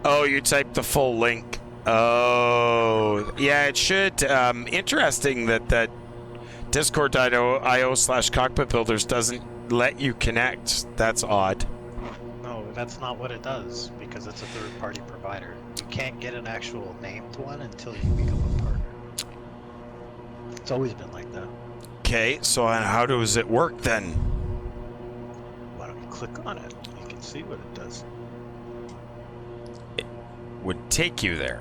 Oh, you typed the full link. Oh, yeah, it should. Interesting that Discord.io/Cockpitbuilders doesn't let you connect. That's odd. No, that's not what it does because it's a third-party provider. You can't get an actual named one until you become a partner. It's always been like that. Okay, so how does it work then? Why don't you click on it? You can see what it does. It would take you there.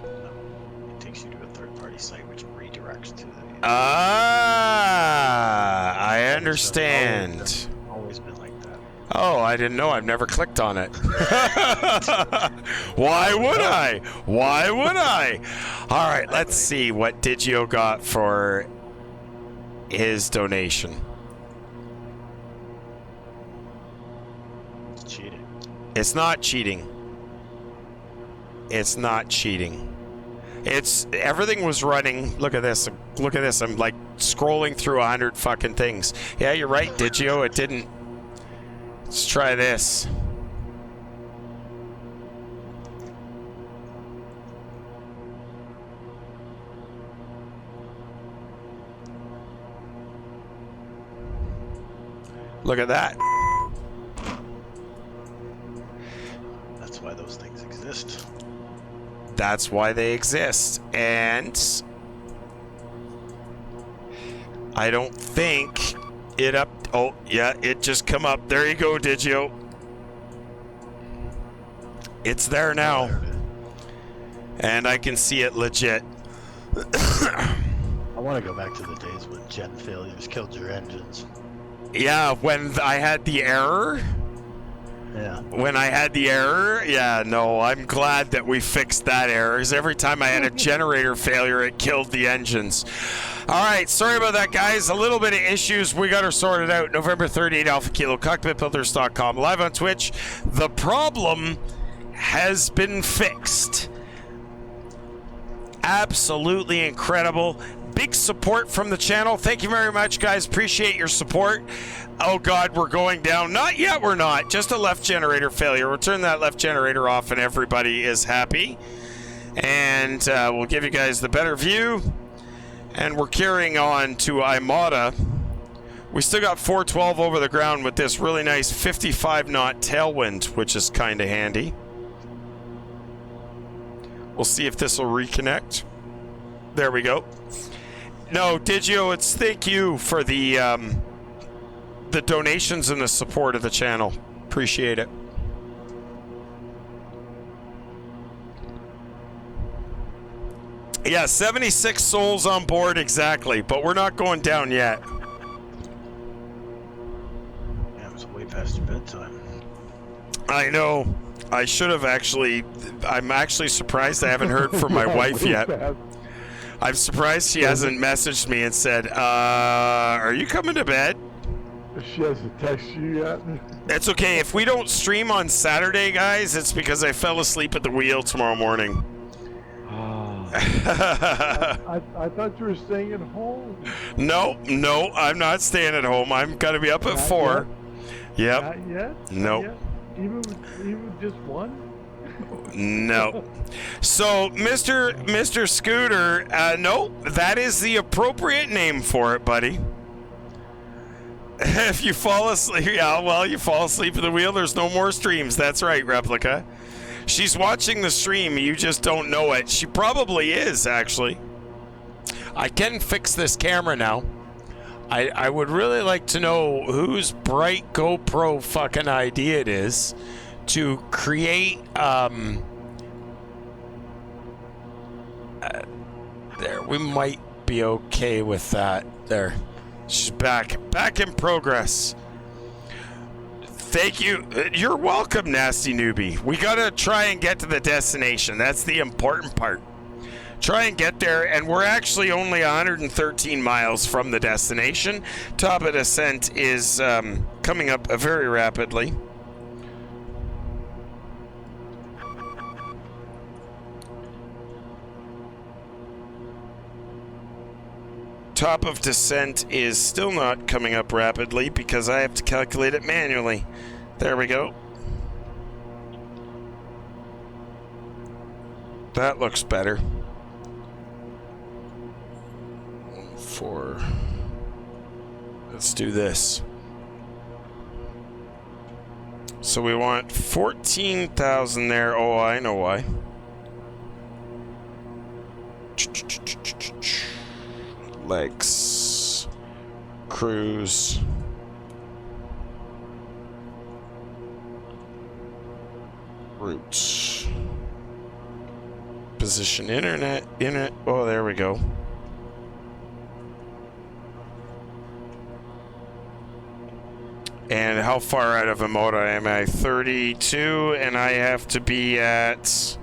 No, it takes you to a third-party site which redirects to the... Ah, I understand. Always been like that. Oh, I didn't know. I've never clicked on it. Why would I? Why would I? All right, let's see what Digio got for his donation. It's cheating. It's not cheating. It's not cheating. It's everything was running. Look at this. Look at this. I'm like scrolling through 100 fucking things. Yeah, you're right, Digio. It didn't. Let's try this. Look at that. That's why those things exist. That's why they exist. And I don't think it up. Oh, yeah, it just come up. There you go, Digio. It's there now. And I can see it legit. I want to go back to the days when gen failures killed your engines. Yeah, when I had the error. Yeah. When I had the error, yeah, no, I'm glad that we fixed that error, because every time I had a generator failure, it killed the engines. All right, sorry about that, guys. A little bit of issues. We got her sorted out. November 38 Alpha Kilo, Cockpitbuilders.com, live on Twitch. The problem has been fixed. Absolutely incredible. Big support from the channel. Thank you very much, guys. Appreciate your support. Oh, God, we're going down. Not yet, we're not. Just a left generator failure. We'll turn that left generator off and everybody is happy. And we'll give you guys the better view. And we're carrying on to Imada. We still got 412 over the ground with this really nice 55 knot tailwind, which is kind of handy. We'll see if this will reconnect. There we go. No, Digio, it's thank you for the donations and the support of the channel. Appreciate it. Yeah, 76 souls on board exactly, but we're not going down yet. Yeah, it was way past your bedtime. I know. I should have actually. I'm actually surprised I haven't heard from my wife yet. I'm surprised she hasn't messaged me and said, are you coming to bed? She hasn't texted you yet? It's okay. If we don't stream on Saturday, guys, it's because I fell asleep at the wheel tomorrow morning. I thought you were staying at home. No, I'm not staying at home. I'm going to be up at 4. Yep. Not yet? Nope. Not yet? Even just one? No. So, Mr. Scooter, no, that is the appropriate name for it, buddy. If you fall asleep, yeah, well, you fall asleep at the wheel, there's no more streams. That's right, Replica. She's watching the stream, you just don't know it. She probably is, actually. I can fix this camera now. I would really like to know whose bright GoPro fucking idea it is to create, there, we might be okay with that. There. She's back in progress. Thank you. You're welcome, nasty newbie. We gotta try and get to the destination. That's the important part. Try and get there, and we're actually only 113 miles from the destination. Top of descent is coming up very rapidly. Top of descent is still not coming up rapidly because I have to calculate it manually. There we go. That looks better. 4. Let's do this. So we want 14,000 there. Oh, I know why. Legs, cruise, routes, position internet, oh, there we go. And how far out of a motor am I? 32, and I have to be at...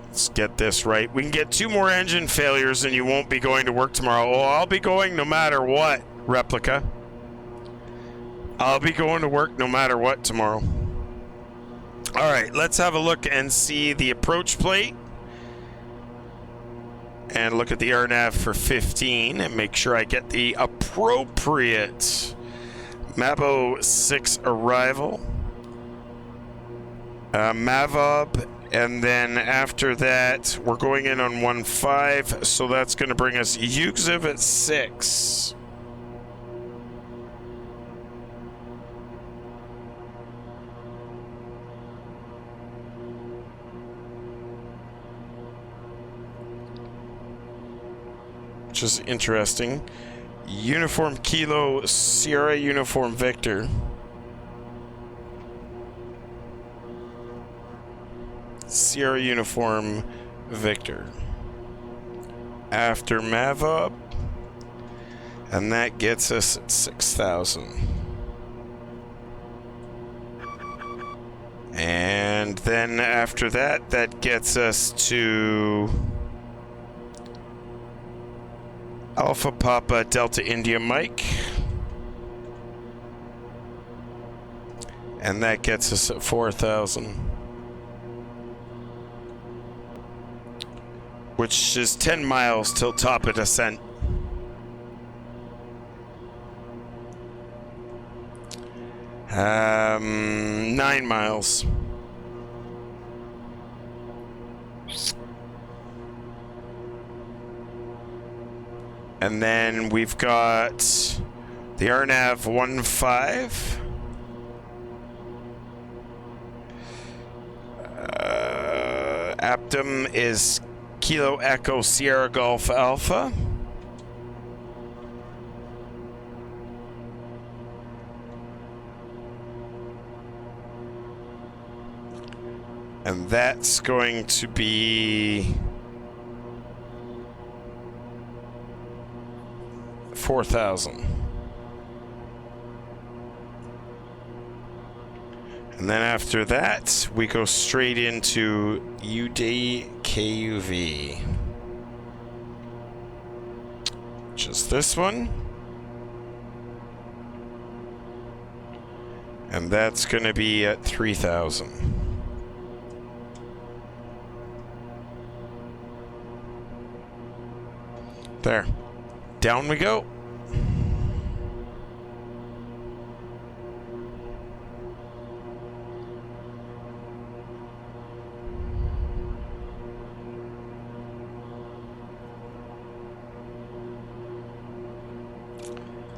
Let's get this right. We can get 2 more engine failures and you won't be going to work tomorrow. Oh, I'll be going no matter what, Replica. I'll be going to work no matter what tomorrow. All right, let's have a look and see the approach plate. And look at the RNAV for 15 and make sure I get the appropriate Mabo 6 arrival. Mavob. And then after that, we're going in on 1-5, so that's going to bring us Yugzev at 6. which is interesting. Uniform Kilo Sierra Uniform Victor. Sierra Uniform Victor. After MAV up. And that gets us at 6,000. And then after that, that gets us to Alpha Papa Delta India Mike. And that gets us at 4,000. Which is 10 miles till top of descent. Um, 9 miles. And then we've got the RNAV 15. Aptum is Kilo Echo Sierra Golf Alpha. And that's going to be 4,000. And then after that, we go straight into UDKUV, which is this one. And that's going to be at 3,000. There. Down we go.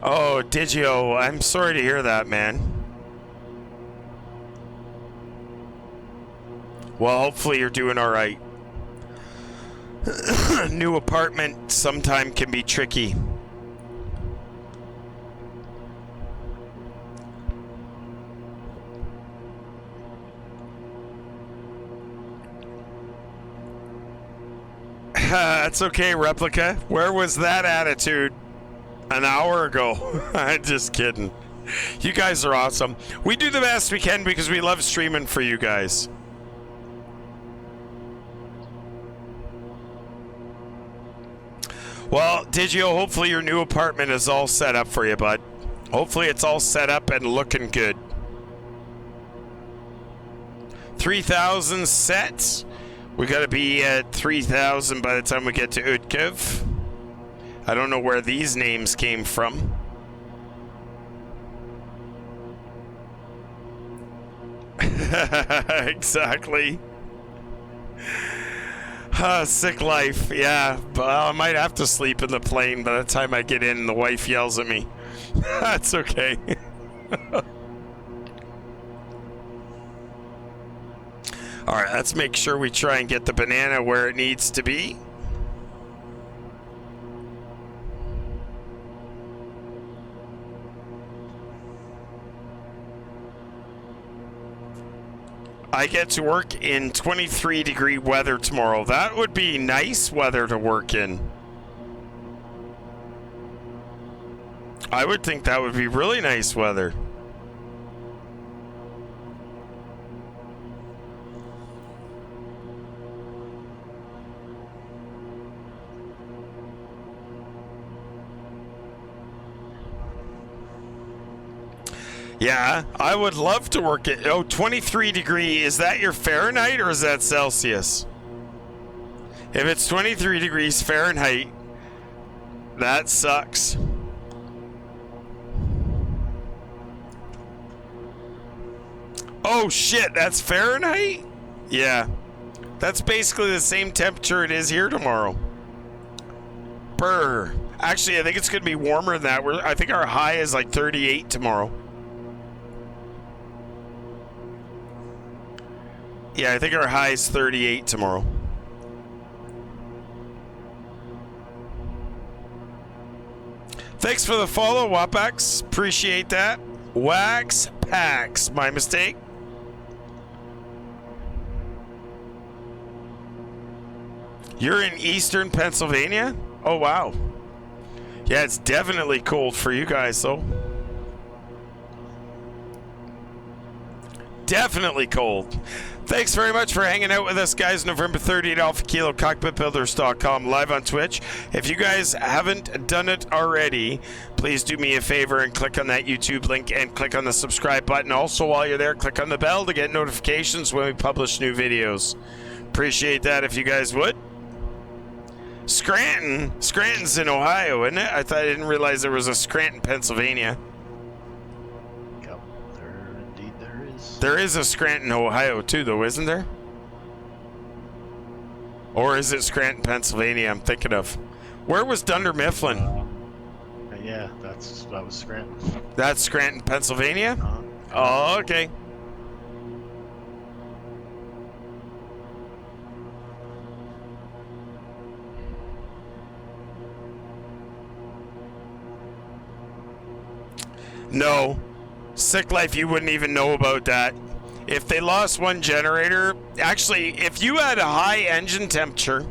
Oh, Digio, I'm sorry to hear that, man. Well, hopefully you're doing all right. New apartment sometime can be tricky. That's okay, Replica. Where was that attitude an hour ago? I'm just kidding. You guys are awesome. We do the best we can because we love streaming for you guys. Well, Digio, hopefully your new apartment is all set up for you, bud. Hopefully it's all set up and looking good. 3,000 set. We got to be at 3,000 by the time we get to Utkiv. I don't know where these names came from. Exactly. Sick life, yeah. Well, I might have to sleep in the plane by the time I get in and the wife yells at me. That's okay. Alright, let's make sure we try and get the banana where it needs to be. I get to work in 23-degree weather tomorrow. That would be nice weather to work in. I would think that would be really nice weather. Yeah, I would love to work it. Oh, 23 degree. Is that your Fahrenheit or is that Celsius? If it's 23 degrees Fahrenheit, that sucks. Oh shit, that's Fahrenheit? Yeah. That's basically the same temperature it is here tomorrow. Brr. Actually, I think it's going to be warmer than that. I think our high is like 38 tomorrow. Yeah, I think our high is 38 tomorrow. Thanks for the follow, Wapax. Appreciate that. Wax Packs. My mistake. You're in eastern Pennsylvania? Oh, wow. Yeah, it's definitely cold for you guys, though. Definitely cold. Thanks very much for hanging out with us, guys. November 30th, Alpha Kilo, Cockpitbuilders.com, live on Twitch. If you guys haven't done it already, please do me a favor and click on that YouTube link and click on the subscribe button. Also, while you're there, click on the bell to get notifications when we publish new videos. Appreciate that if you guys would. Scranton's in Ohio, isn't it? I didn't realize there was a Scranton, Pennsylvania. Yep, there is. There is a Scranton, Ohio, too, though, isn't there? Or is it Scranton, Pennsylvania I'm thinking of? Where was Dunder Mifflin? Yeah, that was Scranton. That's Scranton, Pennsylvania? Oh, okay. No. Sick Life, you wouldn't even know about that. If they lost one generator, actually, if you had a high engine temperature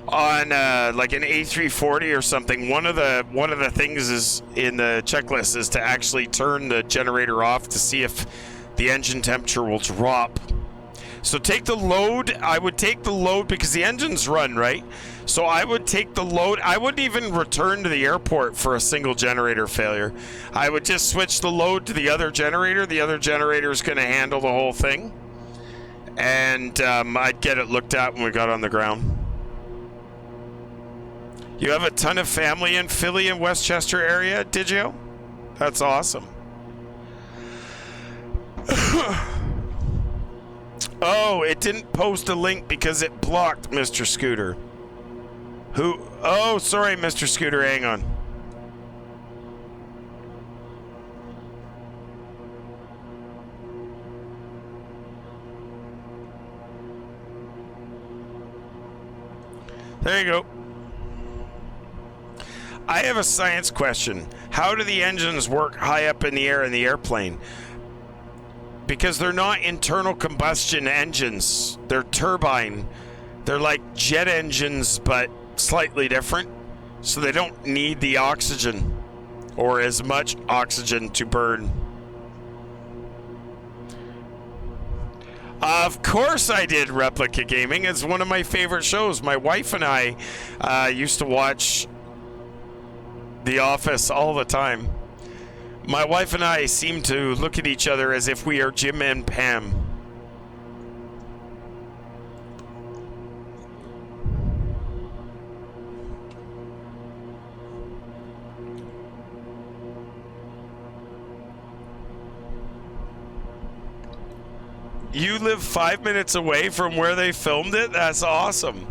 on like an A340 or something, one of the things is in the checklist is to actually turn the generator off to see if the engine temperature will drop. So take the load. I would take the load because the engines run, right? So I would take the load. I wouldn't even return to the airport for a single generator failure. I would just switch the load to the other generator. The other generator is going to handle the whole thing. And I'd get it looked at when we got on the ground. You have a ton of family in Philly and Westchester area, did you? That's awesome. Oh, it didn't post a link because it blocked Mr. Scooter. Who? Oh, sorry, Mr. Scooter, hang on. There you go. I have a science question. How do the engines work high up in the air in the airplane? Because they're not internal combustion engines. They're turbine. They're like jet engines, but slightly different. So they don't need the oxygen or as much oxygen to burn. Of course I did Replica Gaming. It's one of my favorite shows. My wife and I used to watch The Office all the time. My wife and I seem to look at each other as if we are Jim and Pam. You live 5 minutes away from where they filmed it? That's awesome.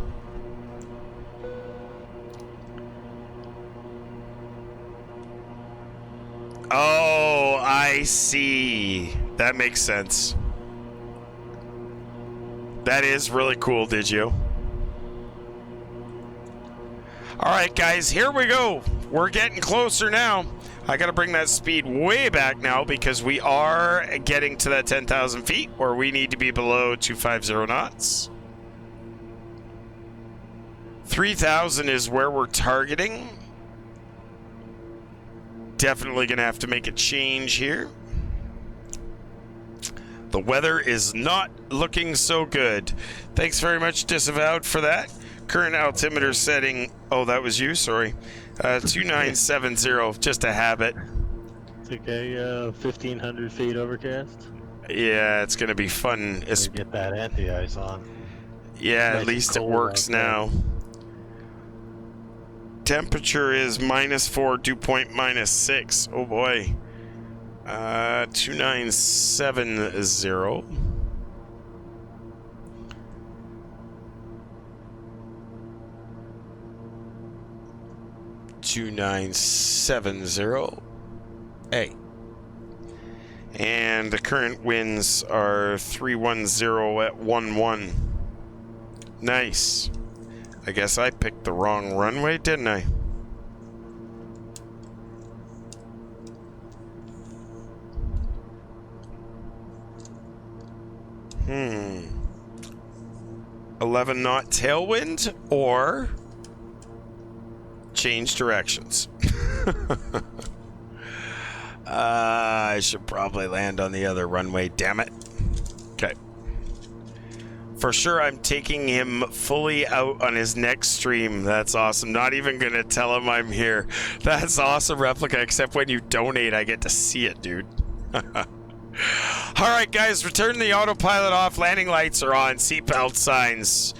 Oh, I see. That makes sense. That is really cool, did you? All right, guys, here we go. We're getting closer now. I got to bring that speed way back now because we are getting to that 10,000 feet where we need to be below 250 knots. 3,000 is where we're targeting. Definitely going to have to make a change here. The weather is not looking so good. Thanks very much, Disavowed, for that. Current altimeter setting. Oh, that was you? Sorry. 2970. Just a habit. It's okay. 1,500 feet overcast. Yeah, it's going to be fun. Get that anti-ice on. Yeah, Nice at least it and cold works now. Temperature is -4, dew point -6. Oh boy. 2970. Hey. And the current winds are 310 at 11. Nice. I guess I picked the wrong runway, didn't I? 11 knot tailwind or change directions. I should probably land on the other runway, damn it. Okay. For sure, I'm taking him fully out on his next stream. That's awesome. Not even going to tell him I'm here. That's awesome, Replica, except when you donate, I get to see it, dude. All right, guys, return the autopilot off. Landing lights are on. Seatbelt signs,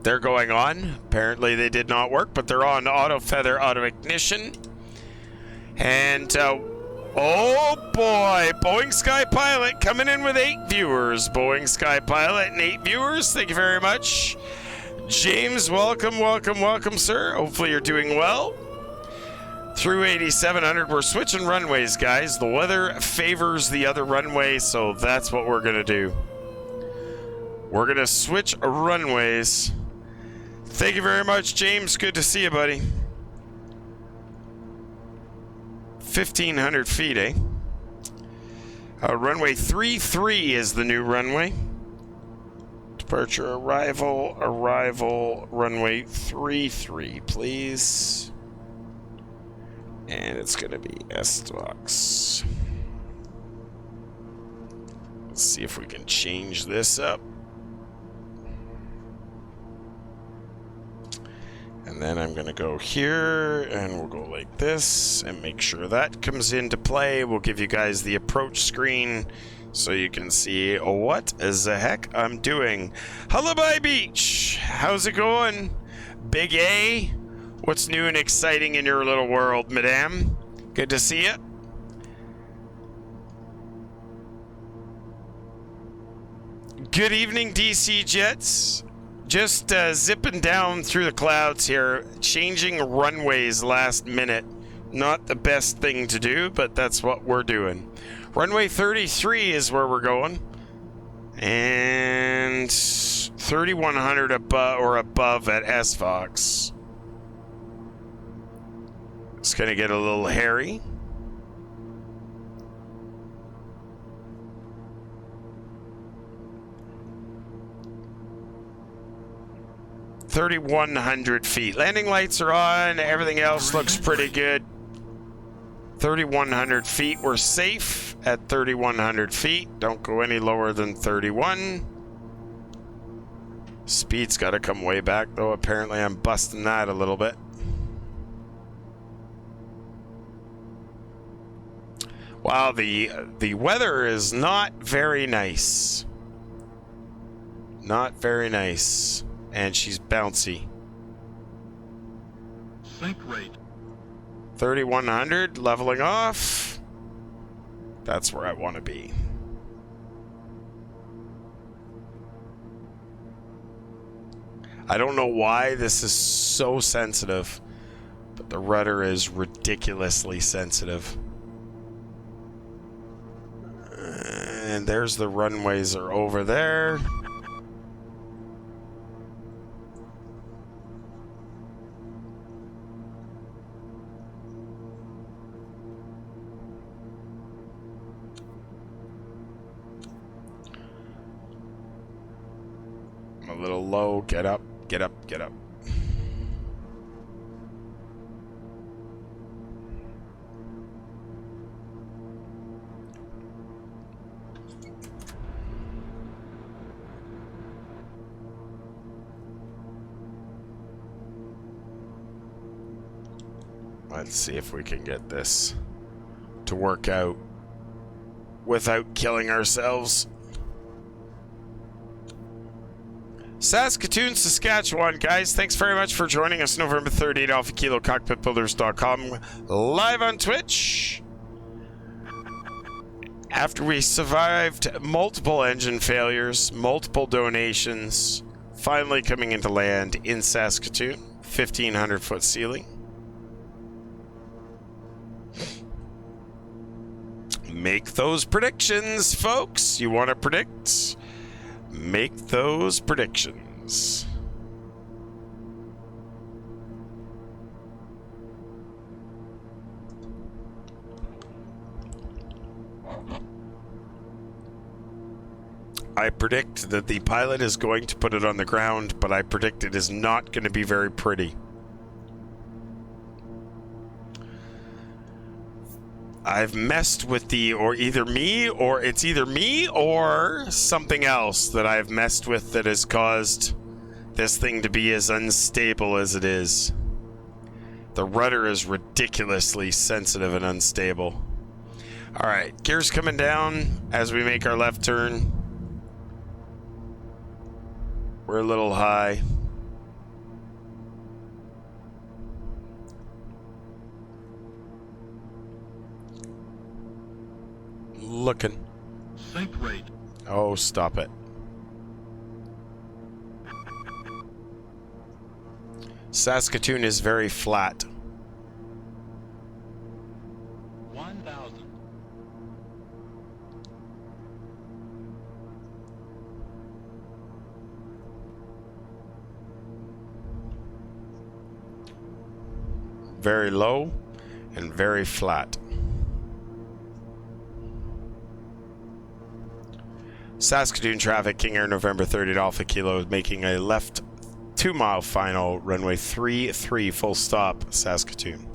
they're going on. Apparently, they did not work, but they're on. Auto feather, auto ignition. And, oh boy, Boeing Sky Pilot coming in with 8 viewers. Boeing Sky Pilot and 8 viewers. Thank you very much. James, welcome, welcome, welcome, sir. Hopefully you're doing well. Through 8700, we're switching runways, guys. The weather favors the other runway, so that's what we're going to do. We're going to switch runways. Thank you very much, James. Good to see you, buddy. 1,500 feet, eh? Runway 33 is the new runway. Departure, arrival, runway 33, please. And it's going to be S-Box. Let's see if we can change this up. And then I'm going to go here, and we'll go like this, and make sure that comes into play. We'll give you guys the approach screen so you can see what the heck I'm doing. Hullaby Beach, how's it going? Big A, what's new and exciting in your little world, madame? Good to see you. Good evening, DC Jets. Just zipping down through the clouds here, changing runways last minute. Not the best thing to do, but that's what we're doing. Runway 33 is where we're going. And 3,100 above at S-Fox. It's going to get a little hairy. (3,100 feet). Landing lights are on. Everything else looks pretty good. 3,100 feet. We're safe at 3,100 feet. Don't go any lower than 31. Speed's got to come way back, though. Apparently, I'm busting that a little bit. Wow, the weather is not very nice. Not very nice. And she's bouncy. Sync rate. 3,100, leveling off. That's where I want to be. I don't know why this is so sensitive, but the rudder is ridiculously sensitive. And there's the runways are over there. A little low. Get up, get up, get up. Let's see if we can get this to work out without killing ourselves. Saskatoon, Saskatchewan, guys. Thanks very much for joining us. November 30th, Alpha Kilo, Cockpitbuilders.com, live on Twitch. After we survived multiple engine failures, multiple donations, finally coming into land in Saskatoon, 1,500-foot ceiling. Make those predictions, folks. You want to predict? Make those predictions. I predict that the pilot is going to put it on the ground, but I predict it is not going to be very pretty. I've messed with it's either me or something else that I've messed with that has caused this thing to be as unstable as it is. The rudder is ridiculously sensitive and unstable. All right, gears coming down as we make our left turn. We're a little high. Looking. Sync rate. Oh, stop it. Saskatoon is very flat. 1,000. Very low and very flat. Saskatoon traffic, KingAir November 30 Alpha Kilo is making a left 2-mile final, runway 33 full stop, Saskatoon.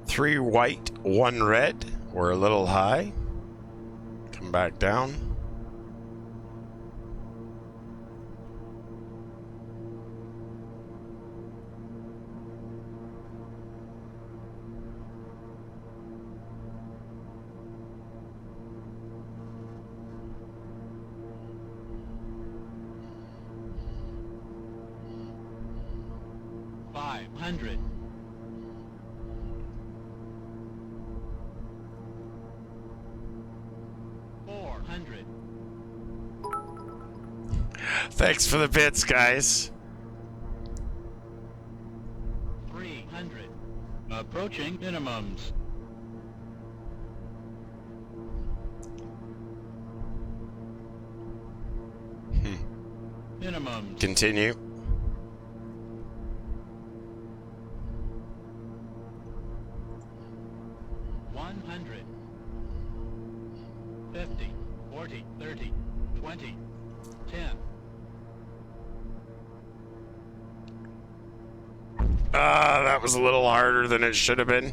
Three white, one red. We're a little high. Come back down. Thanks for the bits, guys. 300. Approaching minimums. Minimums. Continue. $100. 50, 40, 30, 20, 10. That was a little harder than it should have been.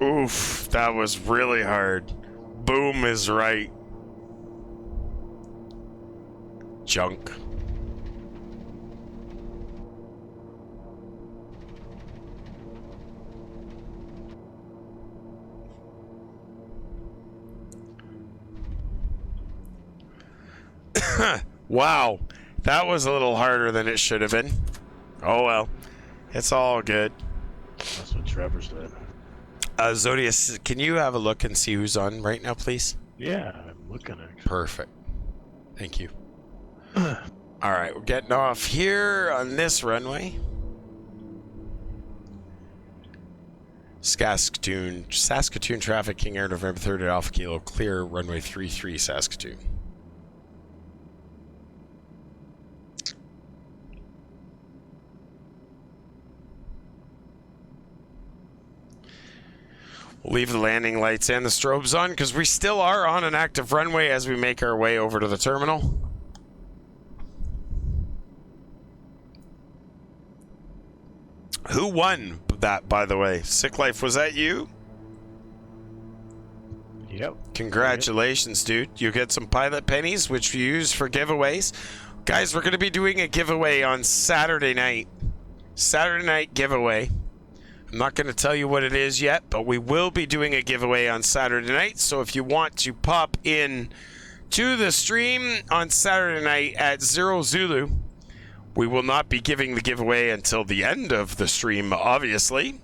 Oof, that was really hard. Boom is right. Junk. Wow, that was a little harder than it should have been. Oh well, it's all good. That's what Trevor said. Zodius, can you have a look and see who's on right now, please? Yeah, I'm looking actually. Perfect. Thank you. All right, we're getting off here on this runway. Saskatoon traffic, KingAir November 3rd at Alpha Kilo, clear runway 33 Saskatoon. We'll leave the landing lights and the strobes on because we still are on an active runway as we make our way over to the terminal. Who won that, by the way? Sick Life, was that you? Yep. Congratulations, dude. You get some pilot pennies, which we use for giveaways. Guys, we're going to be doing a giveaway on Saturday night. Saturday night giveaway. I'm not going to tell you what it is yet, but we will be doing a giveaway on Saturday night. So if you want to pop in to the stream on Saturday night at 0 Zulu, we will not be giving the giveaway until the end of the stream, obviously.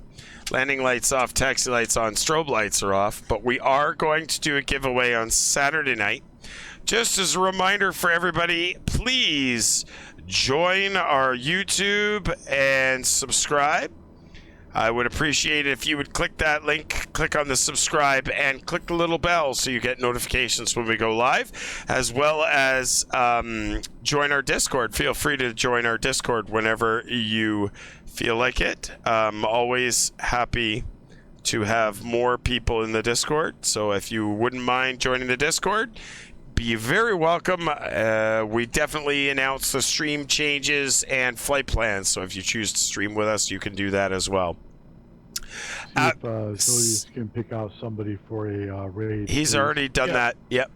Landing lights off, taxi lights on, strobe lights are off, but we are going to do a giveaway on Saturday night. Just as a reminder for everybody, please join our YouTube and subscribe. I would appreciate it if you would click that link, click on the subscribe, and click the little bell so you get notifications when we go live, as well as join our Discord. Feel free to join our Discord whenever you feel like it. Always happy to have more people in the Discord, so if you wouldn't mind joining the Discord, be very welcome. We definitely announce the stream changes and flight plans, so if you choose to stream with us, you can do that as well. See if Zodius can pick out somebody for a raid. He's already done that. Yep.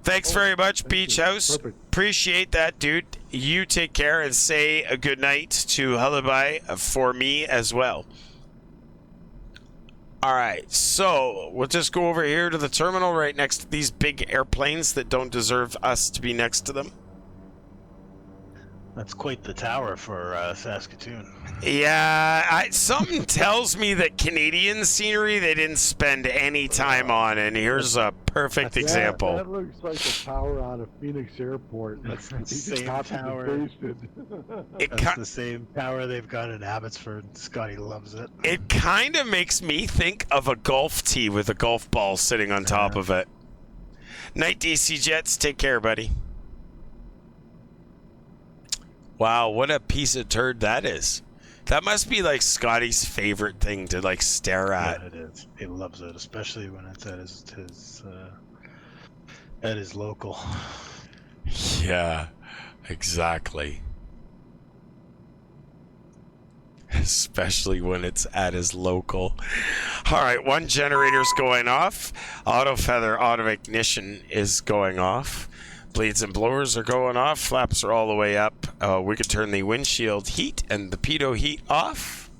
Thanks very much, Beach House. Perfect. Appreciate that, dude. You take care and say a good night to Hullaby for me as well. All right, so we'll just go over here to the terminal right next to these big airplanes that don't deserve us to be next to them. That's quite the tower for Saskatoon. Yeah, something tells me that Canadian scenery they didn't spend any time on, and here's a perfect example. That looks like the tower out of Phoenix Airport. That's the same Copy tower. and pasted. That's the same tower they've got in Abbotsford. Scotty loves it. It kind of makes me think of a golf tee with a golf ball sitting on top of it. Night, DC Jets. Take care, buddy. Wow, what a piece of turd that is. That must be like Scotty's favorite thing to like stare at. Yeah, it is. He loves it, especially when it's at his local. Yeah, exactly. Especially when it's at his local. All right, one generator's going off. Auto feather, auto ignition is going off. Blades and blowers are going off. Flaps are all the way up. We can turn the windshield heat and the pitot heat off.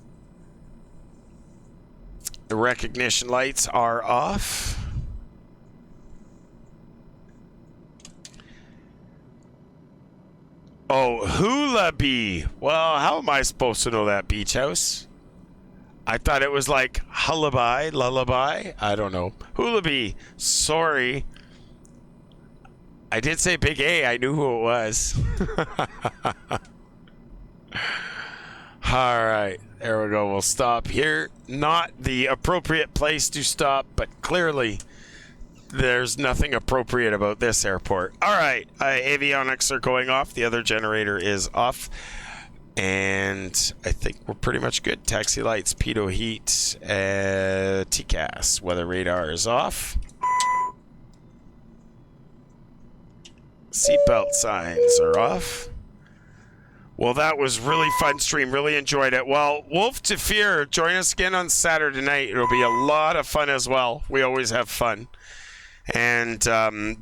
The recognition lights are off. Oh, hula bee. Well, how am I supposed to know that, Beach House? I thought it was like hullaby, lullaby. I don't know. Hula bee. Sorry. I did say Big A. I knew who it was. All right. There we go. We'll stop here. Not the appropriate place to stop, but clearly there's nothing appropriate about this airport. All right. Avionics are going off. The other generator is off. And I think we're pretty much good. Taxi lights, pitot heat, TCAS. Weather radar is off. Seatbelt signs are off. Well, that was really fun stream. Really enjoyed it. Well, Wolf to Fear, join us again on Saturday night. It'll be a lot of fun as well. We always have fun. And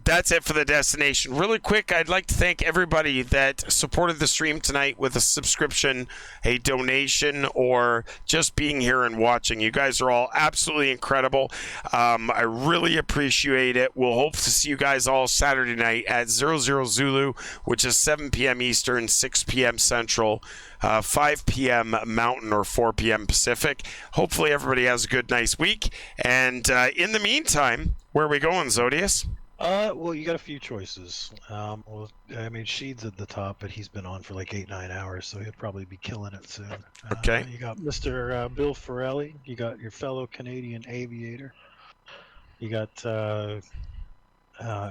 that's it for the destination. Really quick, I'd like to thank everybody that supported the stream tonight with a subscription, a donation, or just being here and watching. You guys are all absolutely incredible. I really appreciate it. We'll hope to see you guys all Saturday night at 00 Zulu, which is 7 p.m. Eastern, 6 p.m. Central, 5 p.m. Mountain, or 4 p.m. Pacific. Hopefully everybody has a good, nice week. And in the meantime, where are we going, Zodius? Well, you got a few choices. Well, I mean, Sheed's at the top, but he's been on for like 8-9 hours, so he'll probably be killing it soon. Okay. You got Mr. Bill Farrelly. You got your fellow Canadian aviator. You got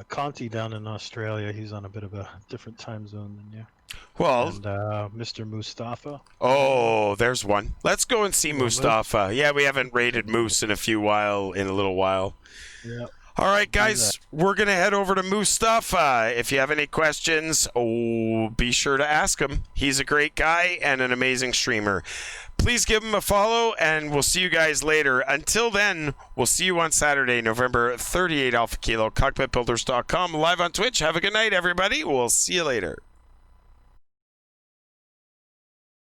Conti down in Australia. He's on a bit of a different time zone than you. Well, and Mr. Mustafa. Oh, there's one. Let's go and see Mustafa. Yeah, we haven't raided Moose in a little while. Yeah. All right, guys, we're going to head over to Mustafa. If you have any questions, be sure to ask him. He's a great guy and an amazing streamer. Please give him a follow, and we'll see you guys later. Until then, we'll see you on Saturday, November 38 Alpha Kilo, cockpitbuilders.com, live on Twitch. Have a good night, everybody. We'll see you later.